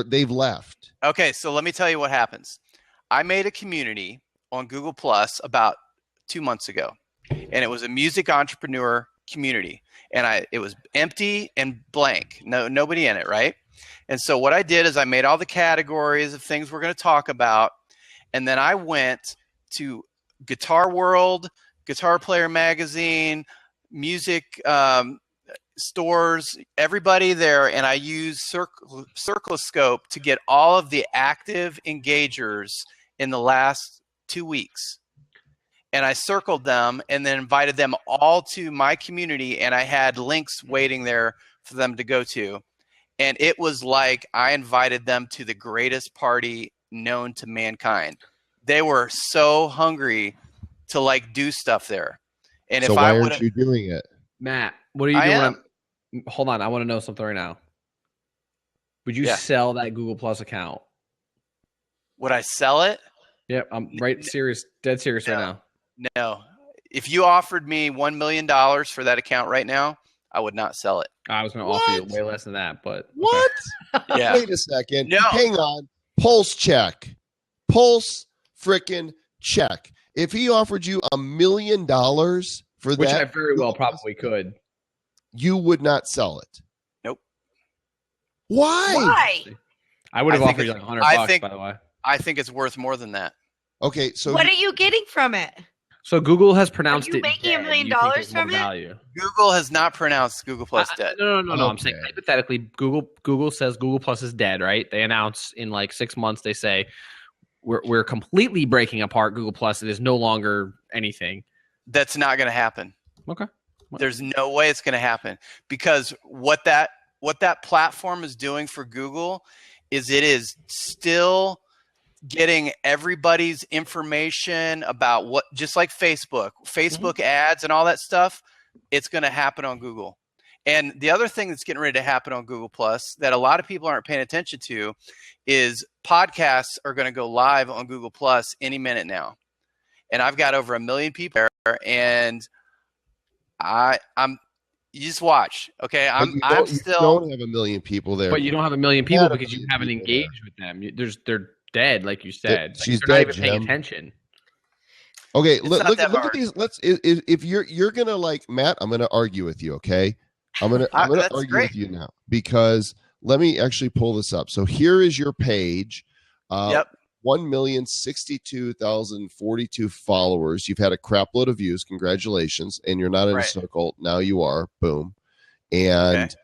They've left. Okay, so let me tell you what happens. I made a community on Google Plus about 2 months ago, and it was a music entrepreneur community, and it was empty and blank, nobody in it, right? And so what I did is I made all the categories of things we're going to talk about, and then I went to Guitar World, Guitar Player Magazine, music stores, everybody there, and I use Circloscope to get all of the active engagers in the last 2 weeks. And I circled them and then invited them all to my community, and I had links waiting there for them to go to. And it was like I invited them to the greatest party known to mankind. They were so hungry to like do stuff there. And so if why I aren't you doing it? Matt, what are you doing? Hold on, I want to know something right now. Would you sell that Google Plus account? Would I sell it? Yep, I'm dead serious right now. No. If you offered me $1 million for that account right now, I would not sell it. I was going to offer you way less than that, but what? Okay. Yeah. Wait a second. No. Hang on. Pulse check. Pulse frickin' check. If he offered you $1 million for that, which I very well probably could, you would not sell it. Nope. Why? I would have offered you like $100, by the way. I think it's worth more than that. Okay, so what are you getting from it? So Google has pronounced it. Are you making $1 million from it? Value. Google has not pronounced Google Plus dead. No. I'm saying hypothetically, Google says Google Plus is dead, right? They announce in like 6 months. They say we're completely breaking apart Google Plus. It is no longer anything. That's not going to happen. Okay. There's no way it's going to happen, because what that platform is doing for Google is it is still getting everybody's information about what, just like Facebook ads and all that stuff, it's going to happen on Google. And the other thing that's getting ready to happen on Google Plus that a lot of people aren't paying attention to is podcasts are going to go live on Google Plus any minute now. And I've got over 1 million people there, and I'm you just watch. Okay. I'm still don't have 1 million people there. But you don't have 1 million people because you haven't engaged with them. They're dead, like you said. She's they're dead, not even paying attention. Okay, look at these. If you're gonna like Matt, I'm gonna argue with you. Okay, I'm gonna argue with you now, because let me actually pull this up. So here is your page. Yep. 1,062,042 followers. You've had a crap load of views. Congratulations. And you're not in a circle. Now you are. Boom. And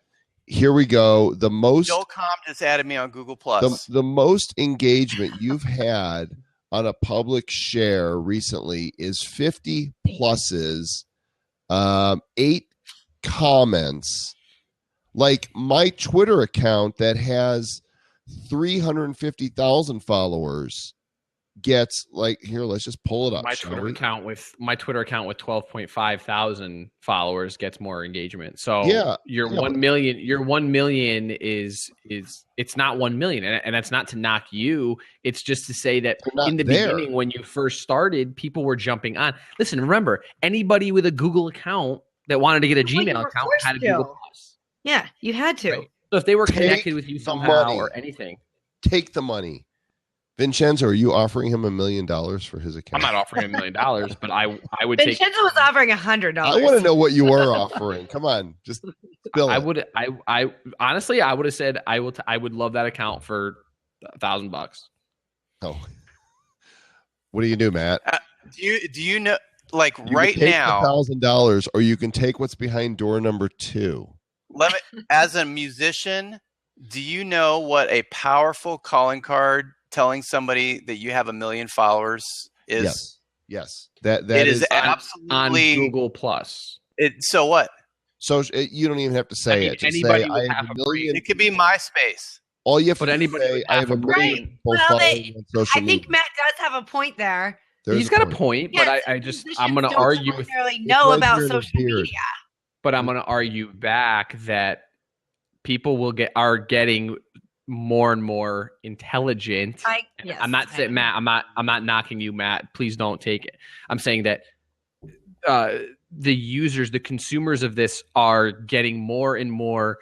here we go. The most Joel Com just added me on Google Plus. The most engagement you've had on a public share recently is 50 pluses, 8 comments. Like my Twitter account that has 350,000 followers gets like, here, let's just pull it up. My Twitter account with 12.5 thousand followers gets more engagement. So your 1 million is it's not 1 million, and that's not to knock you. It's just to say that in the beginning, when you first started, people were jumping on. Listen, remember, anybody with a Google account that wanted to get a Gmail account had a Google Plus. Yeah, you had to. Right. So if they were connected with you somehow or anything, take the money. Vincenzo, are you offering him $1 million for his account? I'm not offering him $1 million, but I would. Vincenzo was offering $100. I want to know what you were offering. Come on, just spill it. I honestly, I would have said I would love that account for $1,000. Oh, what do you do, Matt? Do you know? Like you right can take now, $1,000, or you can take what's behind door number 2. As a musician, do you know what a powerful calling card telling somebody that you have 1 million followers is? Yes. That it is absolutely on Google Plus. So what? So you don't even have to say it. Just anybody say, with I have half a million. It could be MySpace. All you have to anybody say, I have 1 million people following on social I think media. Matt does have a point there. He's got a point, but I'm going to argue with. Know about social media. But I'm going to argue back that people are getting more and more intelligent. I'm not saying Matt. I'm not knocking you, Matt. Please don't take it. I'm saying that the users, the consumers of this, are getting more and more.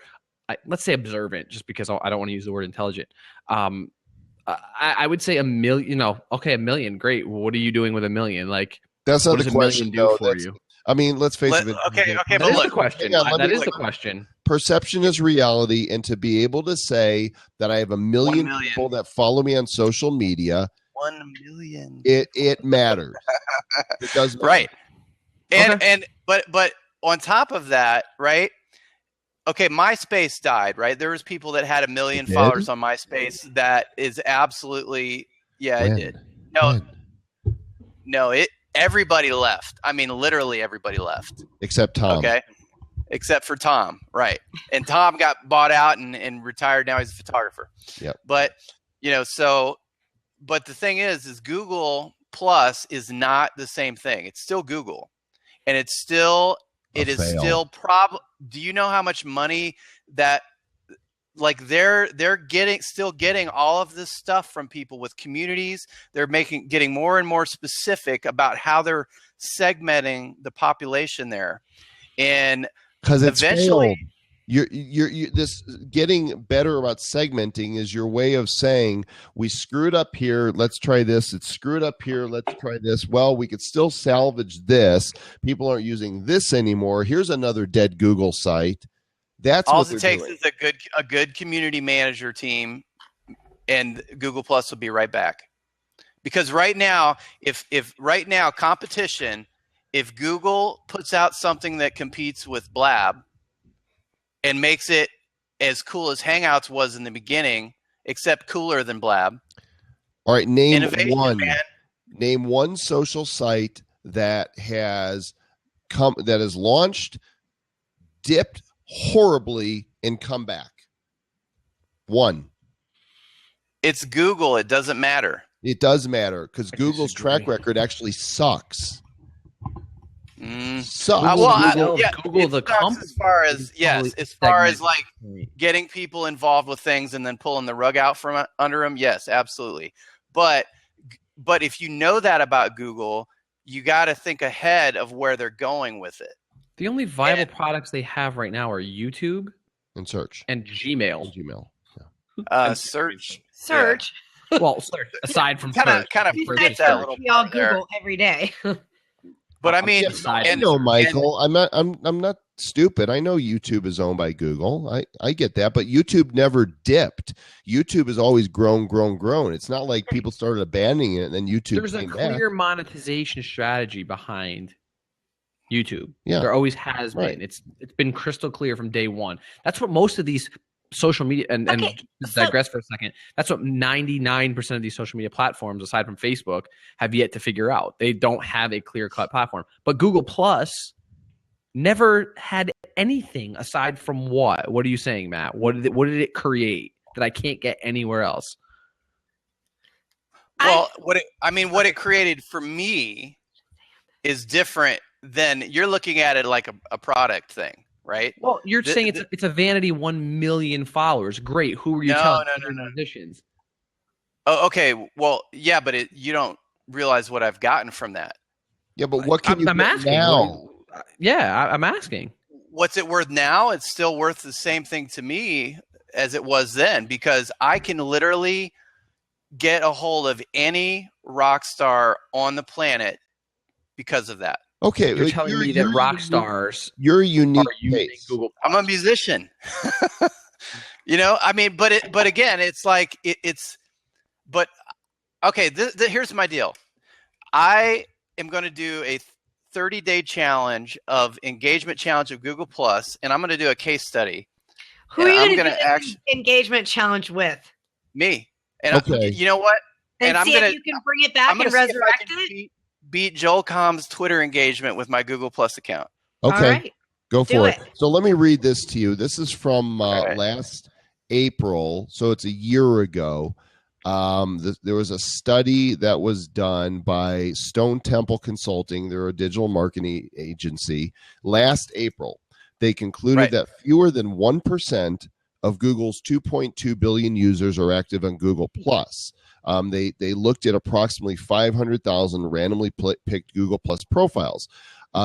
Let's say observant, just because I don't want to use the word intelligent. I would say 1 million. Okay, 1 million. Great. What are you doing with 1 million? Like, that's not what the does question. 1 million do for you? I mean, let's face it. Okay, that but is the question. That is the question. Perception is reality, and to be able to say that I have 1 million people that follow me on social media, 1 million. It matters. It does matter. Right. And but on top of that, right? Okay, MySpace died, right? There was people that had 1 million followers on MySpace. That is absolutely it did. No, everybody left. I mean, literally everybody left. Except Tom. Okay. Except for Tom, right? And Tom got bought out and retired. Now he's a photographer. Yep. But but the thing is Google Plus is not the same thing. It's still Google, and it is still do you know how much money that they're getting all of this stuff from people with communities? They're getting more and more specific about how they're segmenting the population there, and because it's eventually failed. You're this getting better about segmenting is your way of saying we screwed up here. Let's try this. It's screwed up here. Let's try this. Well, we could still salvage this. People aren't using this anymore. Here's another dead Google site. That's all what it takes doing. Is a good community manager team, and Google Plus will be right back. Because right now, if competition, if Google puts out something that competes with Blab and makes it as cool as Hangouts was in the beginning, except cooler than Blab. All right, name one. Man. Name one social site that has launched, dipped horribly, and come back. One. It's Google. It doesn't matter. It does matter because Google's track record actually sucks. Google the company. As far as like getting people involved with things and then pulling the rug out from under them, yes, absolutely. But if you know that about Google, you got to think ahead of where they're going with it. The only viable products they have right now are YouTube and search and Gmail. Search. Yeah. Well, search aside from kind of forget that a little. We all Google every day. But I mean, I know, Michael. I'm not stupid. I know YouTube is owned by Google. I get that, but YouTube never dipped. YouTube has always grown. It's not like people started abandoning it and then YouTube. There's a clear monetization strategy behind YouTube. Yeah, there always has been. It's been crystal clear from day one. That's what most of these social media and digress for a second. That's what 99% of these social media platforms, aside from Facebook, have yet to figure out. They don't have a clear-cut platform. But Google Plus never had anything aside from what? What are you saying, Matt? What did it create that I can't get anywhere else? Well, what it created for me is different than you're looking at it like a product thing. Right. Well, you're saying it's a vanity 1 million followers. Great. Who are you telling? No. Musicians. Oh, okay. Well, yeah, but you don't realize what I've gotten from that. Yeah, but what can I'm asking now? Yeah, I'm asking. What's it worth now? It's still worth the same thing to me as it was then, because I can literally get a hold of any rock star on the planet because of that. Okay, you're telling me that rock stars. You're a unique case. Google. I'm a musician. I mean, but again, it's like but okay. Here's my deal. I am going to do a 30-day challenge of engagement challenge of Google Plus, and I'm going to do a case study. Who are you going to do engagement challenge with? Me. And you know what? And see if you can bring it back and resurrect it. Beat Joel Combs' Twitter engagement with my Google Plus account. Okay, right. Go for it. So let me read this to you. This is from last April, so it's a year ago. There was a study that was done by Stone Temple Consulting. They're a digital marketing agency. Last April, they concluded that fewer than 1% of Google's 2.2 billion users are active on Google Plus. They looked at approximately 500,000 randomly picked Google Plus profiles.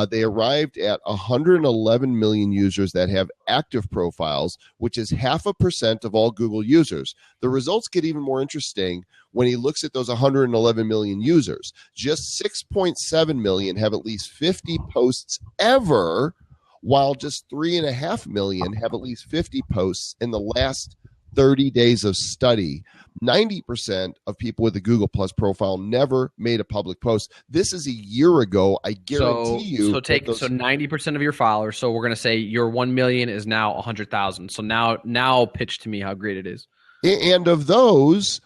They arrived at 111 million users that have active profiles, which is 0.5% of all Google users. The results get even more interesting when he looks at those 111 million users. Just 6.7 million have at least 50 posts ever, while just 3.5 million have at least 50 posts in the last 30 days of study, 90% of people with a Google Plus profile never made a public post. This is a year ago. I guarantee you. So 90% of your followers. So we're gonna say your 1 million is now 100,000. So now pitch to me how great it is. And of those,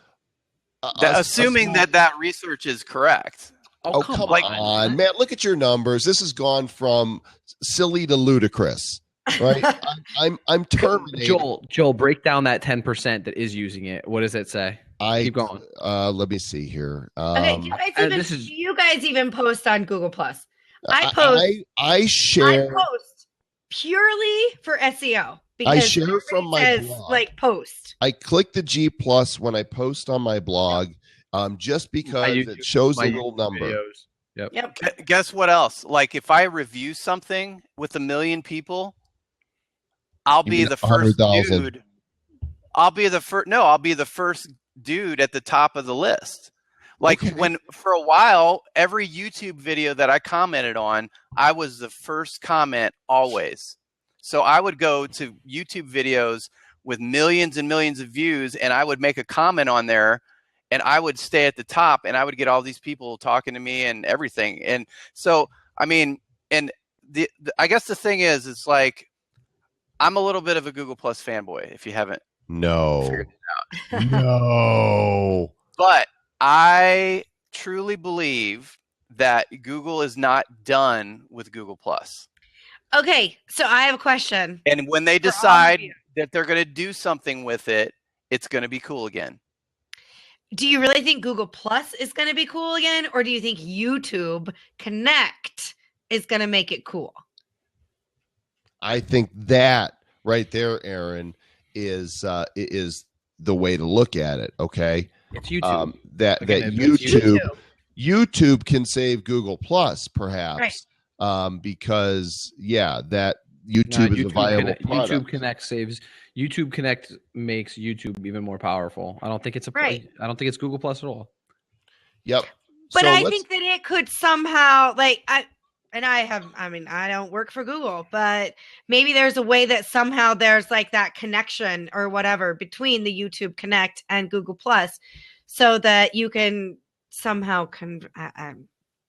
assuming that research is correct. Oh, come on, man! Look at your numbers. This has gone from silly to ludicrous, right? I'm terminating. Joel, break down that 10% that is using it. What does it say? Keep going. Let me see here. Okay, you guys even post on Google Plus? I post purely for SEO. I share from my blog. Like post. I click the G plus when I post on my blog. Just because it shows the little number. Videos. Yep. Guess what else? Like if I review something with 1 million people, I'll be the first dude. I'll be the first dude at the top of the list. Like when for a while, every YouTube video that I commented on, I was the first comment always. So I would go to YouTube videos with millions and millions of views, and I would make a comment on there. And I would stay at the top, and I would get all these people talking to me and everything. And so, I mean, and I guess the thing is, it's like I'm a little bit of a Google Plus fanboy. If you haven't figured it out, no. But I truly believe that Google is not done with Google Plus. Okay, so I have a question. And when they decide that they're going to do something with it, it's going to be cool again. Do you really think Google Plus is going to be cool again, or do you think YouTube Connect is going to make it cool? I think that right there, Aaron, is the way to look at it. Okay, it's YouTube. YouTube can save Google Plus, perhaps, because that YouTube is a viable product. YouTube Connect saves. YouTube Connect makes YouTube even more powerful. I don't think it's I don't think it's Google Plus at all. Yep. But I think that it could somehow I don't work for Google, but maybe there's a way that somehow there's like that connection or whatever between the YouTube Connect and Google Plus, so that you can somehow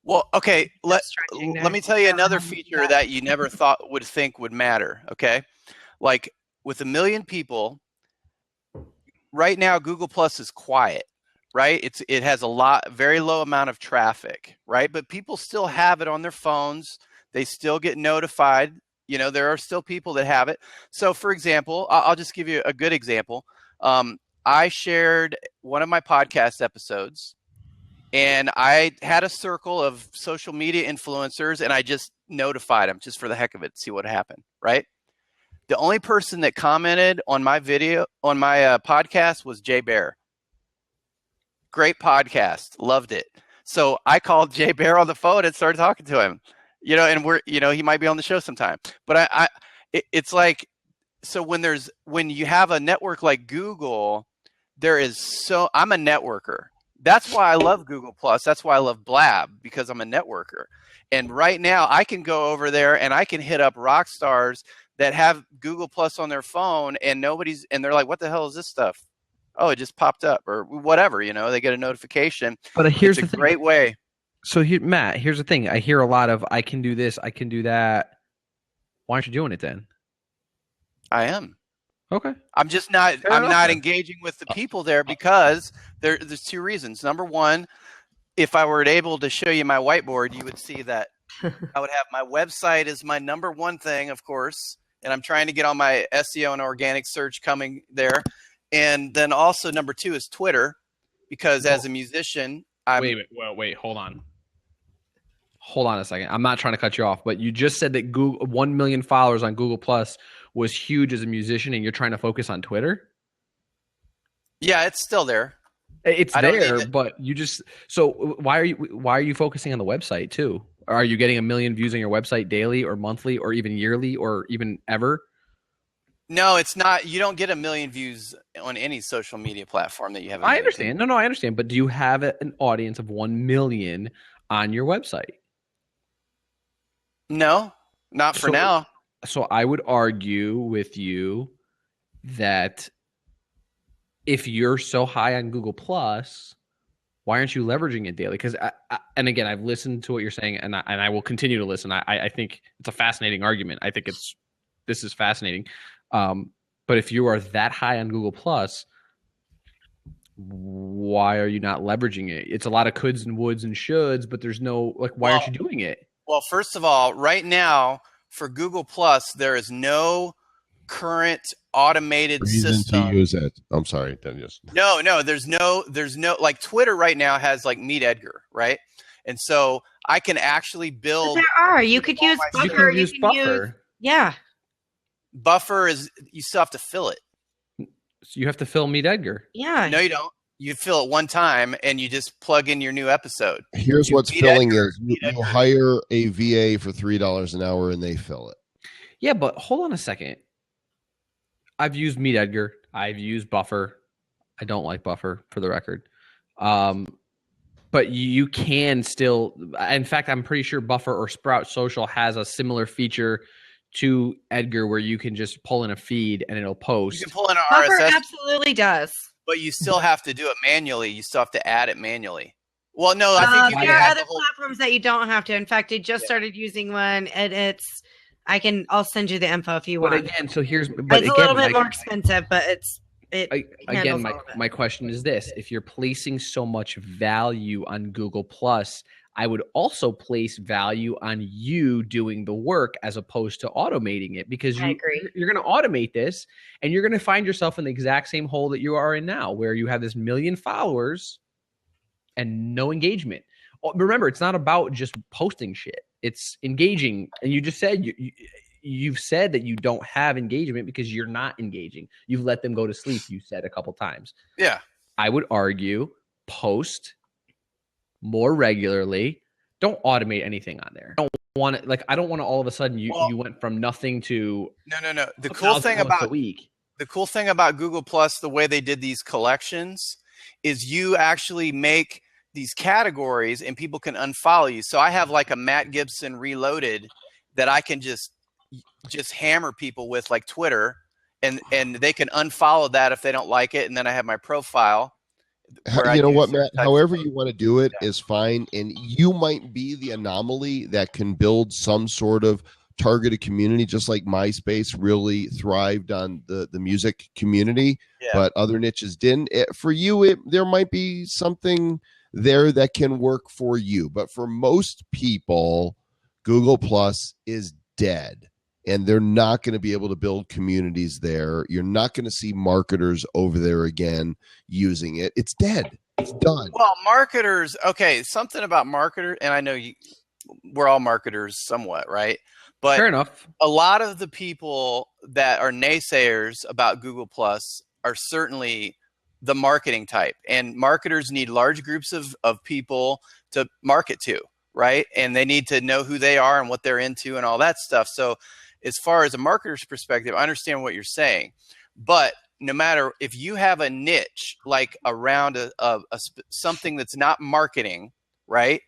well, okay, let me tell you another feature that you never thought would matter, okay? Like with 1 million people, right now Google Plus is quiet, right? It has very low amount of traffic, right? But people still have it on their phones. They still get notified. You know, there are still people that have it. So for example, I'll just give you a good example. I shared one of my podcast episodes, and I had a circle of social media influencers, and I just notified them just for the heck of it, see what happened, right? The only person that commented on my podcast was Jay Bear. Great podcast, loved it. So I called Jay Bear on the phone and started talking to him. You know, and he might be on the show sometime. But it's like, so when you have a network like Google, I'm a networker. That's why I love Google Plus. That's why I love Blab, because I'm a networker. And right now I can go over there and I can hit up rock stars that have Google Plus on their phone, and they're like, what the hell is this stuff? Oh, it just popped up or whatever, they get a notification. But here's a great way. So Matt, here's the thing. I hear a lot of, I can do this, I can do that. Why aren't you doing it then? I am. Okay. I'm just not, not engaging with the people there because there's two reasons. Number one, if I were able to show you my whiteboard, you would see that I would have my website is my number one thing, of course. And I'm trying to get on my SEO and organic search coming there. And then also number two is Twitter, because as a musician, Wait, hold on. Hold on a second. I'm not trying to cut you off, but you just said that 1 million followers on Google Plus was huge as a musician, and you're trying to focus on Twitter? Yeah, it's still there. It's there, but so why are you focusing on the website too? Are you getting 1 million views on your website daily or monthly or even yearly or even ever? No, it's not. You don't get 1 million views on any social media platform that you have. I understand. No, I understand. But do you have an audience of 1 million on your website? No, not for now. So I would argue with you that if you're so high on Google Plus, why aren't you leveraging it daily? Because, and again, I've listened to what you're saying, and I will continue to listen. I think it's a fascinating argument. I think this is fascinating. But if you are that high on Google Plus, why are you not leveraging it? It's a lot of coulds and woulds and shoulds, but there's no why aren't you doing it? Well, first of all, right now for Google Plus, there is no current automated system to use it. I'm sorry, Dennis. No, there's no like Twitter right now has like Meet Edgar, right? And so I can actually build. But there are. You could use Buffer. You can use yeah. Buffer is you still have to fill it. So you have to fill Meet Edgar. Yeah. No, you don't. You fill it one time and you just plug in your new episode. Here's what's filling is you hire a VA for $3 an hour and they fill it. Yeah, but hold on a second. I've used Meet Edgar. I've used Buffer. I don't like Buffer, for the record. But you can still, in fact, I'm pretty sure Buffer or Sprout Social has a similar feature to Edgar where you can just pull in a feed and it'll post. You can pull in an Buffer RSS. Absolutely does. But you still have to do it manually. You still have to add it manually. Well, no, I think you can there are add other platforms that you don't have to. In fact, I just started using one, and I'll send you the info if you want. But again, so here's it's a little bit more expensive, but again, my question is this: if you're placing so much value on Google Plus, I would also place value on you doing the work as opposed to automating it, because you're going to automate this and you're going to find yourself in the exact same hole that you are in now, where you have this 1 million followers and no engagement. Remember, it's not about just posting shit. It's engaging. And you just said you've said that you don't have engagement because you're not engaging. You've let them go to sleep, you said a couple times. Yeah. I would argue post more regularly. Don't automate anything on there. I don't want to all of a sudden you went from nothing to no. The cool thing about Google Plus, the way they did these collections, is you actually make these categories and people can unfollow you. So I have like a Matt Gibson Reloaded that I can just hammer people with, like Twitter, and they can unfollow that if they don't like it. And then I have my profile. You know what, Matt? However you want to do it is fine. And you might be the anomaly that can build some sort of targeted community, just like MySpace really thrived on the music community, but other niches didn't. For you, there might be something there that can work for you. But for most people, Google Plus is dead. And they're not going to be able to build communities there. You're not going to see marketers over there again using it. It's dead. It's done. Well, marketers, okay, something about marketers, and I know we're all marketers somewhat, right? But fair enough. A lot of the people that are naysayers about Google Plus are certainly the marketing type. And marketers need large groups of people to market to, right? And they need to know who they are and what they're into and all that stuff. So as far as a marketer's perspective, I understand what you're saying, but no matter if you have a niche, like around something that's not marketing, right?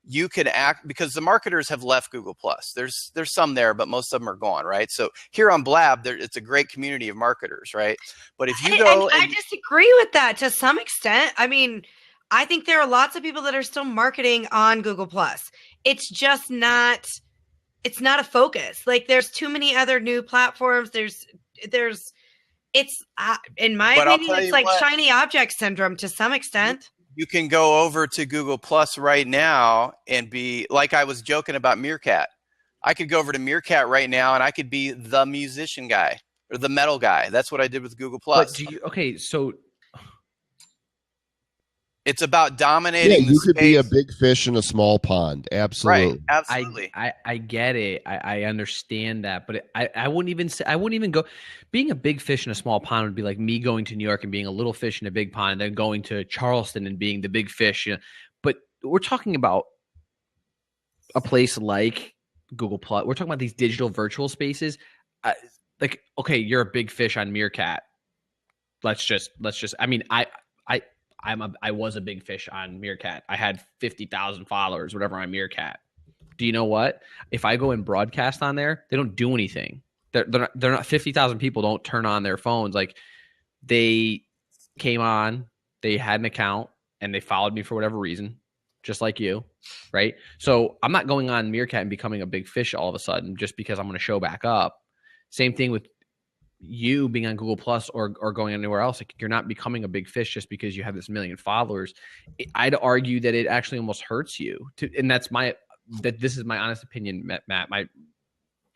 You can act, because the marketers have left Google Plus. There's some there, but most of them are gone, right? So here on Blab, it's a great community of marketers, right? But if you go, I disagree with that to some extent. I mean, I think there are lots of people that are still marketing on Google Plus. It's just not. It's not a focus. Like, there's too many other new platforms. It's in my opinion, it's like shiny object syndrome to some extent. You can go over to Google Plus right now and be like, I was joking about Meerkat. I could go over to Meerkat right now and I could be the musician guy or the metal guy. That's what I did with Google Plus. So it's about dominating. Yeah, you could be a big fish in a small pond. Absolutely. Right. Absolutely. I get it. I understand that, but I wouldn't even go. Being a big fish in a small pond would be like me going to New York and being a little fish in a big pond, and then going to Charleston and being the big fish. But we're talking about a place like Google Plus. We're talking about these digital virtual spaces. Like, okay, you're a big fish on Meerkat. Let's just. I mean, I was a big fish on Meerkat. I had 50,000 followers, whatever, on Meerkat. Do you know what? If I go and broadcast on there, they don't do anything. They're not 50,000 people don't turn on their phones. Like, they came on, they had an account, and they followed me for whatever reason, just like you, right? So I'm not going on Meerkat and becoming a big fish all of a sudden just because I'm going to show back up. Same thing with you being on Google Plus or going anywhere else. Like, you're not becoming a big fish just because you have this million followers. I'd argue that it actually almost hurts you and this is my honest opinion, Matt.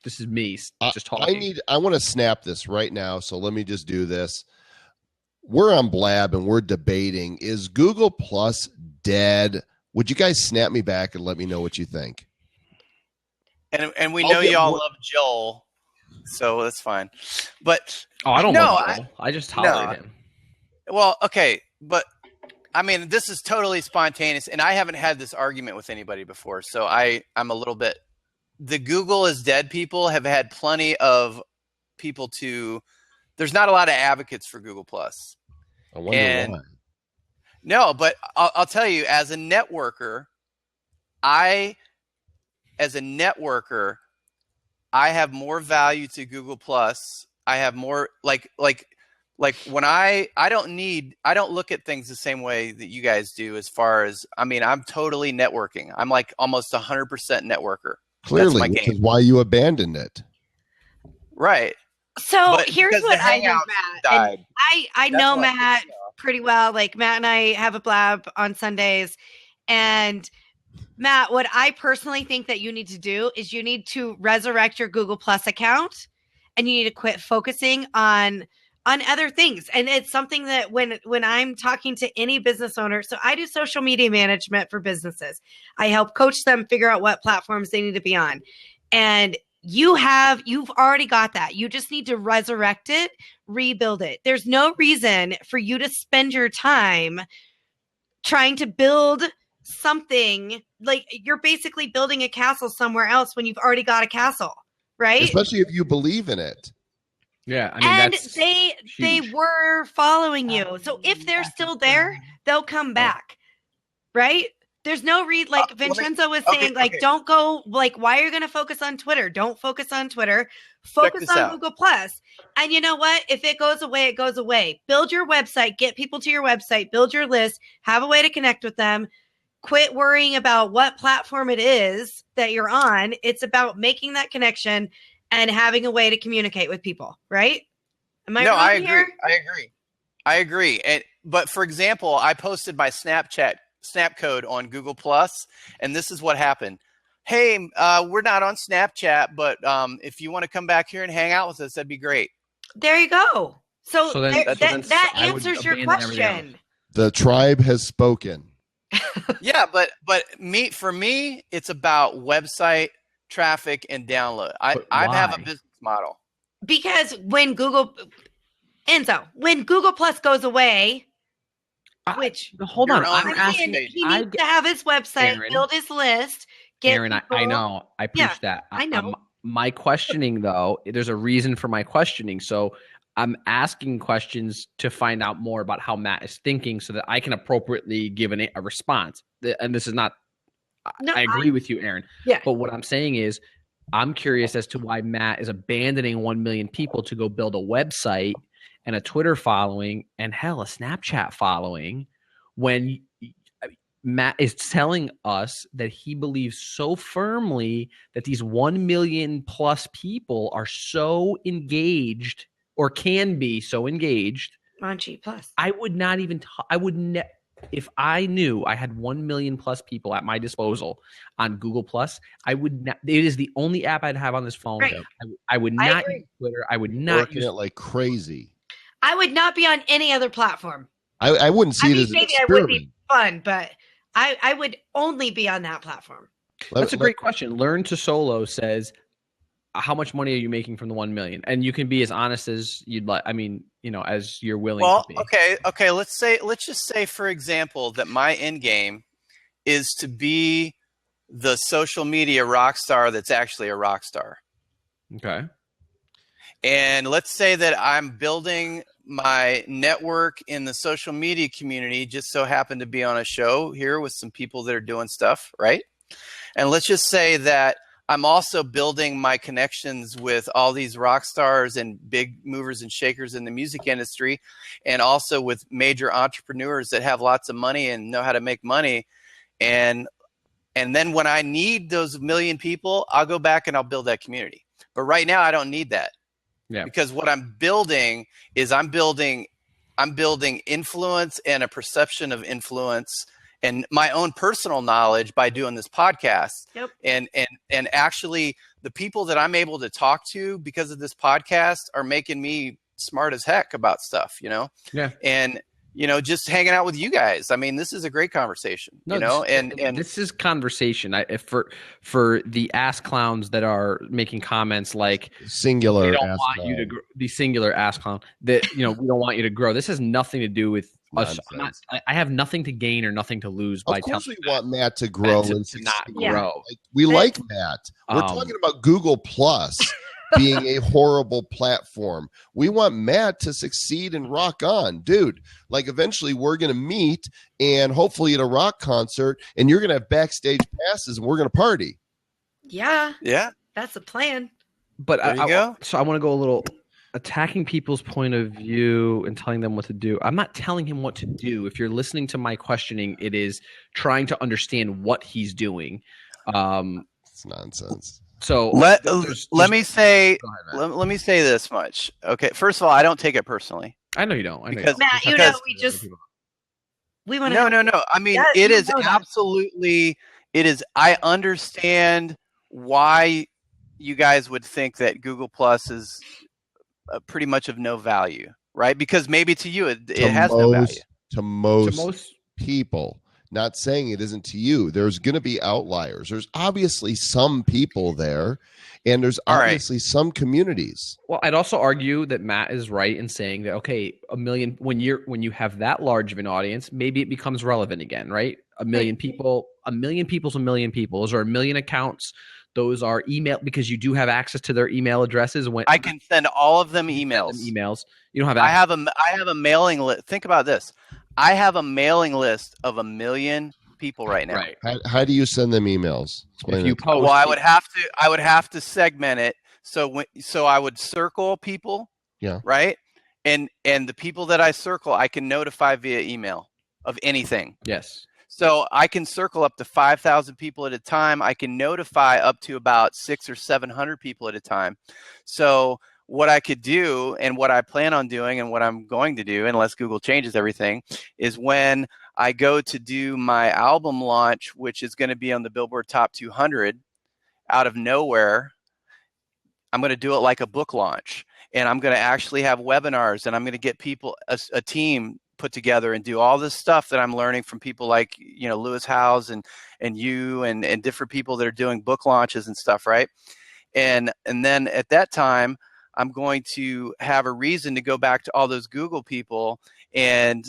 This is me just talking. I want to snap this right now. So let me just do this. We're on Blab and we're debating, is Google Plus dead? Would you guys snap me back and let me know what you think? And we know y'all love Joel, so that's fine. But I don't love Joel. I just tolerate him. Well, okay, but I mean, this is totally spontaneous, and I haven't had this argument with anybody before, so I'm a little bit. The Google is dead people have had plenty of people to. There's not a lot of advocates for Google Plus. I wonder why. No, but I'll tell you, as a networker, I have more value to Google Plus. I have more like when I don't look at things the same way that you guys do. As far as, I mean, I'm totally networking. I'm like almost 100% networker. Clearly, which is why you abandoned it. Right. So here's what I know, Matt. And I know Matt pretty well. Like, Matt and I have a Blab on Sundays. And Matt, what I personally think that you need to do is you need to resurrect your Google Plus account, and you need to quit focusing on other things. And it's something that when I'm talking to any business owner, so I do social media management for businesses. I help coach them figure out what platforms they need to be on. And you've already got that. You just need to resurrect it, rebuild it. There's no reason for you to spend your time trying to build something. Like, you're basically building a castle somewhere else when you've already got a castle, right? Especially if you believe in it. Yeah, I mean, and they were following you. So if they're still there, they'll come back, right? There's no like Vincenzo was saying, don't go, like, why are you going to focus on Twitter? Don't focus on Twitter. Focus on Google Plus. And you know what? If it goes away, it goes away. Build your website, get people to your website, build your list, have a way to connect with them. Quit worrying about what platform it is that you're on. It's about making that connection and having a way to communicate with people, right? Am I wrong here? I agree. But for example, I posted my snap code on Google Plus, and this is what happened. Hey, we're not on Snapchat, but if you want to come back here and hang out with us, that'd be great. There you go. So that answers your question. The tribe has spoken. Yeah, but for me, it's about website traffic and download. I have a business model. Because when Google Plus goes away, hold on, I'm asking, he needs to have his website, Aaron, build his list. Aaron, I know, I preach that. I know. My questioning, though, there's a reason for my questioning. So I'm asking questions to find out more about how Matt is thinking, so that I can appropriately give a response. And this is not. I agree with you, Aaron. Yeah. But what I'm saying is, I'm curious as to why Matt is abandoning 1 million people to go build a website and a Twitter following and hell, a Snapchat following, when Matt is telling us that he believes so firmly that these 1 million plus people are so engaged, or can be so engaged on G Plus. I would not even. If I knew I had 1 million plus people at my disposal on Google Plus, I would not. It is the only app I'd have on this phone. Right. I would not use Twitter. I would not use it like crazy. I would not be on any other platform. I wouldn't see it as an experiment. It would be fun, but I would only be on that platform. That's a great question. Learn to Solo says, how much money are you making from the 1 million? And you can be as honest as you'd like. I mean, as you're willing to be. Okay. Let's just say, for example, that my end game is to be the social media rock star that's actually a rock star. Okay. And let's say that I'm building my network in the social media community, just so happen to be on a show here with some people that are doing stuff, right? And let's just say that I'm also building my connections with all these rock stars and big movers and shakers in the music industry, and also with major entrepreneurs that have lots of money and know how to make money. And then when I need those million people, I'll go back and I'll build that community. But right now I don't need that. Yeah. Because what I'm building is I'm building influence and a perception of influence and my own personal knowledge by doing this podcast. Yep. And actually the people that I'm able to talk to because of this podcast are making me smart as heck about stuff, you know? Yeah. And, you know, just hanging out with you guys. I mean, this is a great conversation, No, you know, and this is conversation. For the ass clowns that are making comments like Singular. they don't want you to grow, the singular ass clown that, you know, we don't want you to grow. This has nothing to do with us. I have nothing to gain or nothing to lose by Of course, telling we want Matt to grow Matt and to not succeed. grow. Like, we like Matt. We're talking about Google Plus being a horrible platform. We want Matt to succeed and rock on, dude. Like, eventually, we're gonna meet and hopefully at a rock concert, and you're gonna have backstage passes, and we're gonna party. Yeah. yeah. That's the plan. But There you go. So I want to go a little attacking people's point of view and telling them what to do. I'm not telling him what to do. If you're listening to my questioning, it is trying to understand what he's doing. It's nonsense. So let me say this much. Okay, first of all, I don't take it personally. I know you don't. I know Because- Matt, you know, we want to. No. I mean, Yes, it you is know that. absolutely. It is. I understand why you guys would think that Google Plus is pretty much of no value, right? Because maybe to you it has no value. To most people. Not saying it isn't to you. There's going to be outliers. There's obviously some people there, and there's obviously some communities. Well, I'd also argue that Matt is right in saying that, okay, a million, when you have that large of an audience, maybe it becomes relevant again, right? A million people's a million people. Those are a million accounts. Those are email, because you do have access to their email addresses. When I can send all of them emails. You don't have I access. have a mailing list. Think about this. I have a mailing list of 1 million people right now. Right. How do you send them emails? Explain If you it. post, Well, I would have to segment it. So I would circle people. Yeah. Right. And the people that I circle, I can notify via email of anything. yes. So I can circle up to 5,000 people at a time. I can notify up to about 600 or 700 people at a time. So what I could do, and what I plan on doing, and what I'm going to do, unless Google changes everything, is when I go to do my album launch, which is going to be on the Billboard Top 200 out of nowhere, I'm going to do it like a book launch. And I'm going to actually have webinars, and I'm going to get people, a team put together, and do all this stuff that I'm learning from people like, you know, Lewis Howes and you and different people that are doing book launches and stuff, right? And then at that time, I'm going to have a reason to go back to all those Google people and,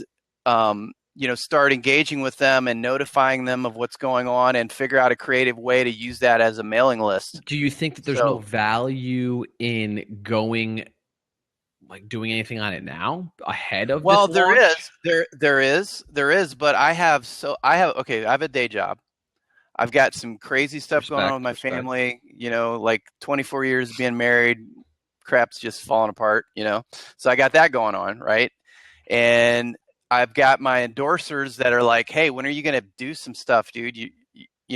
you know, start engaging with them and notifying them of what's going on, and figure out a creative way to use that as a mailing list. Do you think that there's no value in doing anything on it now ahead of? Well, this launch? there is, but I have a day job. I've got some crazy stuff going on with my family, you know, like 24 years of being married, crap's just falling apart, you know? So I got that going on. Right. And I've got my endorsers that are like, hey, when are you going to do some stuff, dude? You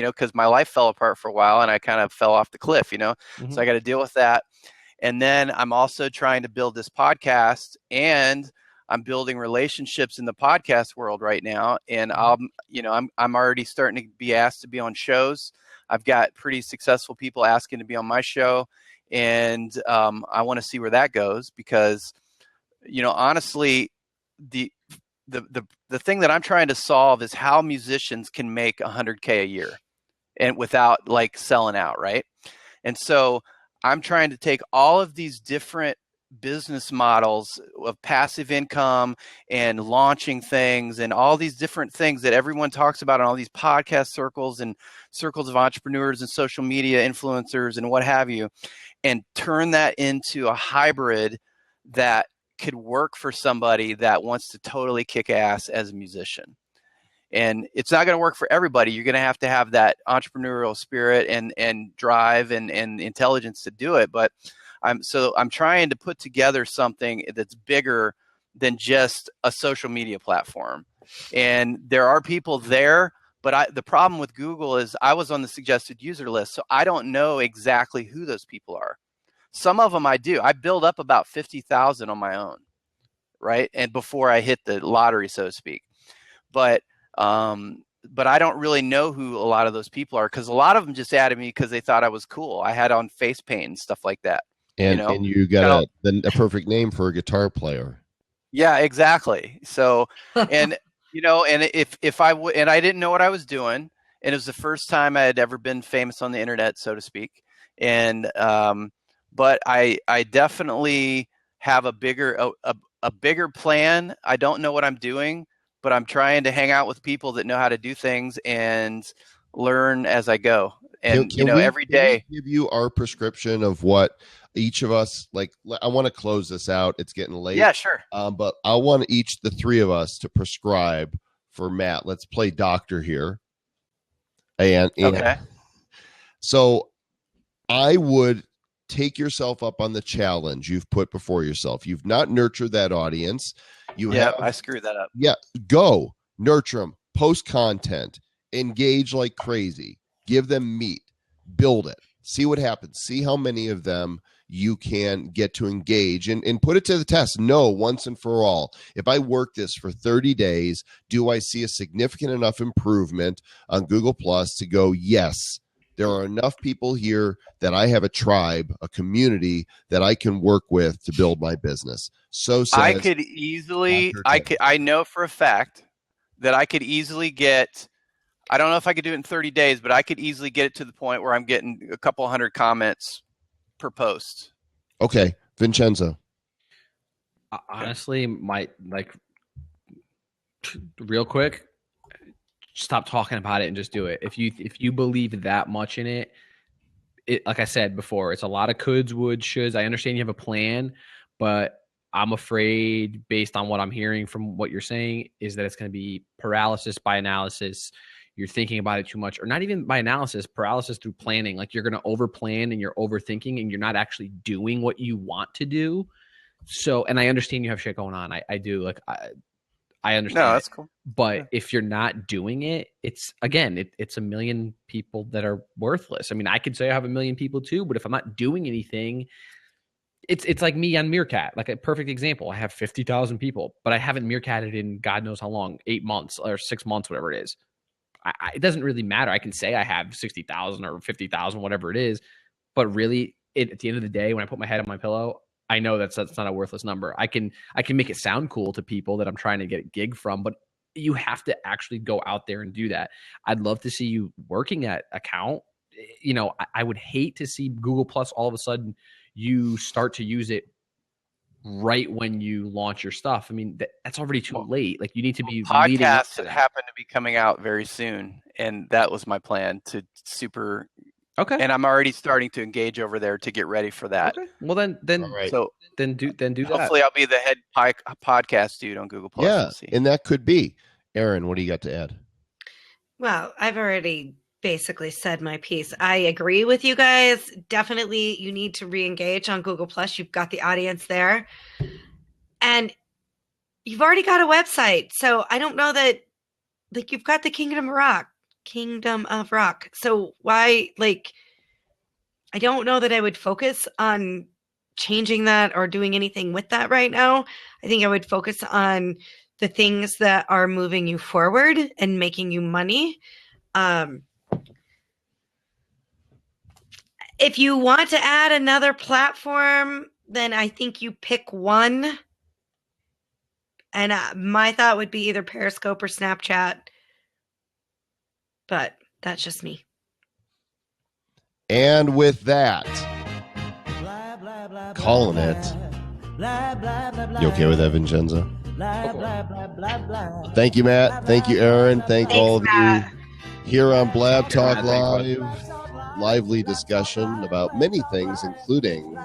know, cause my life fell apart for a while and I kind of fell off the cliff, you know? Mm-hmm. So I got to deal with that. And then I'm also trying to build this podcast, and I'm building relationships in the podcast world right now. And I'm already starting to be asked to be on shows. I've got pretty successful people asking to be on my show. And I want to see where that goes, because, you know, honestly, the thing that I'm trying to solve is how musicians can make $100K a year, and without like selling out, right? And so I'm trying to take all of these different business models of passive income and launching things, and all these different things that everyone talks about in all these podcast circles and circles of entrepreneurs and social media influencers and what have you, and turn that into a hybrid that could work for somebody that wants to totally kick ass as a musician. And it's not going to work for everybody. You're going to have that entrepreneurial spirit and drive and intelligence to do it. But I'm trying to put together something that's bigger than just a social media platform. And there are people there, but the problem with Google is I was on the suggested user list, so I don't know exactly who those people are. Some of them I do. I build up about 50,000 on my own, right? And before I hit the lottery, so to speak. But I don't really know who a lot of those people are, because a lot of them just added me because they thought I was cool. I had on face paint and stuff like that. And you got a perfect name for a guitar player. Yeah, exactly. So, and and if I would, and I didn't know what I was doing, and it was the first time I had ever been famous on the internet, so to speak. And but I definitely have a bigger plan. I don't know what I'm doing, but I'm trying to hang out with people that know how to do things and learn as I go. And every day, can we give you our prescription of what each of us like. I want to close this out. It's getting late. Yeah, sure. But I want the three of us to prescribe for Matt. Let's play doctor here. And okay. So I would take yourself up on the challenge you've put before yourself. You've not nurtured that audience. I screwed that up. Yeah, go nurture them, post content, engage like crazy, give them meat, build it, see what happens, see how many of them you can get to engage and put it to the test. Know once and for all, if I work this for 30 days, do I see a significant enough improvement on Google Plus to go, yes, there are enough people here that I have a tribe, a community that I can work with to build my business. So I could easily, I know for a fact that I could easily get, I don't know if I could do it in 30 days, but I could easily get it to the point where I'm getting a couple hundred comments per post. Okay. Vincenzo. Honestly, real quick, stop talking about it and just do it. If you believe that much in it, like I said before, it's a lot of coulds, would, shoulds. I understand you have a plan, but I'm afraid, based on what I'm hearing from what you're saying, is that it's going to be paralysis by analysis. You're thinking about it too much, or not even by analysis, paralysis through planning. Like you're going to overplan and you're overthinking and you're not actually doing what you want to do. So, and I understand you have shit going on. I do. Like, I understand. No, that's cool. But if you're not doing it, it's a million people that are worthless. I mean, I could say I have a million people too, but if I'm not doing anything, it's like me on Meerkat, like a perfect example. I have 50,000 people, but I haven't Meerkatted in God knows how long, 8 months or 6 months, whatever it is. It doesn't really matter. I can say I have 60,000 or 50,000, whatever it is, but really, at the end of the day, when I put my head on my pillow, I know that's not a worthless number. I can make it sound cool to people that I'm trying to get a gig from, but you have to actually go out there and do that. I'd love to see you working that account. I would hate to see Google Plus all of a sudden you start to use it right when you launch your stuff. I mean, that's already too late. Like you need to be leading up to that. Happen to be coming out very soon, and that was my plan to super. Okay. And I'm already starting to engage over there to get ready for that. Okay. Well, then right. So then do that. Hopefully, I'll be the head podcast dude on Google Plus. Yeah, we'll see. And that could be. Aaron, what do you got to add? Well, I've already basically said my piece. I agree with you guys. Definitely, you need to re-engage on Google Plus. You've got the audience there, and you've already got a website. So I don't know that, like, you've got the Kingdom of Rock. So why, I don't know that I would focus on changing that or doing anything with that right now. I think I would focus on the things that are moving you forward and making you money. If you want to add another platform, then I think you pick one. And my thought would be either Periscope or Snapchat. But that's just me. And with that, calling it. You okay with that, Vincenzo? Thank you, Matt. Thank you, Aaron. Thanks, all of you here on BlabTalk Live. Lively discussion about many things, including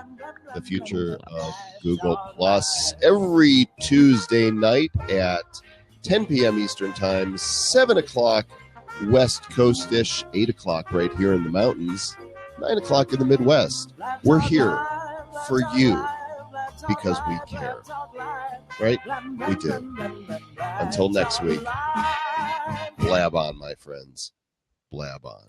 the future of Google Plus, every Tuesday night at 10 p.m. Eastern Time, 7 o'clock West Coast-ish, 8 o'clock right here in the mountains, 9 o'clock in the Midwest. We're here for you because we care. Right? We do. Until next week, blab on, my friends. Blab on.